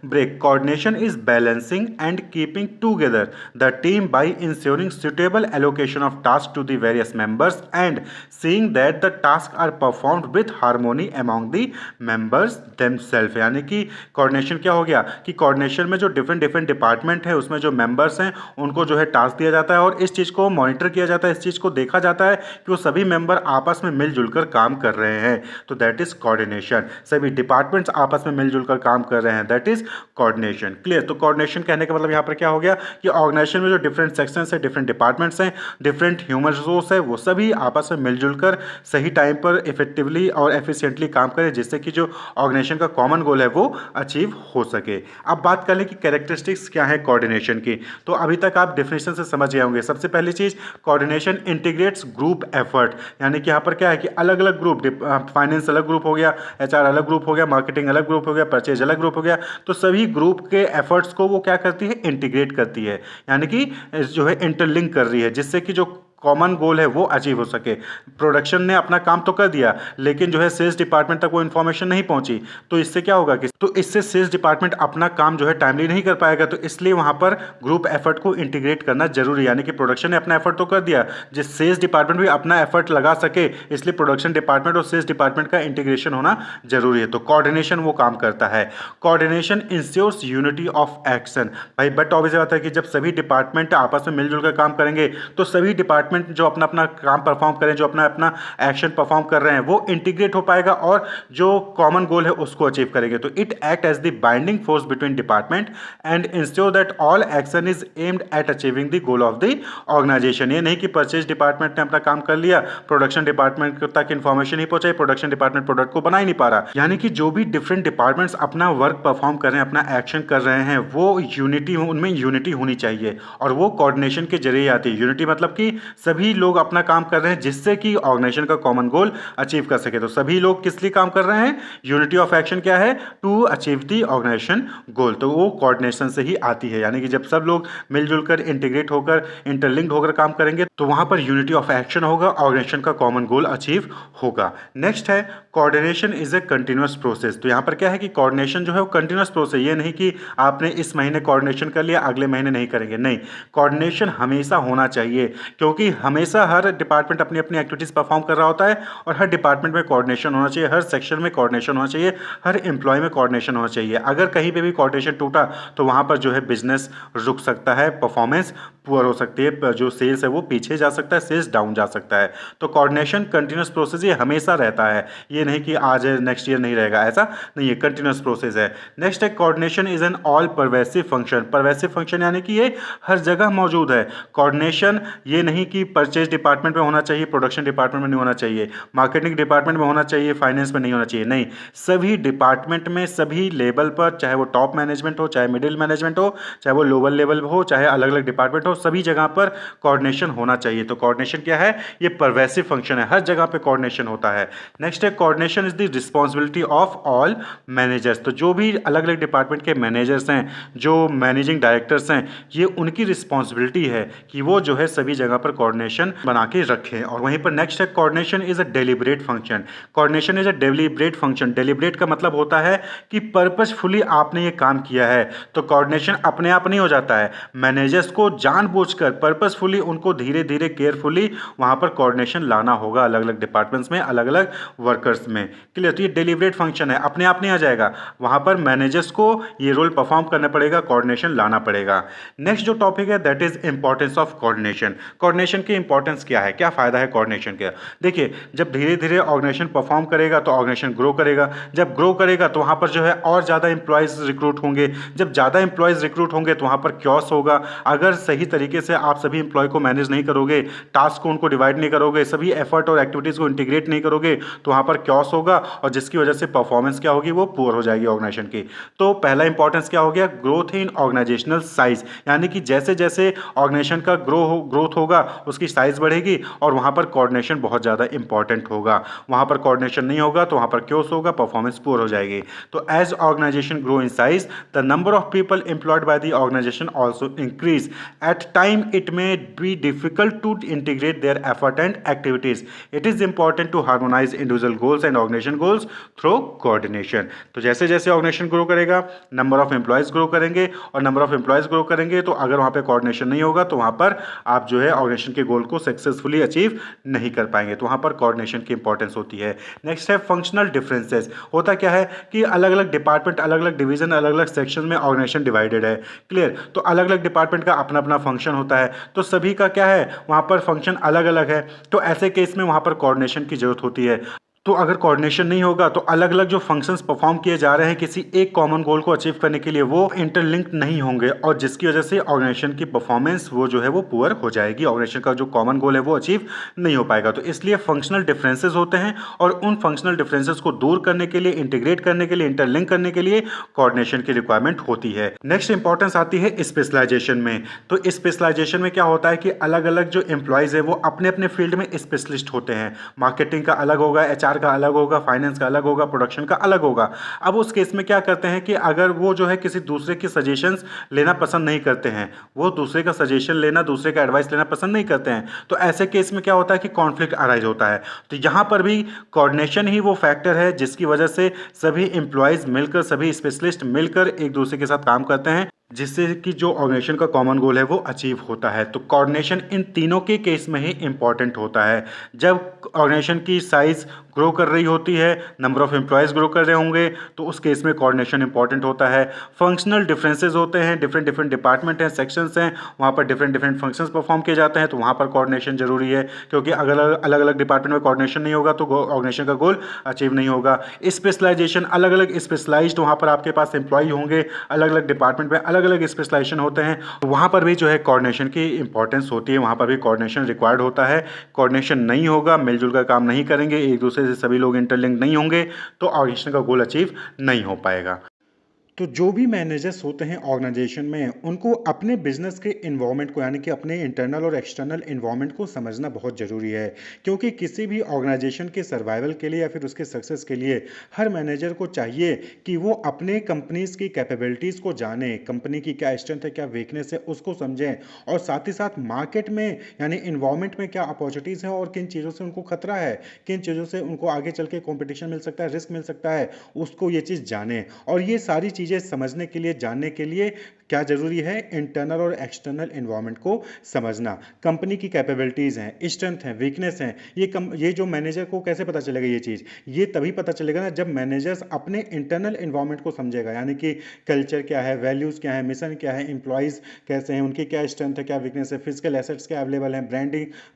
Brech, coordination is balancing and keeping together the team by ensuring suitable allocation of task to the various members and seeing that the task are performed with harmony among the members themselves. यानी कि coordination क्या हो गया कि coordination में जो different department है उसमें जो मेंबर्स हैं उनको जो है टास्क दिया जाता है, और इस चीज़ को मॉनिटर किया जाता है, चीज को देखा जाता है कि वो सभी मेंबर आपस में मिलजुल कर काम कर रहे हैं। तो दैट इज कोऑर्डिनेशन। सभी डिपार्टमेंट्स आपस में मिलजुल कर काम कर रहे हैं, दैट इज कोऑर्डिनेशन। क्लियर? तो कोऑर्डिनेशन कहने का मतलब यहाँ पर क्या हो गया कि ऑर्गेनाइजेशन में जो डिफरेंट सेक्शंस है, डिफरेंट डिपार्टमेंट्स हैं, डिफरेंट ह्यूमन रिसोर्स है, वो सभी आपस में मिलजुल कर सही टाइम पर इफेक्टिवली और एफिशिएंटली काम करें, जिससे कि जो ऑर्गेनाइजेशन का कॉमन गोल है वो अचीव हो सके। अब बात कर लें कि कैरेक्टरिस्टिक्स क्या है कोऑर्डिनेशन की। तो अभी तक आप डेफिनेशन से समझ गए होंगे। सबसे पहली चीज, कोऑर्डिनेशन इंटीग्रेट्स ग्रुप एफर्ट, यानी कि यहाँ पर क्या है कि अलग अलग ग्रुप, फाइनेंस अलग ग्रुप हो गया, HR अलग ग्रुप हो गया, मार्केटिंग अलग ग्रुप हो गया, परचेज अलग ग्रुप हो गया, तो सभी ग्रुप के एफर्ट्स को वो क्या करती है? इंटीग्रेट करती है, यानी कि जो है इंटरलिंक कर रही है, जिससे कि जो कॉमन गोल है वो अचीव हो सके। प्रोडक्शन ने अपना काम तो कर दिया, लेकिन जो है सेल्स डिपार्टमेंट तक वो इन्फॉर्मेशन नहीं पहुंची, तो इससे क्या होगा कि इससे सेल्स डिपार्टमेंट अपना काम जो है टाइमली नहीं कर पाएगा। तो इसलिए वहां पर ग्रुप एफर्ट को इंटीग्रेट करना जरूरी, यानी कि प्रोडक्शन ने अपना एफर्ट तो कर दिया, जिस सेल्स डिपार्टमेंट भी अपना एफर्ट लगा सके, इसलिए प्रोडक्शन डिपार्टमेंट और सेल्स डिपार्टमेंट का इंटीग्रेशन होना जरूरी है। तो कोऑर्डिनेशन वो काम करता है। Coordination ensures unity of action. भाई बट ऑब्वियस बात है कि जब सभी डिपार्टमेंट आपस में मिलजुल कर काम करेंगे तो सभी डिपार्टमेंट डिपार्टमेंट जो अपना अपना काम परफॉर्म करें, जो अपना अपना एक्शन परफॉर्म कर रहे हैं, वो इंटीग्रेट हो पाएगा और जो कॉमन गोल है उसको अचीव करेंगे। तो it act as the binding force between department and ensure that all action is aimed at achieving the goal of the organisation. ये नहीं कि परचेज डिपार्टमेंट ने अपना काम कर लिया, प्रोडक्शन डिपार्टमेंट तक इन्फॉर्मेशन ही पहुंचाई, प्रोडक्शन डिपार्टमेंट प्रोडक्ट को बना ही नहीं पा रहा। यानी कि जो भी डिफरेंट डिपार्टमेंट्स अपना वर्क परफॉर्म कर रहे हैं, अपना एक्शन कर रहे हैं, वो यूनिटी, उनमें यूनिटी होनी चाहिए और वो कोऑर्डिनेशन के जरिए आती है। यूनिटी मतलब कि सभी लोग अपना काम कर रहे हैं जिससे कि ऑर्गेनाइजेशन का कॉमन गोल अचीव कर सके। तो सभी लोग किस लिए काम कर रहे हैं? यूनिटी ऑफ एक्शन क्या है? टू अचीव दी ऑर्गेनाइजेशन गोल। तो वो कोऑर्डिनेशन से ही आती है। यानी कि जब सब लोग मिलजुल कर, इंटीग्रेट होकर, इंटरलिंक्ड होकर काम करेंगे तो वहां पर यूनिटी ऑफ एक्शन होगा, ऑर्गेनाइजेशन का कॉमन गोल अचीव होगा। नेक्स्ट है coordination is a continuous process. तो यहाँ पर क्या है कि कोऑर्डिनेशन जो है वो कंटिन्यूअस प्रोसेस। ये नहीं कि आपने इस महीने कोऑर्डिनेशन कर लिया, अगले महीने नहीं करेंगे, नहीं। कोऑर्डिनेशन हमेशा होना चाहिए क्योंकि हमेशा हर डिपार्टमेंट अपनी अपनी एक्टिविटीज परफॉर्म कर रहा होता है और हर डिपार्टमेंट में कोऑर्डिनेशन होना चाहिए, हर सेक्शन में कोऑर्डिनेशन होना चाहिए, हर एम्प्लॉय में कोऑर्डिनेशन होना चाहिए। अगर कहीं पे भी कोऑर्डिनेशन टूटा तो वहां पर जो है बिजनेस रुक सकता है, परफॉर्मेंस पुअर हो सकती है, जो सेल्स है वो पीछे जा सकता है, सेल्स डाउन जा सकता है। तो कोऑर्डिनेशन कंटिन्यूअस प्रोसेस ये हमेशा रहता है। ये नहीं कि आज नेक्स्ट ईयर नहीं रहेगा, ऐसा नहीं है, कंटिन्यूअस प्रोसेस है। नेक्स्ट है coordination is an all pervasive function. Pervasive function यानी कि ये हर जगह मौजूद है। कोऑर्डिनेशन ये नहीं कि परचेज डिपार्टमेंट में होना चाहिए, प्रोडक्शन डिपार्टमेंट में नहीं होना चाहिए, मार्केटिंग डिपार्टमेंट में होना चाहिए, फाइनेंस में नहीं होना चाहिए, नहीं। सभी डिपार्टमेंट में, सभी लेवल पर, चाहे वो टॉप मैनेजमेंट हो, चाहे मिडिल मैनेजमेंट हो, चाहे वो लोअर लेवल हो, चाहे अलग अलग डिपार्टमेंट हो, सभी जगह पर कोऑर्डिनेशन होना चाहिए। तो कोऑर्डिनेशन क्या है? ये परवेसिव फंक्शन है, हर जगह पे कोऑर्डिनेशन होता है। नेक्स्ट है coordination is the responsibility of all managers. तो जो भी अलग अलग डिपार्टमेंट के मैनेजर्स हैं, जो मैनेजिंग डायरेक्टर्स हैं, ये उनकी रिस्पांसिबिलिटी है कि वो जो है सभी जगह पर कोऑर्डिनेशन बना के रखें। और वहीं पर नेक्स्ट है coordination is a deliberate function. Coordination is a deliberate function. Deliberate का मतलब होता है कि पर्पसफुली आपने ये काम किया है। तो कोऑर्डिनेशन अपने आप नहीं हो जाता है, मैनेजर्स को जानबूझकर पर्पसफुली उनको धीरे धीरे केयरफुली वहां पर कोऑर्डिनेशन लाना होगा, अलग अलग डिपार्टमेंट्स में, अलग अलग वर्कर्स में। क्लियर? तो ये डेलिब्रेट फंक्शन है, अपने आप नहीं आ जाएगा, वहां पर मैनेजर्स को ये रोल परफॉर्म करना पड़ेगा, कोऑर्डिनेशन लाना पड़ेगा। नेक्स्ट जो टॉपिक है that is importance of coordination. Coordination की इंपॉर्टेंस क्या है, क्या फायदा है कोऑर्डिनेशन का? देखिए, जब धीरे धीरे ऑर्गेनाइजेशन परफॉर्म करेगा तो ऑर्गेनाइजेशन ग्रो करेगा। जब ग्रो करेगा तो वहां पर जो है और ज्यादा इंप्लॉयज रिक्रूट होंगे। जब ज्यादा इंप्लॉयज रिक्रूट होंगे तो वहां पर क्योस होगा। अगर सही तरीके से आप सभी इंप्लॉय को मैनेज नहीं करोगे, टास्क को उनको डिवाइड नहीं करोगे, सभी एफर्ट और एक्टिविटीज को इंटीग्रेट नहीं करोगे तो वहां पर क्योस होगा और जिसकी वजह से परफॉर्मेंस क्या होगी, वो पुअर हो जाएगी ऑर्गेनाइजेशन की। तो पहला इंपॉर्टेंस क्या हो गया? Growth in organisational size. यानी कि जैसे जैसे ऑर्गेनाइजेशन का ग्रोथ होगा उसकी साइज बढ़ेगी और वहां पर कोऑर्डिनेशन बहुत ज्यादा इंपॉर्टेंट होगा। वहां पर कोऑर्डिनेशन नहीं होगा तो वहां पर क्योस होगा, परफॉर्मेंस पुअर हो जाएगी। तो as organisation grow in size the number of people employed by the organisation also increase. At time it may be difficult to integrate their effort and activities. It is important to harmonize individual goals and organization goals through coordination. तो जैसे जैसे organisation grow करेगा, number of employees grow करेंगे और number of employees grow करेंगे तो अगर वहां पे कोऑर्डिनेशन नहीं होगा तो वहां पर आप जो है ऑर्गेनाइजेशन के गोल को सक्सेसफुली अचीव नहीं कर पाएंगे। तो वहां पर कोऑर्डिनेशन की इंपॉर्टेंस होती है। नेक्स्ट है फंक्शनल डिफरेंसेस। होता क्या है कि अलग अलग डिपार्टमेंट, अलग अलग डिवीजन, अलग अलग सेक्शन में ऑर्गेनाइजेशन डिवाइडेड है। क्लियर? तो अलग अलग डिपार्टमेंट का अपना अपना फंक्शन होता है, तो सभी का क्या है, वहां पर फंक्शन अलग अलग है। तो ऐसे केस में वहां पर कोऑर्डिनेशन की जरूरत होती है। तो अगर कोऑर्डिनेशन नहीं होगा तो अलग अलग जो फंक्शंस परफॉर्म किए जा रहे हैं किसी एक कॉमन गोल को अचीव करने के लिए, वो इंटरलिंक्ड नहीं होंगे और जिसकी वजह से ऑर्गेनाइजेशन की परफॉर्मेंस वो जो है वो पुअर हो जाएगी। ऑर्गेनाइजेशन का जो कॉमन गोल है वो अचीव नहीं हो पाएगा। तो इसलिए फंक्शनल डिफरेंसेस होते हैं और उन फंक्शनल डिफरेंसेस को दूर करने के लिए, इंटीग्रेट करने के लिए, इंटरलिंक करने के लिए कोऑर्डिनेशन की रिक्वायरमेंट होती है। नेक्स्ट इंपॉर्टेंस आती है स्पेशलाइजेशन में। तो स्पेशलाइजेशन में क्या होता है कि अलग अलग जो एम्प्लॉयज है वो अपने अपने फील्ड में स्पेशलिस्ट होते हैं। मार्केटिंग का अलग होगा, एचआर का अलग होगा, फाइनेंस का अलग होगा, प्रोडक्शन का अलग होगा। अब उस केस में क्या करते हैं कि अगर वो जो है किसी दूसरे की सजेशंस लेना पसंद नहीं करते हैं, वो दूसरे का सजेशन लेना, दूसरे का एडवाइस लेना पसंद नहीं करते हैं, तो ऐसे केस में क्या होता है कि कॉन्फ्लिक्ट अराइज होता है। तो यहां पर भी कोऑर्डिनेशन ही वो फैक्टर है जिसकी वजह से सभी इंप्लॉयज मिलकर, सभी स्पेशलिस्ट मिलकर एक दूसरे के साथ काम करते हैं जिससे कि जो ऑर्गेनाइजेशन का कॉमन गोल है वो अचीव होता है। तो कोऑर्डिनेशन इन तीनों के केस में ही इम्पॉर्टेंट होता है। जब ऑर्गेनाइजेशन की साइज़ ग्रो कर रही होती है, नंबर ऑफ़ एम्प्लॉयज़ ग्रो कर रहे होंगे, तो उस केस में कोऑर्डिनेशन इंपॉर्टेंट होता है। फंक्शनल डिफरेंसेस होते हैं, डिफरेंट डिफरेंट डिपार्टमेंट हैं, सेक्शंस हैं, वहाँ पर डिफरेंट डिफरेंट फंक्शंस परफॉर्म किए जाते हैं, तो वहाँ पर कोऑर्डिनेशन जरूरी है, क्योंकि अगर अलग अलग डिपार्टमेंट में कोऑर्डिनेशन नहीं होगा तो ऑर्गेनाइजेशन का गोल अचीव नहीं होगा। स्पेशलाइजेशन, अलग अलग स्पेशलाइज्ड वहाँ पर आपके पास एम्प्लॉय होंगे, अलग अलग डिपार्टमेंट में अलग अलग स्पेशलाइजेशन होते हैं, तो वहाँ पर भी जो है कोऑर्डिनेशन की इंपॉर्टेंस होती है, वहाँ पर भी कोऑर्डिनेशन रिक्वायर्ड होता है। कोऑर्डिनेशन नहीं होगा, मिलजुल कर काम नहीं करेंगे, एक दूसरे से सभी लोग इंटरलिंक नहीं होंगे, तो ऑर्गेनाइजेशन का गोल अचीव नहीं हो पाएगा। तो जो भी मैनेजर्स होते हैं ऑर्गेनाइजेशन में, उनको अपने बिजनेस के इन्वायरमेंट को, यानी कि अपने इंटरनल और एक्सटर्नल इन्वायरमेंट को समझना बहुत ज़रूरी है, क्योंकि किसी भी ऑर्गेनाइजेशन के सर्वाइवल के लिए या फिर उसके सक्सेस के लिए हर मैनेजर को चाहिए कि वो अपने कंपनीज की कैपेबिलिटीज़ को जाने, कंपनी की क्या स्ट्रेंथ है, क्या वीकनेस है, उसको समझें, और साथ ही साथ मार्केट में यानी इन्वायरमेंट में क्या अपॉर्चुनिटीज़ हैं और किन चीज़ों से उनको खतरा है, किन चीज़ों से उनको आगे चल के कॉम्पिटिशन मिल सकता है, रिस्क मिल सकता है, उसको ये चीज़ जाने। और ये सारी चीज़ें समझने के लिए, जानने के लिए क्या ज़रूरी है, इंटरनल और एक्सटर्नल इन्वायरमेंट को समझना। कंपनी की कैपेबिलिटीज़ हैं, स्ट्रेंथ हैं, वीकनेस हैं, ये जो मैनेजर को कैसे पता चलेगा ये चीज़, ये तभी पता चलेगा ना जब मैनेजर्स अपने इंटरनल इन्वायरमेंट को समझेगा, यानी कि कल्चर क्या है, वैल्यूज़ क्या है, मिशन क्या है, एम्प्लॉयज़ कैसे हैं, उनकी क्या स्ट्रेंथ है, क्या वीकनेस है, फिजिकल एसेट्स क्या अवेलेबल हैं,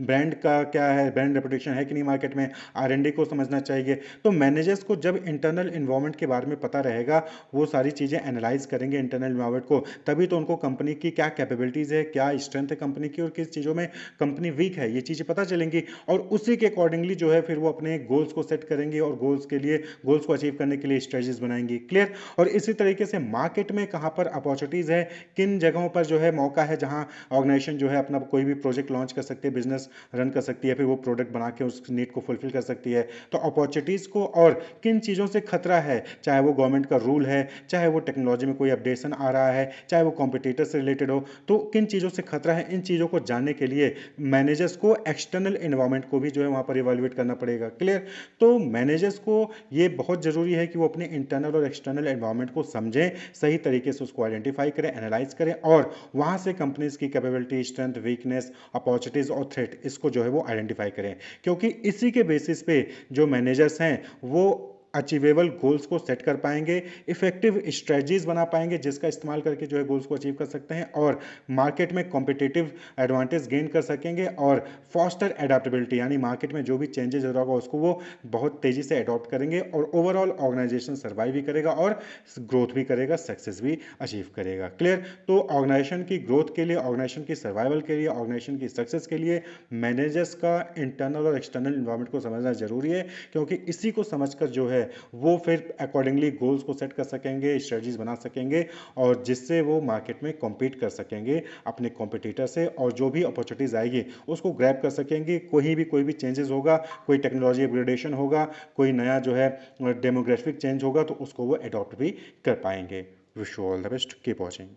ब्रांड का क्या है, ब्रांड रेपुटेशन है कि नहीं मार्केट में, R&D को समझना चाहिए। तो मैनेजर्स को जब इंटरनल इन्वायरमेंट के बारे में पता रहेगा, वो सारी चीज़ें एनालाइज करेंगे इंटरनल इन्वायरमेंट को, तभी तो उनको कंपनी की क्या कैपेबिलिटीज़ है, क्या स्ट्रेंथ है कंपनी की, और किस चीज़ों में कंपनी वीक है, ये चीज़ें पता चलेंगी, और उसी के अकॉर्डिंगली जो है फिर वो अपने गोल्स को सेट करेंगे और गोल्स को अचीव करने के लिए स्ट्रेटजीज बनाएंगे। क्लियर। और इसी तरीके से मार्केट में कहाँ पर अपॉर्चुनिटीज़ है, किन जगहों पर जो है मौका है जहाँ ऑर्गेनाइजेशन जो है अपना कोई भी प्रोजेक्ट लॉन्च कर सकती है, बिजनेस रन कर सकती है, फिर वो प्रोडक्ट बना के उस नीड को फुलफिल कर सकती है। तो अपॉर्चुनिटीज़ को और किन चीज़ों से खतरा है, चाहे वो गवर्नमेंट का रूल है, चाहे वो टेक्नोलॉजी में कोई अपडेशन आ रहा है, चाहे वो कॉम्पिटिटर से रिलेटेड हो, तो किन चीज़ों से खतरा है, इन चीज़ों को जानने के लिए मैनेजर्स को एक्सटर्नल इन्वायरमेंट को भी जो है वहाँ पर इवेल्युएट करना पड़ेगा। क्लियर। तो मैनेजर्स को ये बहुत ज़रूरी है कि वो अपने इंटरनल और एक्सटर्नल इन्वायरमेंट को समझें, सही तरीके से उसको आइडेंटिफाई करें, एनालाइज करें, और वहाँ से कंपनीज की कैपेबिलिटी, स्ट्रेंथ, वीकनेस, अपॉर्चुनिटीज़ और थ्रेट, इसको जो है वो आइडेंटिफाई करें, क्योंकि इसी के बेसिस पे जो मैनेजर्स हैं वो अचीवेबल गोल्स को सेट कर पाएंगे, इफेक्टिव स्ट्रेटजीज बना पाएंगे जिसका इस्तेमाल करके जो है गोल्स को अचीव कर सकते हैं, और मार्केट में कॉम्पिटिटिव एडवांटेज गेन कर सकेंगे, और फास्टर एडाप्टेबिलिटी, यानी मार्केट में जो भी चेंजेस हो रहा होगा उसको वो बहुत तेज़ी से अडॉप्ट करेंगे, और ओवरऑल ऑर्गेनाइजेशन सर्वाइव भी करेगा और ग्रोथ भी करेगा, सक्सेस भी अचीव करेगा। क्लियर। तो ऑर्गेनाइजेशन की ग्रोथ के लिए, ऑर्गेनाइजेशन की सर्वाइवल के लिए, ऑर्गेनाइजेशन की सक्सेस के लिए मैनेजर्स का इंटरनल और एक्सटर्नल इन्वायरमेंट को समझना जरूरी है, क्योंकि इसी को समझकर जो है वो फिर अकॉर्डिंगली गोल्स को सेट कर सकेंगे, स्ट्रेटजीज बना सकेंगे, और जिससे वो मार्केट में कॉम्पीट कर सकेंगे अपने कॉम्पिटिटर से, और जो भी अपॉर्चुनिटीज आएगी उसको ग्रैब कर सकेंगे। कोई भी चेंजेस होगा, कोई टेक्नोलॉजी अपग्रेडेशन होगा, कोई नया जो है डेमोग्राफिक चेंज होगा, तो उसको वो अडॉप्ट भी कर पाएंगे। Wish you all the best, keep watching.